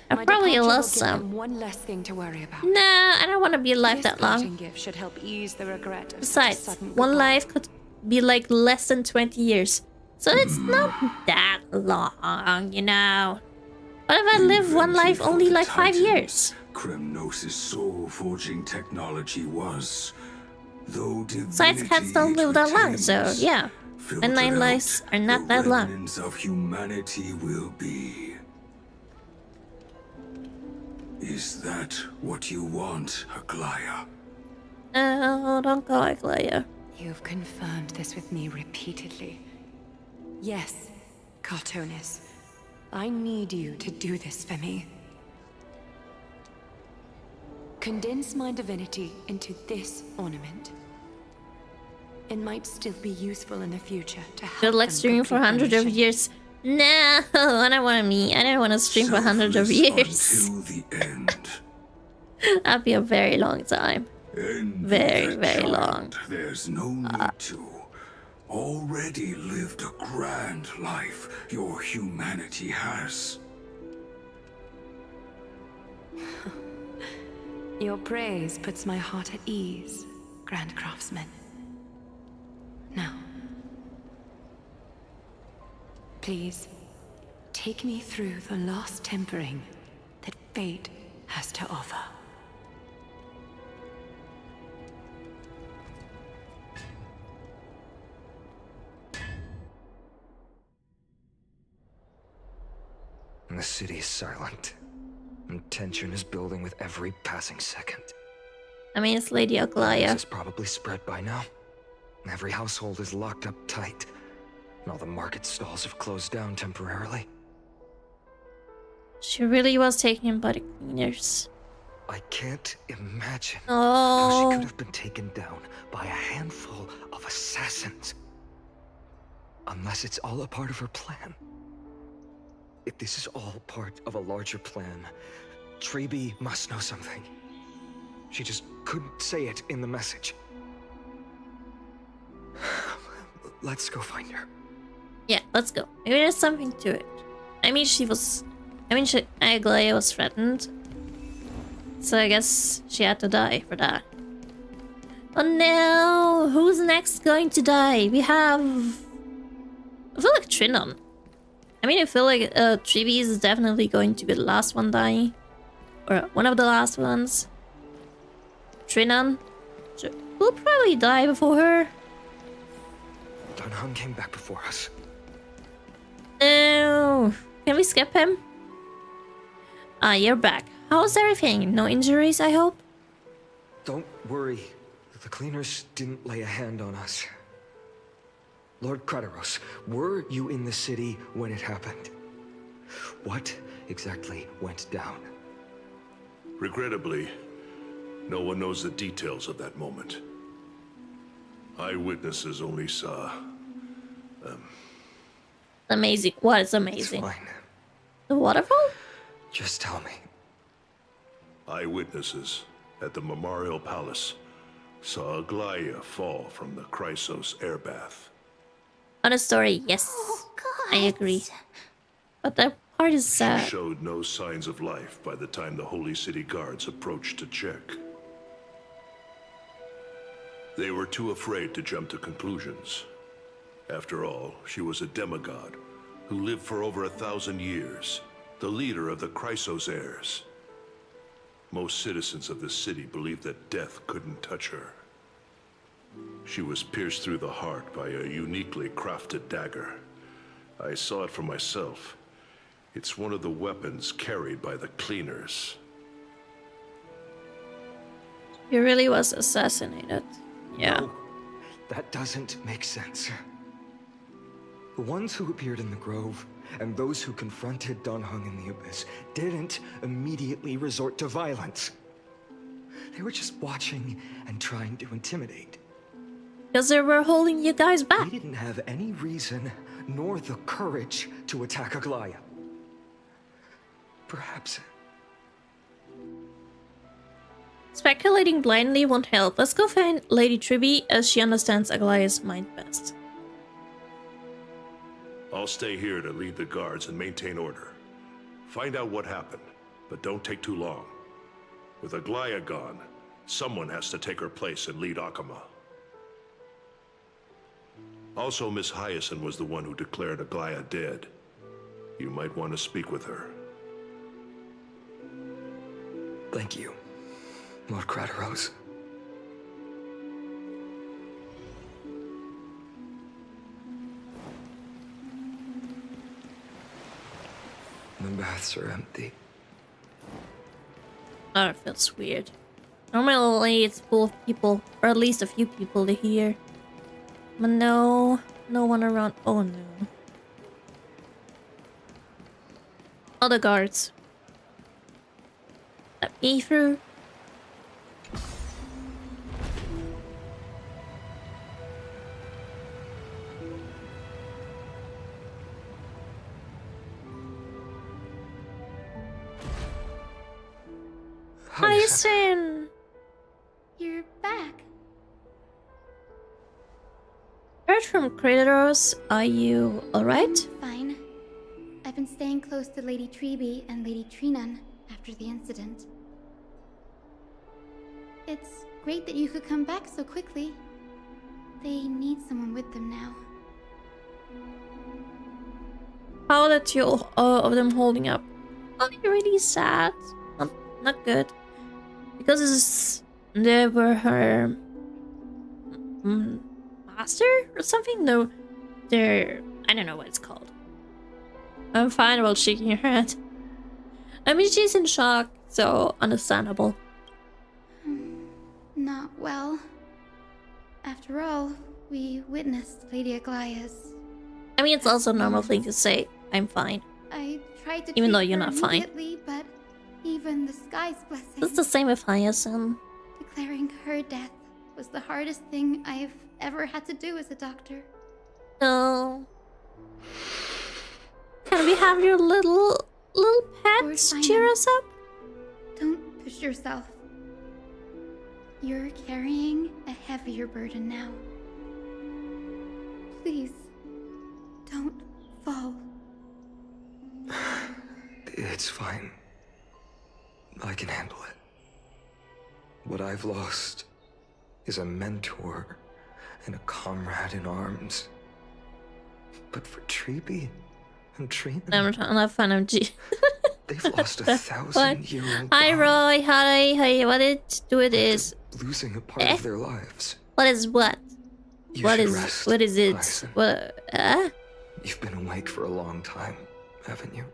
I My probably departure will lost give them some. one less thing to worry about. No, I don't want to be alive that long. This gift should help ease the regret of Besides, such a sudden one goodbye. life could be like less than 20 years. So it's not that long, you know. What if I live one life only like 5 years? Kremnos' soul-forging technology was, though Besides, cats don't live that long, so yeah. And 9 lives are not that long. remnants of humanity will be. Is that what you want, Aglaya? No, don't go, Aglaya. You've confirmed this with me repeatedly. Yes, Cartonis. I need you to do this for me. Condense my divinity into this ornament. It might still be useful in the future to help Good luck them streaming for complete hundreds their of mission. years. No, I don't want me. I don't want to stream for hundreds of years. Until the end. That'd be a very long time. Very, very long. There's no need to. Already lived a grand life your humanity has. Your praise puts my heart at ease, Grand Craftsman. Now, please, take me through the last tempering that fate has to offer. The city is silent, and tension is building with every passing second. I mean, it's Lady This Aglaya. is probably spread by now. Every household is locked up tight, and all the market stalls have closed down temporarily. She really was taken in by the cleaners. I can't imagine how Oh, she could have been taken down by a handful of assassins. Unless it's all a part of her plan. If this is all part of a larger plan, Treeby must know something. She just couldn't say it in the message. Let's go find her. yeah, let's go. Maybe there's something to it. I mean, Aglaya was threatened. So I guess she had to die for that. Oh no! Who's next going to die? We have... I feel like Trinon. I mean, I feel like Treeby is definitely going to be the last one dying. Or one of the last ones. Trinon will probably die before her. Don Hung came back before us. No! Can we skip him? Ah, you're back. How's everything? No injuries, I hope? Don't worry. The cleaners didn't lay a hand on us. Lord Krateros, were you in the city when it happened? What exactly went down? Regrettably, no one knows the details of that moment. Eyewitnesses only saw... Amazing. What is amazing? It's fine. The waterfall? Just tell me. Eyewitnesses at the Memorial Palace saw Aglaya fall from the Chrysos airbath. On a story, yes. Oh, God. I agree. But that part is She sad. showed no signs of life by the time the Holy City guards approached to check. They were too afraid to jump to conclusions. After all, she was a demigod who lived for over 1,000 years, the leader of the Chrysos heirs. Most citizens of the city believed that death couldn't touch her. She was pierced through the heart by a uniquely crafted dagger. I saw it for myself. It's one of the weapons carried by the cleaners. He really was assassinated. Yeah. No, that doesn't make sense. The ones who appeared in the grove and those who confronted Don Hung in the Abyss didn't immediately resort to violence. They were just watching and trying to intimidate. Because they were holding you guys back. We didn't have any reason nor the courage to attack Aglaya. Perhaps. Speculating blindly won't help. Let's go find Lady Treeby as she understands Aglaya's mind best. I'll stay here to lead the guards and maintain order. Find out what happened, but don't take too long. With Aglaya gone, someone has to take her place and lead Akama. Also, Miss Hyacinth was the one who declared Aglaya dead. You might want to speak with her. Thank you, Lord Krateros. The baths are empty. Oh, it feels weird. Normally it's full of people, or at least a few people to hear. But no one around. Oh no. Other guards. Let me through. Hyacinth! You're back. Heard from Kratos. Are you alright? Fine. I've been staying close to Lady Treby and Lady Trinan after the incident. It's great that you could come back so quickly. They need someone with them now. How are the two of them holding up? Oh, you're really sad. Not good. Because they were her master or something? No, they're... I don't know what it's called. I'm fine while shaking her head. I mean, she's in shock, so understandable. Not well. After all, we witnessed Lady Aglaya's... I mean, it's also a normal thing to say, I'm fine. I tried to even though treat you're her not fine. immediately, but even the sky's blessing... It's the same with Hyacinth. Declaring her death was the hardest thing I've ever had to do as a doctor. No. Can we have your little pets cheer us up? Don't push yourself. You're carrying a heavier burden now. Please, don't fall. It's fine. I can handle it. What I've lost is a mentor and a comrade in arms. But for Treby and Trina, I'm not fan of G. they've lost a 1,000-year-old Hi bond. Roy, hi. What it do it is Losing a part of their lives. what is what? You What should is rest, what is it? Hyacinth. What You've been awake for a long time, haven't you?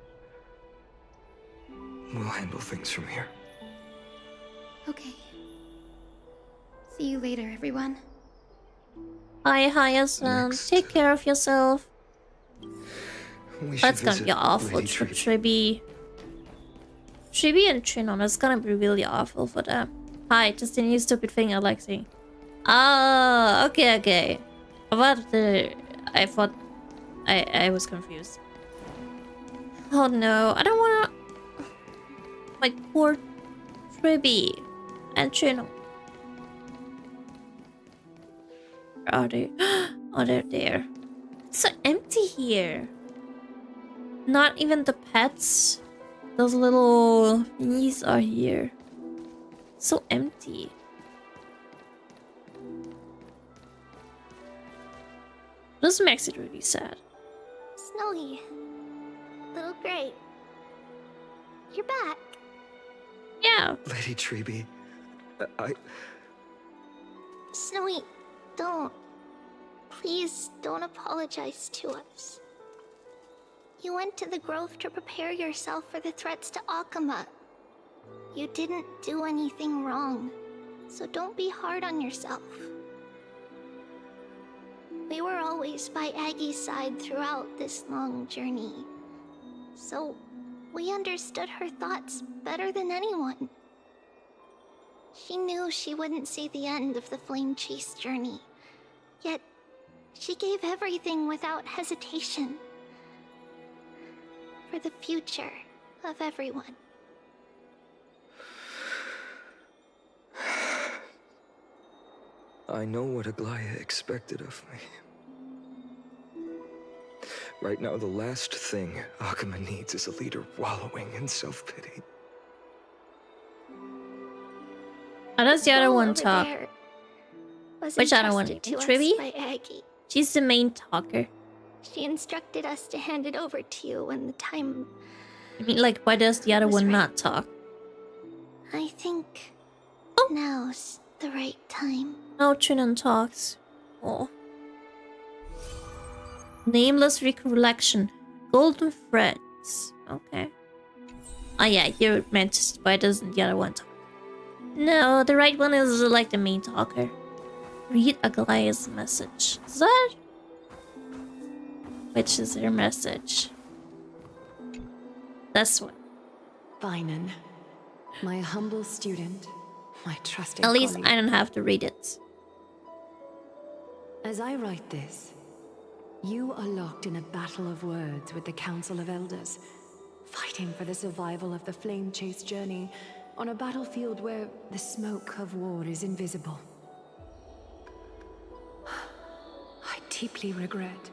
We'll handle things from here. Okay. See you later, everyone. Hi Hyacinth, take care of yourself. We should That's gonna visit be awful, Lady Treby. Treby and Trinon, that's gonna be really awful for them. Hi, just a new stupid thing I like saying. Oh, okay. About the... I thought... I was confused. Oh no, I don't wanna... My poor Treby and Trinon. Are they? Oh, they're there. It's so empty here. Not even the pets. Those little thingies are here. So empty. This makes it really sad. Snowy. Little Gray. You're back. Yeah. Lady Treby, Snowy, don't. Please don't apologize to us. You went to the Grove to prepare yourself for the threats to Akama. You didn't do anything wrong, so don't be hard on yourself. We were always by Aggie's side throughout this long journey, so we understood her thoughts better than anyone. She knew she wouldn't see the end of the Flame Chase journey, yet she gave everything without hesitation. For the future of everyone. I know what Aglaya expected of me. Right now, the last thing Akama needs is a leader wallowing in self-pity. How does the other Girl one over talk? there was Which other one? entrusted to us Treby? by Aggie. She's the main talker. She instructed us to hand it over to you when the time... I mean, like, why does the other Was one right. not talk? I think now's the right time. No, Trinon talks. Oh. Nameless recollection. Golden threads. Okay. Oh yeah, you're meant to, why doesn't the other one talk? No, the right one is like the main talker. Read Aglaya's message. Is that? Which is her message? This one. Finan, my humble student, my trusted At least colleague. I don't have to read it. As I write this, you are locked in a battle of words with the Council of Elders, fighting for the survival of the flame-chased journey on a battlefield where the smoke of war is invisible. I deeply regret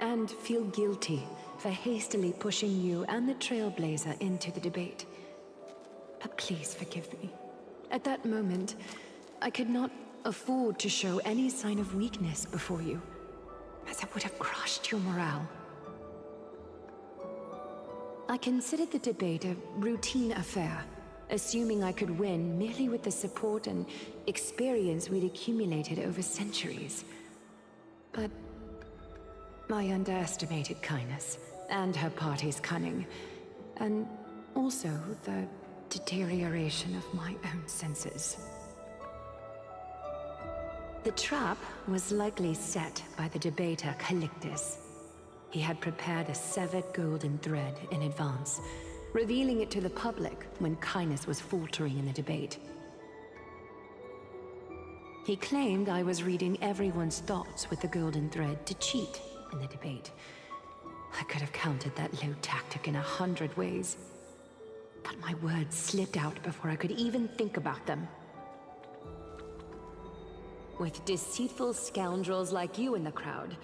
and feel guilty for hastily pushing you and the Trailblazer into the debate. But please forgive me. At that moment, I could not afford to show any sign of weakness before you, as it would have crushed your morale. I considered the debate a routine affair, assuming I could win merely with the support and experience we'd accumulated over centuries. But I underestimated Kindness and her party's cunning, and also the deterioration of my own senses. The trap was likely set by the debater Calictus. He had prepared a severed golden thread in advance, revealing it to the public when Kindness was faltering in the debate. He claimed I was reading everyone's thoughts with the golden thread to cheat in the debate. I could have countered that low tactic in 100 ways, but my words slipped out before I could even think about them. With deceitful scoundrels like you in the crowd,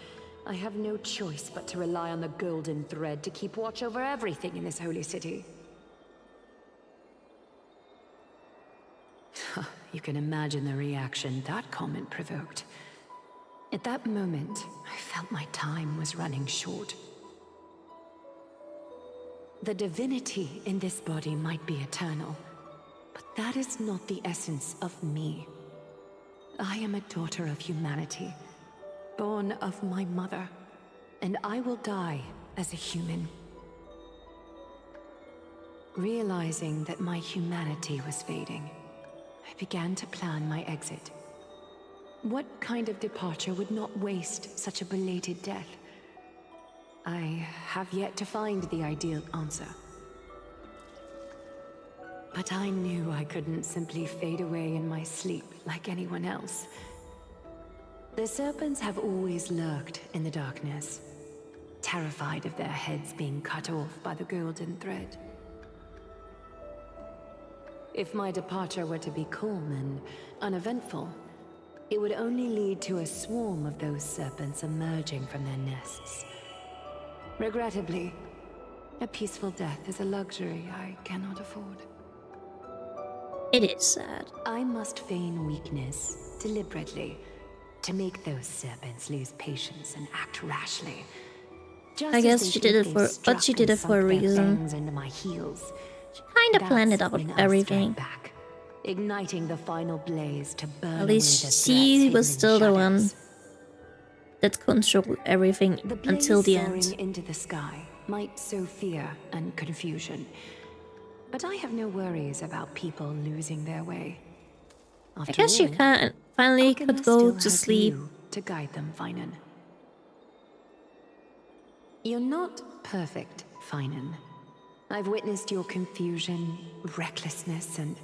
I have no choice but to rely on the golden thread to keep watch over everything in this holy city. You can imagine the reaction that comment provoked. At that moment, I felt my time was running short. The divinity in this body might be eternal, but that is not the essence of me. I am a daughter of humanity, born of my mother, and I will die as a human. Realizing that my humanity was fading, I began to plan my exit. What kind of departure would not waste such a belated death? I have yet to find the ideal answer. But I knew I couldn't simply fade away in my sleep like anyone else. The serpents have always lurked in the darkness, terrified of their heads being cut off by the golden thread. If my departure were to be calm and uneventful, it would only lead to a swarm of those serpents emerging from their nests. Regrettably, a peaceful death is a luxury I cannot afford. It is sad. I must feign weakness deliberately to make those serpents lose patience and act rashly. Just I guess she did it for, but she did it for a reason. Into my heels. She kind of planned it out, everything. Back, igniting the final blaze to burn. At least she was still the one that controlled everything until the end. Soaring into the sky might sow fear and confusion, but I have no worries about people losing their way. I guess you can finally could go to sleep. To guide them, Finan. You're not perfect, Finan. I've witnessed your confusion, recklessness, and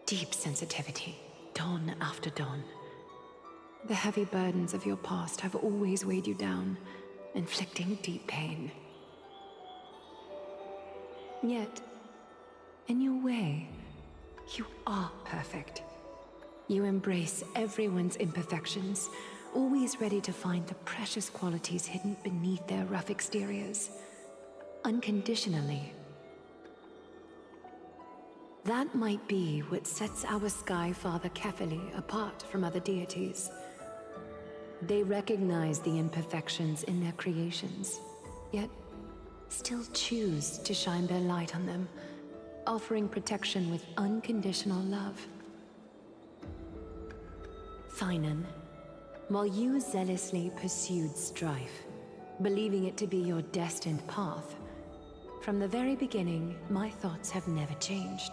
deep sensitivity, dawn after dawn. The heavy burdens of your past have always weighed you down, inflicting deep pain. Yet, in your way, you are perfect. You embrace everyone's imperfections, always ready to find the precious qualities hidden beneath their rough exteriors. Unconditionally. That might be what sets our Sky Father Kefili apart from other deities. They recognize the imperfections in their creations, yet still choose to shine their light on them, offering protection with unconditional love. Finan, while you zealously pursued strife, believing it to be your destined path, from the very beginning, my thoughts have never changed.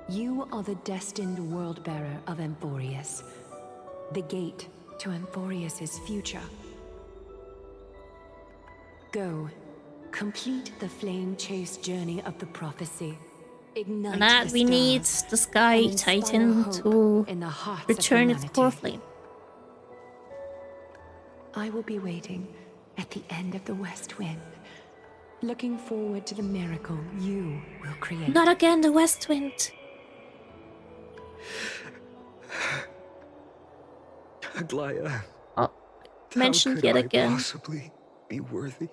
You are the destined world-bearer of Amphorius. The gate to Amphorius's future. Go. Complete the flame-chase journey of the prophecy. Ignite And that the we need stars the Sky and inspire Titan hope to in the hearts of return its humanity. core flame. I will be waiting at the end of the West Wind, looking forward to the miracle you will create. Not again, the West Wind. Aglaya. Oh, mentioned yet again. How could I possibly be worthy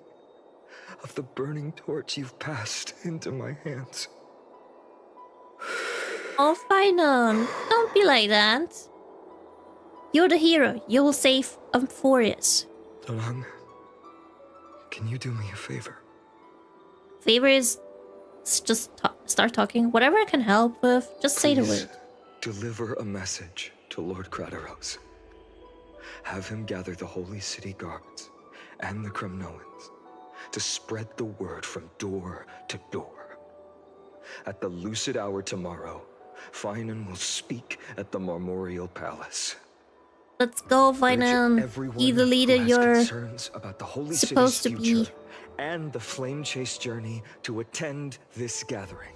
of the burning torch you've passed into my hands? Oh, Finon, don't be like that. You're the hero. You will save Amphorius. Donang, can you do me a favor? Favor is just start talking. Whatever I can help with, just say the word. Deliver a message to Lord Krateros. Have him gather the Holy City guards and the Kremnoans to spread the word from door to door. At the lucid hour tomorrow, Finan will speak at the Marmorial Palace. Let's go, Finan. Be the leader you're about the Holy supposed to City's future be. and the flame chase journey to attend this gathering.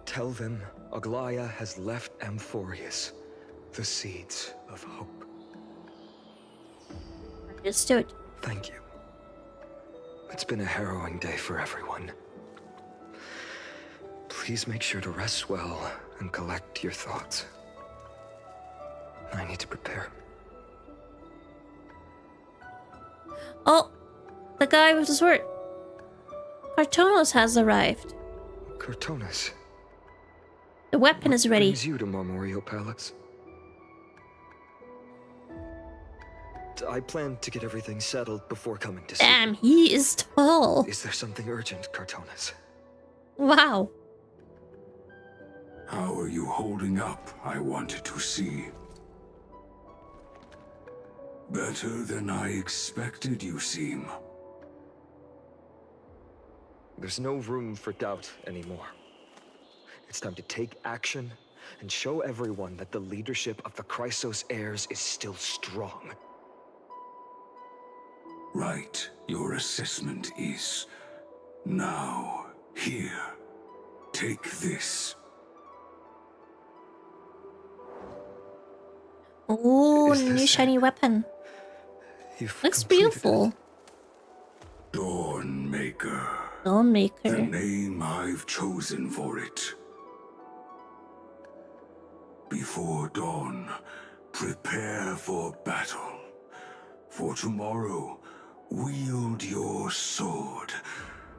Tell them Aglaya has left Amphorius the seeds of hope. Understood. Thank you. It's been a harrowing day for everyone. Please make sure to rest well and collect your thoughts. I need to prepare. Oh, the guy with the sword. Cartonos has arrived. Cartonos. The weapon is ready. What brings you to Marmorial Palace? I plan to get everything settled before coming to see you. Damn, he is tall. Is there something urgent, Cartonos? Wow. How are you holding up, I wanted to see. Better than I expected, you seem. There's no room for doubt anymore. It's time to take action and show everyone that the leadership of the Chrysos heirs is still strong. Right, your assessment is. Now, here. Take this. Ooh, Is new this shiny weapon. You've Looks completed beautiful. Dawnmaker. The Dawnmaker. name I've chosen for it. Before dawn, prepare for battle. For tomorrow, wield your sword.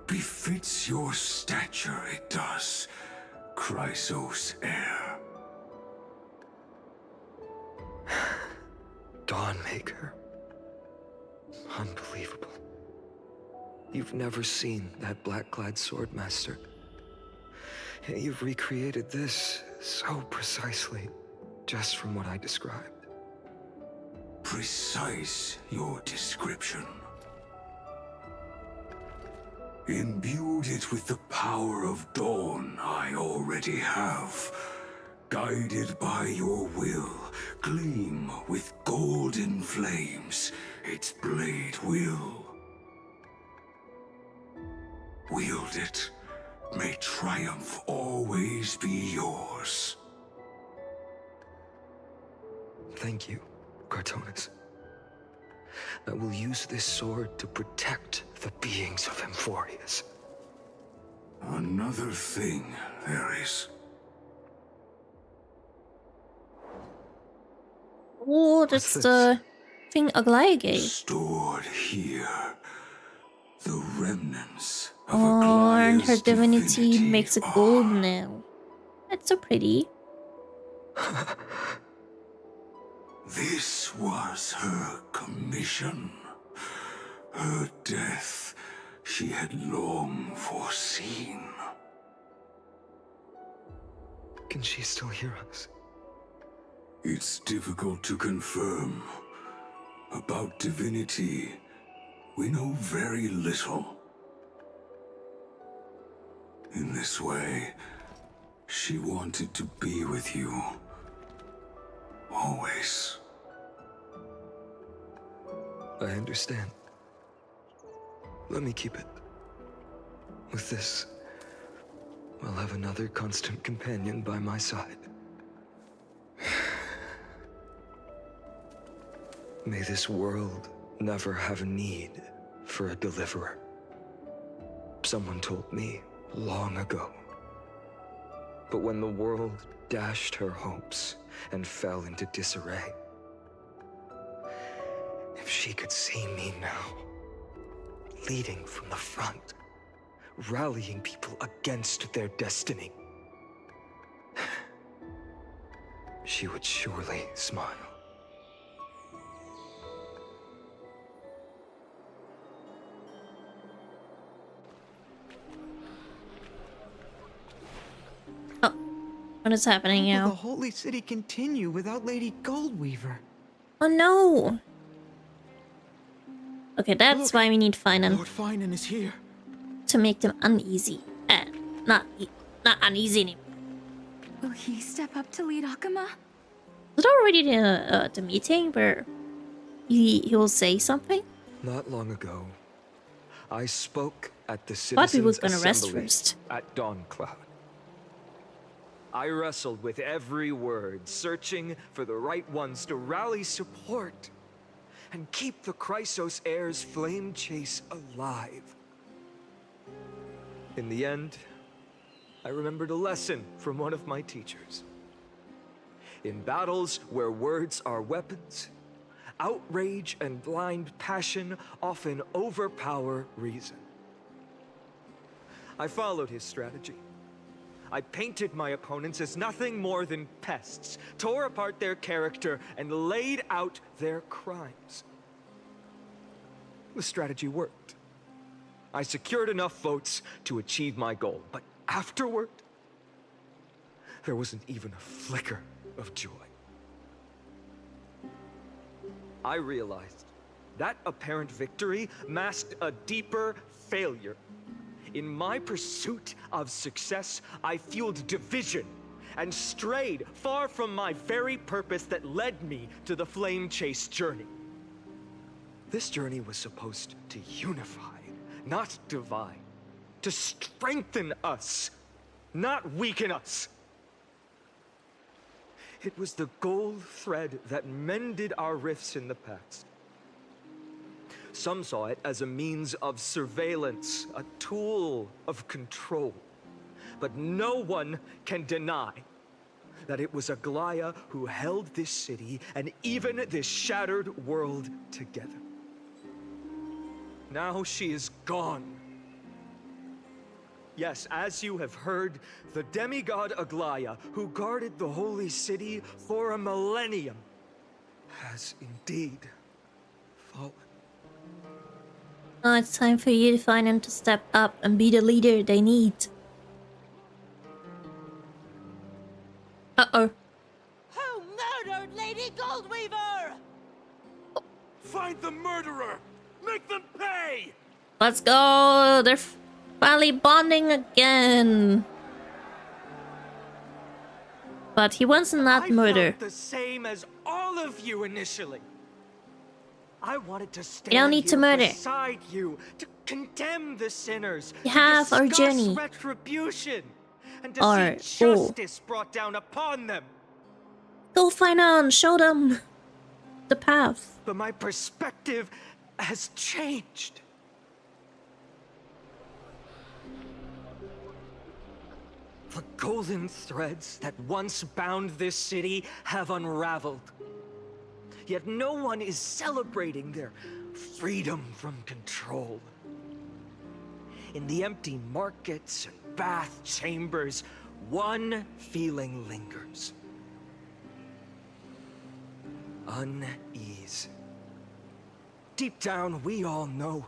Befits your stature, it does. Chrysos heir. Dawnmaker. Unbelievable. You've never seen that black-clad swordmaster. Yet you've recreated this so precisely, just from what I described. Precise, your description. Imbued it with the power of dawn I already have. Guided by your will, gleam with golden flames, its blade will. Wield it, may triumph always be yours. Thank you, Cartonis. I will use this sword to protect the beings of Amphorius. Another thing there is. Oh, that's the thing Aglaya gave. Stored here, the remnants of Oh, and her Aglaya's divinity makes it are. gold now. That's so pretty. This was her commission. Her death she had long foreseen. Can she still hear us? It's difficult to confirm. About divinity, we know very little. In this way, She wanted to be with you. Always. I understand. Let me keep it. With this, I'll have another constant companion by my side. May this world never have a need for a deliverer. Someone told me long ago. But when the world dashed her hopes and fell into disarray, if she could see me now, leading from the front, rallying people against their destiny, she would surely smile. What is happening How will now? the Holy City continue without Lady Goldweaver? Oh no! Okay, that's Look, why we need Finan Lord Finan is here. to make them uneasy. Not uneasy anymore. Will he step up to lead Akuma? Was it already the meeting where he will say something? Not long ago, I spoke at the Thought we Citizens' were gonna rest Assembly first. at Dawncloud. I wrestled with every word, searching for the right ones to rally support and keep the Chrysos Heir's flame chase alive. In the end, I remembered a lesson from one of my teachers. In battles where words are weapons, outrage and blind passion often overpower reason. I followed his strategy. I painted my opponents as nothing more than pests, tore apart their character, and laid out their crimes. The strategy worked. I secured enough votes to achieve my goal, but afterward, there wasn't even a flicker of joy. I realized that apparent victory masked a deeper failure. In my pursuit of success, I fueled division and strayed far from my very purpose that led me to the Flame Chase journey. This journey was supposed to unify, not divide, to strengthen us, not weaken us. It was the gold thread that mended our rifts in the past. Some saw it as a means of surveillance, a tool of control. But no one can deny that it was Aglaya who held this city and even this shattered world together. Now she is gone. Yes, as you have heard, the demigod Aglaya, who guarded the holy city for a millennium, has indeed fallen. Now it's time for you to find them to step up and be the leader they need. Uh-oh. Who murdered Lady Goldweaver? Find the murderer! Make them pay! Let's go! They're finally bonding again. But he wants not murder. I felt the same as all of you initially. I wanted to stand You don't need to murder. beside you to condemn the sinners. You have to our discuss journey. retribution and to Our see goal. justice brought down upon them. Go find out and show them the path. But my perspective has changed. The golden threads that once bound this city have unraveled. Yet no one is celebrating their freedom from control. In the empty markets and bath chambers, one feeling lingers. Unease. Deep down, we all know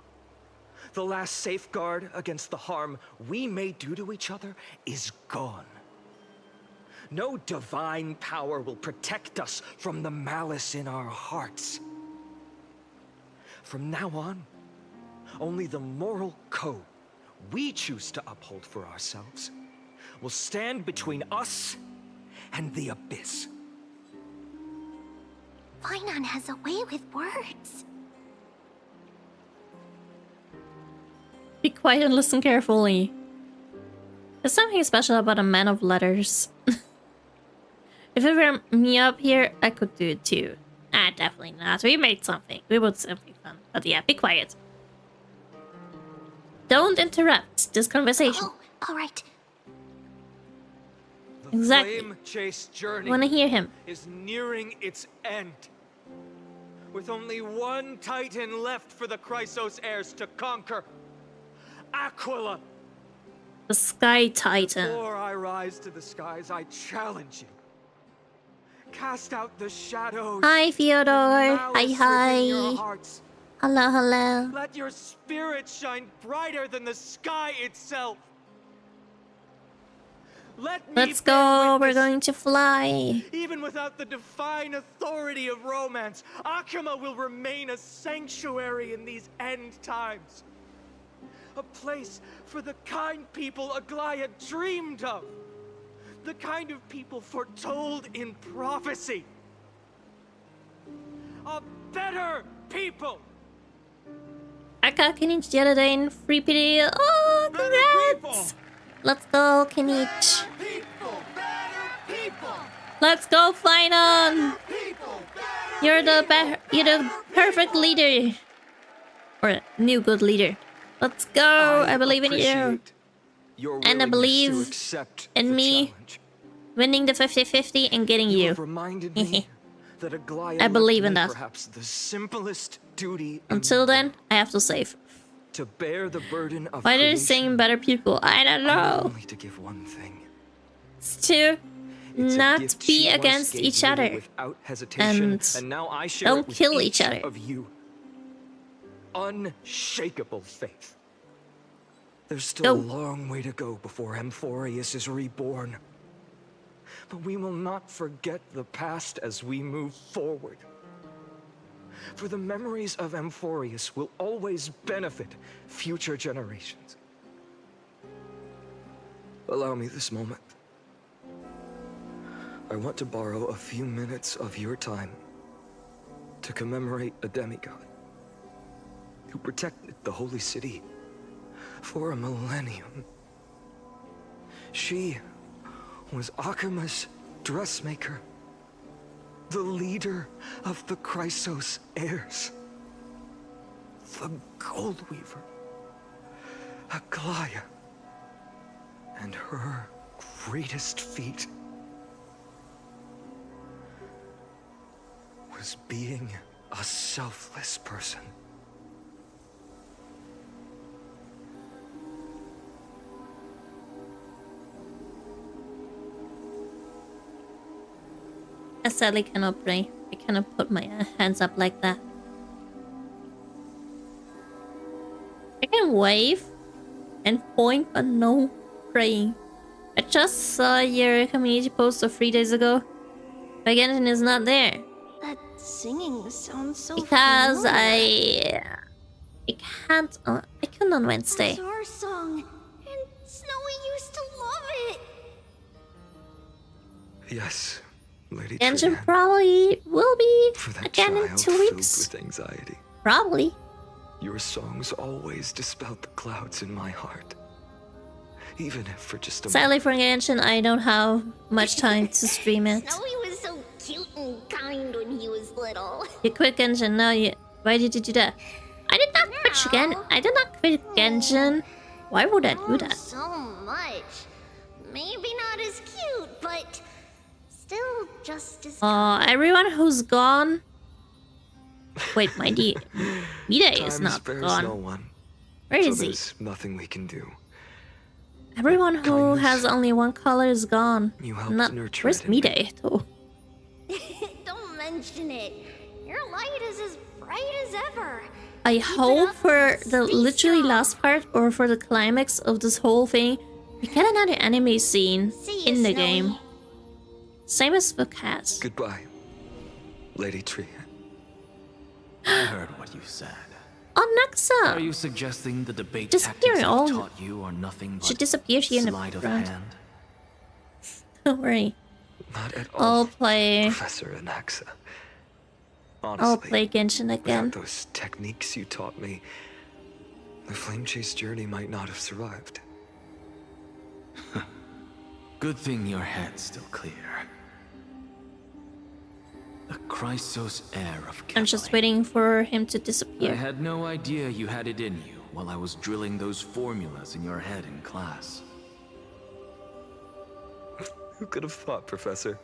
the last safeguard against the harm we may do to each other is gone. No divine power will protect us from the malice in our hearts. From now on, only the moral code we choose to uphold for ourselves will stand between us and the abyss. Fainan has a way with words. Be quiet and listen carefully. There's something special about a man of letters. If it were me up here, I could do it too. Ah, definitely not. We made something. We would something fun. But yeah, be quiet. Don't interrupt this conversation. Oh, alright. The Exactly. flame-chased journey Wanna hear him. is nearing its end. With only one Titan left for the Chrysos heirs to conquer. Aquila! The Sky Titan. Before I rise to the skies, I challenge you. Cast out the shadows. Hi, Fyodor. and Hi, malice hi. within your hearts. Hello, hello. Let your spirit shine brighter than the sky itself. Let me Let's bear go. We're witness. going to fly. Even without the divine authority of romance, Akama will remain a sanctuary in these end times. A place for the kind people Aglaya dreamed of. The kind of people foretold in prophecy. A better people. Aka Kinich the other day in Free PD. Oh, congrats! Let's go, Kinich. Let's go, Fainan! You're the perfect leader. Or new good leader. Let's go! I believe in you. Your And I willingness believe to accept in the me. challenge. Winning the 50-50 and getting you. have reminded me that Aglaya I believe in left me that. Perhaps the simplest duty Until then, I have to save. to bear the burden of Why are they creation, saying better people? I don't know. only to give one thing. It's to It's a not gift be she once against gave each me other. without hesitation, And now I share don't it with kill each other. of you. Unshakable faith. There's still a long way to go before Amphorius is reborn. But we will not forget the past as we move forward. For the memories of Amphorius will always benefit future generations. Allow me this moment. I want to borrow a few minutes of your time to commemorate a demigod who protected the holy city for a millennium. She was Akama's dressmaker, the leader of the Chrysos heirs, the Gold Weaver, Aglaya, and her greatest feat was being a selfless person. I sadly cannot pray. I cannot put my hands up like that. I can wave and point, but no praying. I just saw your community post of 3 days ago. But Genshin is not there. That singing sounds so Because familiar. I can't. I couldn't on Wednesday. That's our song, and Snowy used to love it. Yes, Lady Genshin Trian, probably will be for that again in child 2 filled weeks. with anxiety. Probably. Your songs always dispelled the clouds in my heart. Even if for just a Sadly for Genshin, I don't have much time to stream it. Snowy was so cute and kind when he was little. You quit Genshin now. Why did you do that? I did not quit again. I did not quit Genshin. Why would I do that? So much. Maybe not as cute, but still just as. Everyone who's gone. Wait, my Mide is Time not spares gone. no one. Where so is he? there's nothing we can do. Everyone who Kindness. has only one color is gone. You helped Not. nurture Where's it in me. Mide though? Don't mention it. Your light is as bright as ever. I hope for the literally last part or for the climax of this whole thing, we get another anime scene See you, in the Snowy. game. Same as the cats. Goodbye, Lady Trian. I heard what you said. Oh, Naxa! Are you suggesting the debate Disappear tactics all- I've taught you are nothing Should but disappear here in the sleight of background. hand? Don't worry. Not at I'll all, play. Professor Anaxa. Honestly, I'll play Genshin again. without those techniques you taught me, the Flame Chase journey might not have survived. Good thing your head's still clear. The Chrysos heir of I'm just waiting for him to disappear. I had no idea you had it in you while I was drilling those formulas in your head in class. Who could have thought, Professor?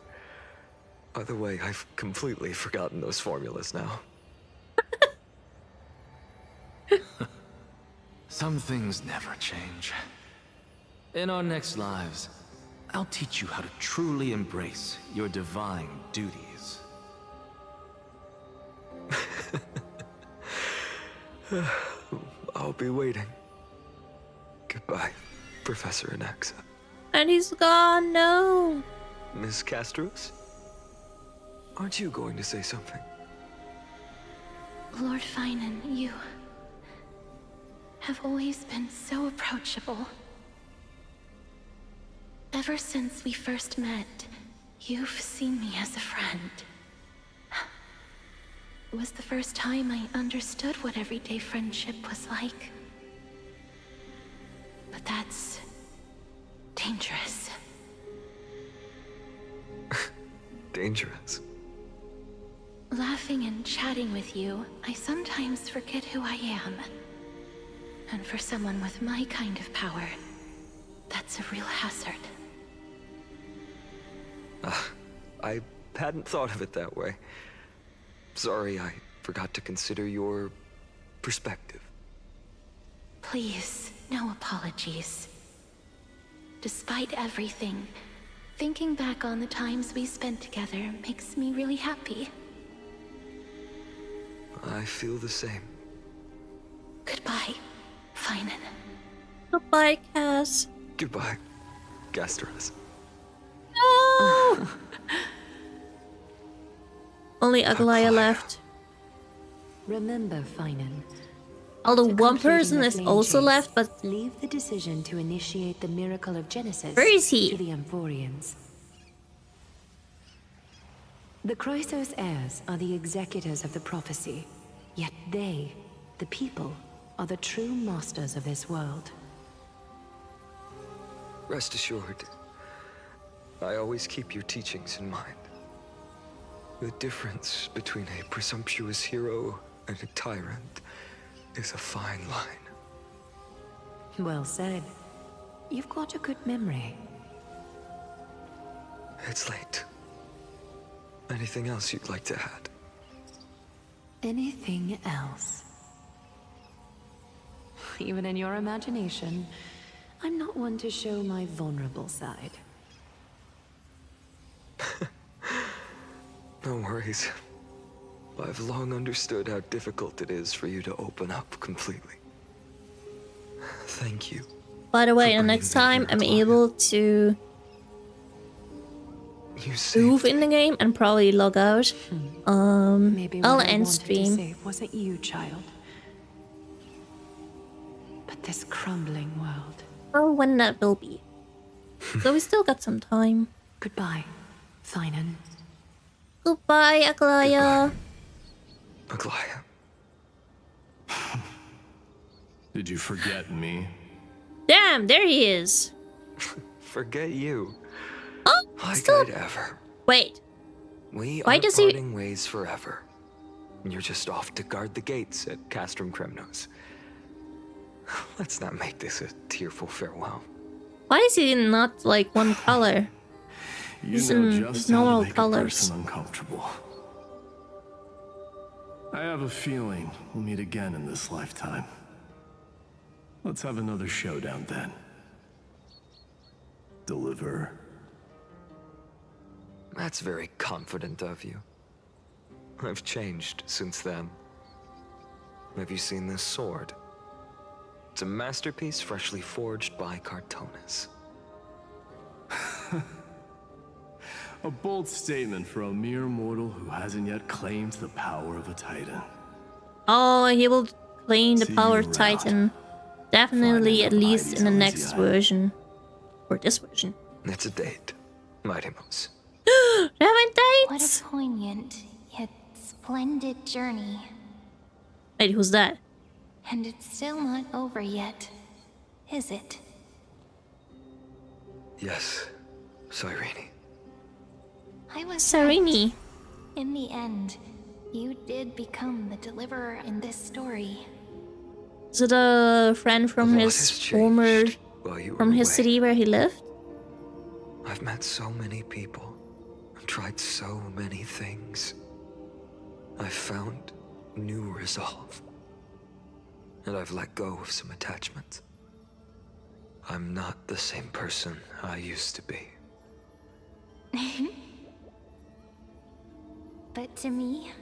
By the way, I've completely forgotten those formulas now. Some things never change. In our next lives, I'll teach you how to truly embrace your divine duties. I'll be waiting. Goodbye, Professor Anaxa. And he's gone, no! Miss Castros? Aren't you going to say something? Lord Finan, you have always been so approachable. Ever since we first met, you've seen me as a friend. It was the first time I understood what everyday friendship was like. But that's dangerous. Dangerous? Laughing and chatting with you, I sometimes forget who I am. And for someone with my kind of power, that's a real hazard. I hadn't thought of it that way. Sorry, I forgot to consider your perspective. Please, no apologies. Despite everything, thinking back on the times we spent together makes me really happy. I feel the same. Goodbye, Finan. Goodbye, Cass. Goodbye, Gastras. No! Only Aglaya left. Remember, Finan. Although one person is also left, but leave the decision to initiate the miracle of Genesis where is he? to the Amphorians. The Chrysos heirs are the executors of the prophecy, yet they, the people, are the true masters of this world. Rest assured, I always keep your teachings in mind. The difference between a presumptuous hero and a tyrant is a fine line. Well said. You've got a good memory. It's late. Anything else you'd like to add? Anything else? Even in your imagination, I'm not one to show my vulnerable side. No worries. I've long understood how difficult it is for you to open up completely. Thank you. By the way, the next time I'm able to move in the game and probably log out, Maybe what I'll I end wanted to stream. save wasn't you, child, but this crumbling world. Or when that will be. So we still got some time. Goodbye, Finan. Goodbye, Aglaya. Aglaya. Did you forget me? Damn, there he is. Forget you. Oh, Like still. I'd ever. Wait. We Why are does he- parting ways forever. You're just off to guard the gates at Castrum Kremnos. Let's not make this a tearful farewell. Why is he not like one color? You He's know in just normal how to make colors. a person uncomfortable. I have a feeling we'll meet again in this lifetime. Let's have another showdown then. Deliver. That's very confident of you. I've changed since then. Have you seen this sword? It's a masterpiece freshly forged by Cartonis. A bold statement for a mere mortal who hasn't yet claimed the power of a titan. Oh, he will claim the See power you of Titan. Definitely, Finding at the least in the mighty next Zelensei. version. Or this version. It's a date. Mighty Mouse. What a poignant, yet splendid journey. Wait, who's that? And it's still not over yet, is it? Yes, Cyrene. I was Cyrene. right. In the end, you did become the deliverer in this story. Is it a friend from his former, from his city where he lived? I've met so many people, I've tried so many things. I've found new resolve, and I've let go of some attachments. I'm not the same person I used to be. But to me,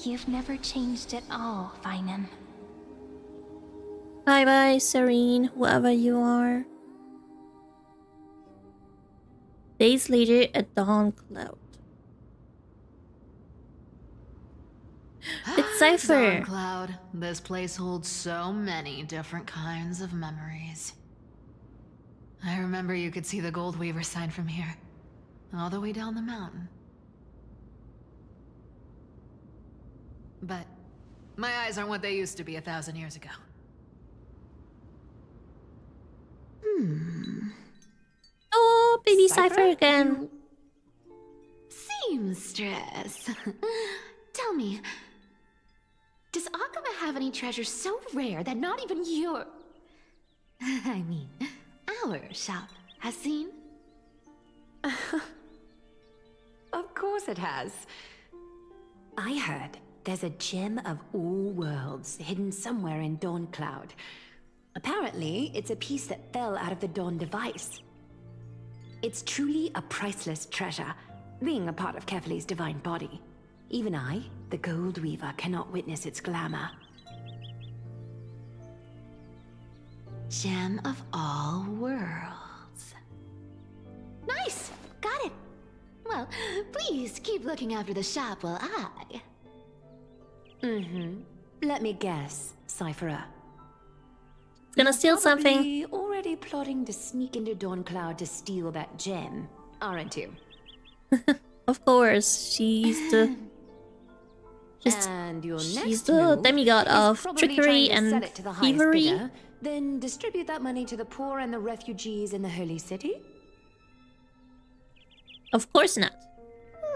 you've never changed at all, Finan. Bye bye, Serene, whoever you are. Days later at Dawn Cloud. It's Cypher. Dawn Cloud. This place holds so many different kinds of memories. I remember you could see the Goldweaver sign from here, all the way down the mountain. But my eyes aren't what they used to be 1,000 years ago. Oh, baby Cypher again. Seamstress. Tell me, does Akuma have any treasures so rare that not even your... I mean, our shop has seen? Of course it has. I heard there's a gem of all worlds hidden somewhere in Dawn Cloud. Apparently, it's a piece that fell out of the Dawn device. It's truly a priceless treasure, being a part of Kefali's divine body. Even I, the Gold Weaver, cannot witness its glamour. Gem of all worlds. Nice! Got it! Well, please keep looking after the shop while I... Let me guess, Cypherer. Gonna steal something. Probably already plotting to sneak into Dawn Cloud to steal that gem, aren't you? Of course, she's the... And your she's next the move demigod is of probably trickery trying to sell and it to the highest thievery. bidder, then distribute that money to the poor and the refugees in the Holy City? Of course not.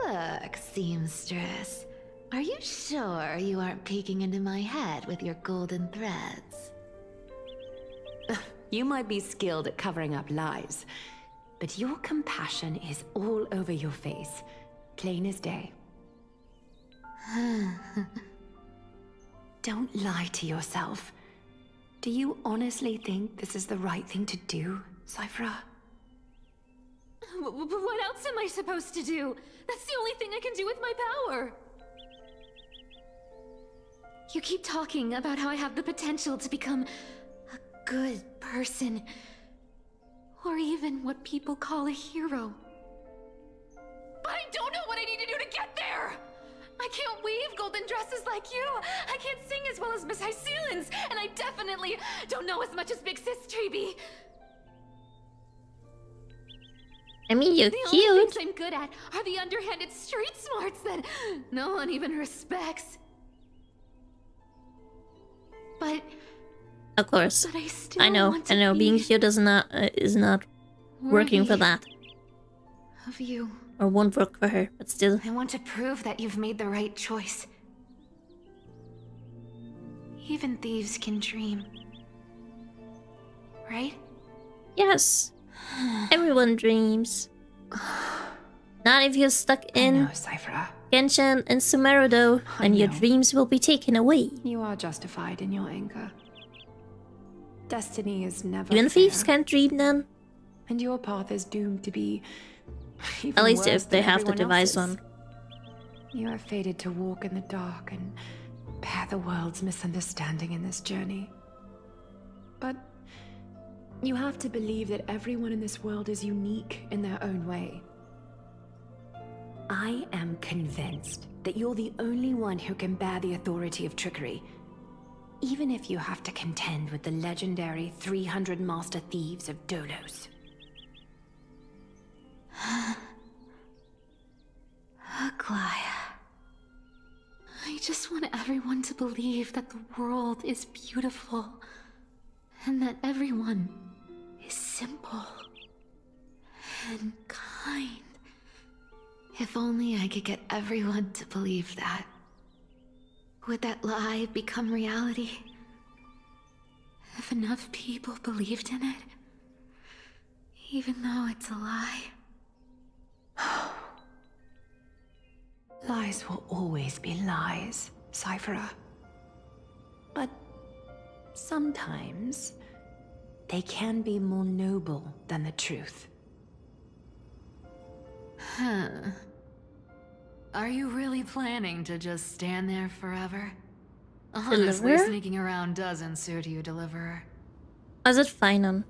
Look, seamstress. Are you sure you aren't peeking into my head with your golden threads? You might be skilled at covering up lies, but your compassion is all over your face, plain as day. Don't lie to yourself. Do you honestly think this is the right thing to do, Cypher? What else am I supposed to do? That's the only thing I can do with my power. You keep talking about how I have the potential to become a good person, or even what people call a hero. But I don't know what I need to do to get there! I can't weave golden dresses like you! I can't sing as well as Miss Hyceelins! And I definitely don't know as much as Big Sis Treeby! I mean, you're The cute. only things I'm good at are the underhanded street smarts that no one even respects. But... Of course. But I still I know. want I to know. be Being cute is not working for worthy that, of you. or won't work for her. But still, I want to prove that you've made the right choice. Even thieves can dream. Right? yes. Everyone dreams. Not if you're stuck in Cypher. Genshin and Sumeru, though, and your know. dreams will be taken away. You are justified in your anger. Destiny is never Even thieves fair, can't dream then. and your path is doomed to be even At least worse if they than have the everyone device else's. on. You are fated to walk in the dark and bear the world's misunderstanding in this journey. But you have to believe that everyone in this world is unique in their own way. I am convinced that you're the only one who can bear the authority of trickery, even if you have to contend with the legendary 300 master thieves of Dolos. Glaya. I just want everyone to believe that the world is beautiful and that everyone is simple and kind. If only I could get everyone to believe that. Would that lie become reality? If enough people believed in it, even though it's a lie. Lies will always be lies, Cyphera. But sometimes they can be more noble than the truth. Huh. Are you really planning to just stand there forever? Honestly, Deliver? sneaking around doesn't suit you, Deliverer. Was it Finon?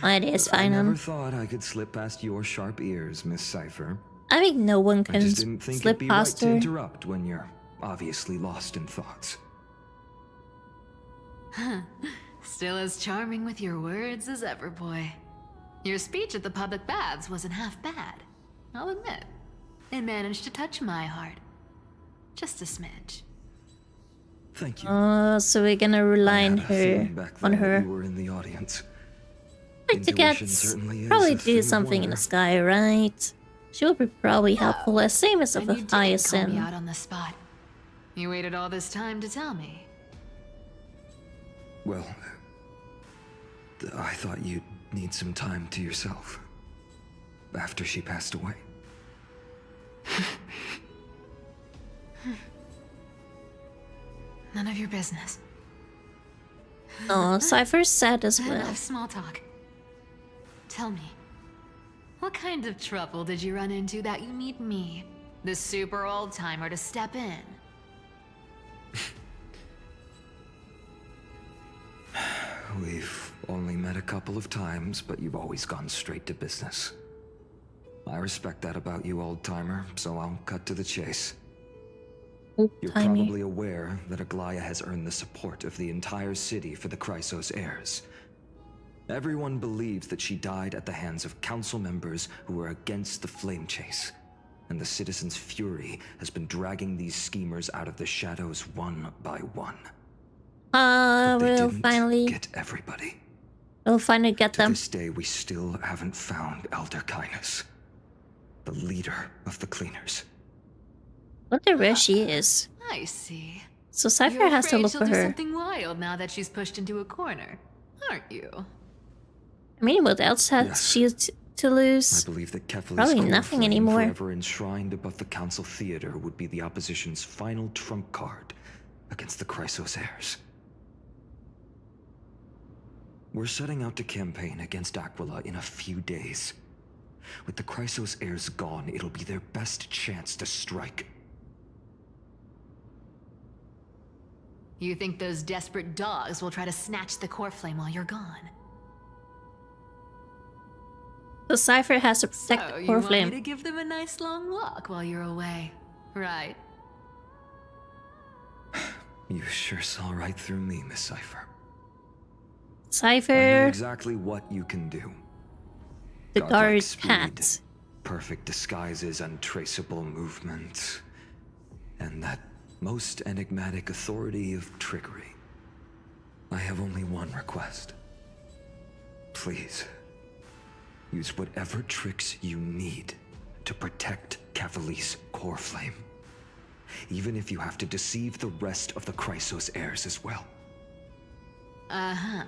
It is I never Finon. thought I could slip past your sharp ears, Miss Cypher. I think no one I can just didn't think slip it'd be right past to her. interrupt when you're obviously lost in thoughts. Still as charming with your words as ever, boy. Your speech at the public baths wasn't half bad, I'll admit. It managed to touch my heart. Just a smidge. Thank you. Oh, so we're gonna rely on her. On her. You were in the audience. Like to get Intuition certainly is probably a do thing of something in the wonder. sky, right? She will be probably helpful, as same as of And a you didn't call me Hyacinth. out on the spot. You waited all this time to tell me. Well, I thought you'd need some time to yourself. After she passed away. None of your business. Oh, Cypher's sad as well. Enough small talk. Tell me, what kind of trouble did you run into that you need me, the super old-timer, to step in? We've only met a couple of times, but you've always gone straight to business. I respect that about you, old-timer, so I'll cut to the chase. You're probably aware that Aglaya has earned the support of the entire city for the Chrysos heirs. Everyone believes that she died at the hands of council members who were against the flame chase. And the citizens' fury has been dragging these schemers out of the shadows one by one. We'll finally get everybody. We'll finally get them. To this day, we still haven't found Elder Kynus, the leader of the cleaners. Wonder where she is. I see. So Cypher You're has to afraid look she'll for do her. something wild now that she's pushed into a corner, aren't you? I mean, what else has she to lose? I believe that Kephalis' Probably core nothing flame, anymore. forever enshrined above the council theater, would be the opposition's final trump card against the Chrysos heirs. We're setting out to campaign against Aquila in a few days. With the Chrysos heirs gone, it'll be their best chance to strike. You think those desperate dogs will try to snatch the core flame while you're gone? So Cypher has to protect So the you core want me to flame. give them a nice long walk while you're away, right? You sure saw right through me, Miss Cypher. I know Cypher, exactly what you can do. the Godlike guard speed, hat. perfect disguises, untraceable movement, and that most enigmatic authority of trickery. I have only one request. Please, use whatever tricks you need to protect Kephalis' core flame. Even if you have to deceive the rest of the Chrysos heirs as well. Uh-huh.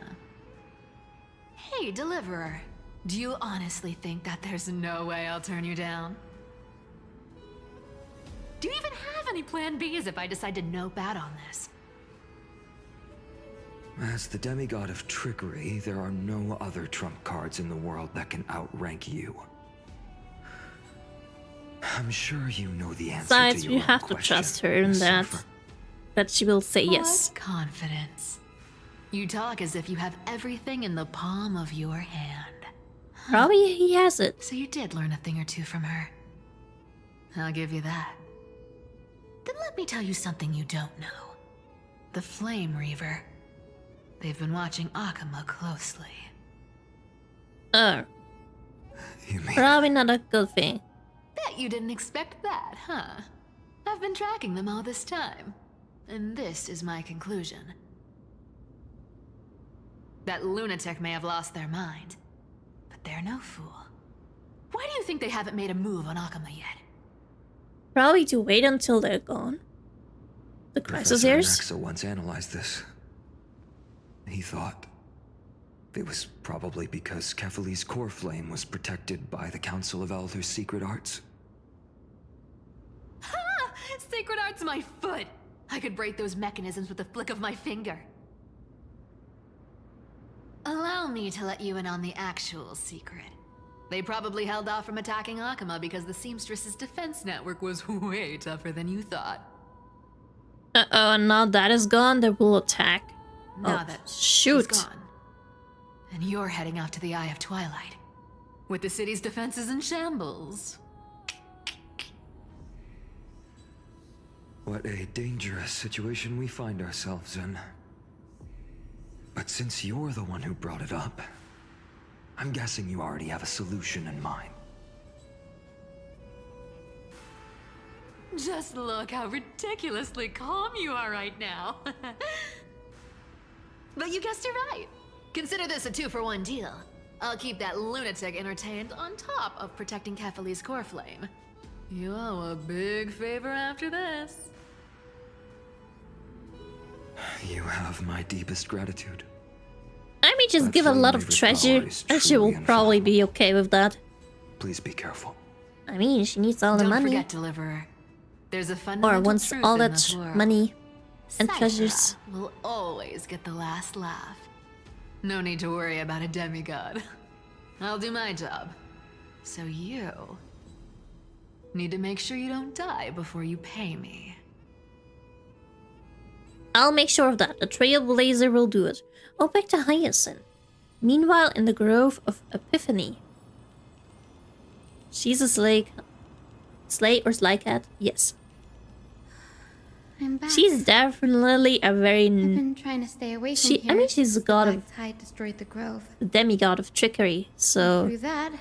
Hey, Deliverer. Do you honestly think that there's no way I'll turn you down? Do you even have any plan Bs if I decide to nope out on this? As the demigod of trickery, there are no other trump cards in the world that can outrank you. I'm sure you know the answer Besides, to we your own have to question, trust her in Miss that. Cypher. That she will say yes. What confidence. You talk as if you have everything in the palm of your hand. Probably he has it. So you did learn a thing or two from her. I'll give you that. Then let me tell you something you don't know. The Flame Reaver. They've been watching Akama closely. You mean Probably not a good thing. bet you didn't expect that, huh? I've been tracking them all this time. And this is my conclusion. That lunatic may have lost their mind, but they're no fool. Why do you think they haven't made a move on Akama yet? Probably to wait until they're gone. The crisis Professor airs. Anaxa once analyzed this. He thought it was probably because Kefali's core flame was protected by the Council of Elders' secret arts. Ha! Sacred art's my foot! I could break those mechanisms with the flick of my finger. Allow me to let you in on the actual secret. They probably held off from attacking Akama because the Seamstress's defense network was way tougher than you thought. Uh-oh, and now that is gone, they will attack. Now Oh, that shoot. she's gone. And you're heading out to the Eye of Twilight. With the city's defenses in shambles. What a dangerous situation we find ourselves in. But since you're the one who brought it up, I'm guessing you already have a solution in mind. Just look how ridiculously calm you are right now. But you guessed it right. Consider this a 2-for-1 deal. I'll keep that lunatic entertained on top of protecting Kefali's core flame. You owe a big favor after this. You have my deepest gratitude. I may just That give a lot of Flame Weaver's treasure, power is and she will truly probably be okay with that. Please be careful. I mean, she needs all the Don't money. forget, Deliverer. There's a Or fundamental wants truth all in that this world. money and Cypher treasures. will always get the last laugh. No need to worry about a demigod. I'll do my job. So you need to make sure you don't die before you pay me. I'll make sure of that. The Trailblazer will do it. Oh, back to Hyacinth. Meanwhile, in the Grove of Epiphany. She's a slay or slaycat? Yes. I'm back. She's definitely a very... I've been trying to stay away from here. I mean, she's a god of... Black Tide destroyed the grove. The demigod of trickery, so... Through that,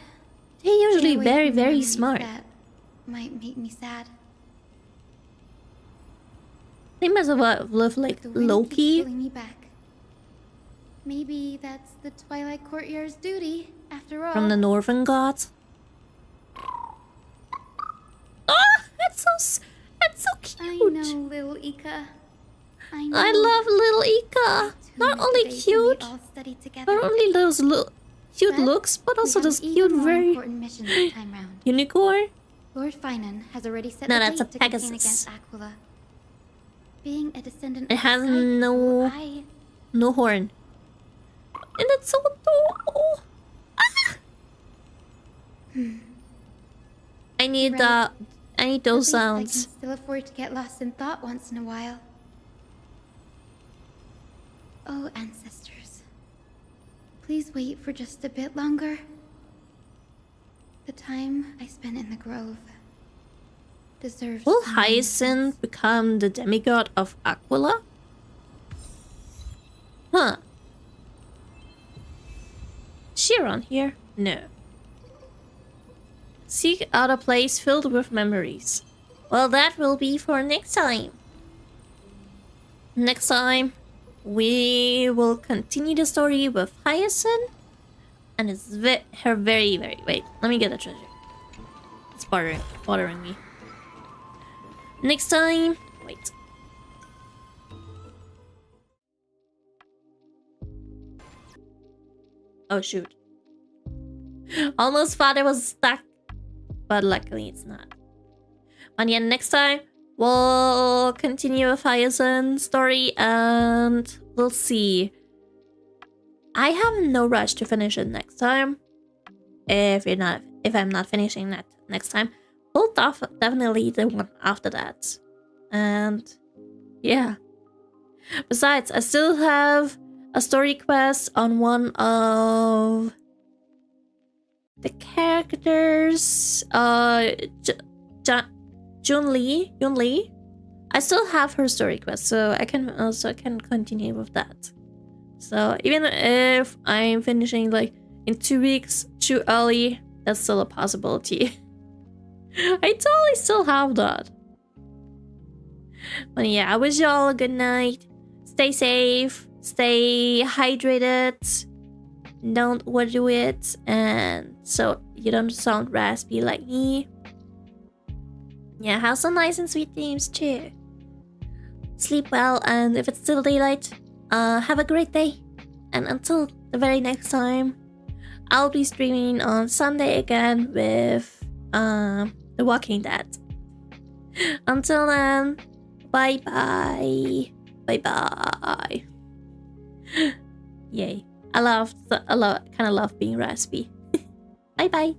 they're usually stay away very, from very memories smart. That might make me sad. They must have loved, like, The wind keeps Loki. pulling me back. Maybe that's the Twilight Courtyard's duty, after all. From the Northern gods. Oh, that's so I cute. know, little Ika. I know. I love little Ika. Not only cute, All study together. not only those cute But looks, but also we have this an cute, even more very important mission this time round. unicorn. Lord Finan has already set No, the that's a date to campaign Pegasus. against Aquila. Being a descendant It of has Psyche, no horn. And it's so adorable. Ah! I need Right. I need At those least I sounds. can still afford to get lost in thought once in a while. Oh, ancestors. Please wait for just a bit longer. The time I spent in the grove deserves... Will some Hyacinth become the demigod of Aquila? Huh. Is she around here? No. Seek out a place filled with memories. Well, that will be for next time. Next time, we will continue the story with Hyacinth. And it's her very... Wait, let me get the treasure. It's bothering me. Next time... Wait. Oh, shoot. Almost thought it was stuck. But luckily it's not. And yeah, next time we'll continue with Hyacinth's story and we'll see. I have no rush to finish it next time. If I'm not finishing that next time, we'll definitely the one after that. And yeah. Besides, I still have a story quest on one of the characters. Jun Li. I still have her story quest, so I can continue with that. So even if I'm finishing like in 2 weeks too early, that's still a possibility. I totally still have that. But yeah, I wish you all a good night. Stay safe, stay hydrated, don't overdo it, and so you don't sound raspy like me. Yeah, have some nice and sweet dreams too. Sleep well, and if it's still daylight, have a great day. And until the very next time, I'll be streaming on Sunday again with The Walking Dead. Until then, bye bye. Bye bye. Yay. I kind of love being raspy. Bye bye.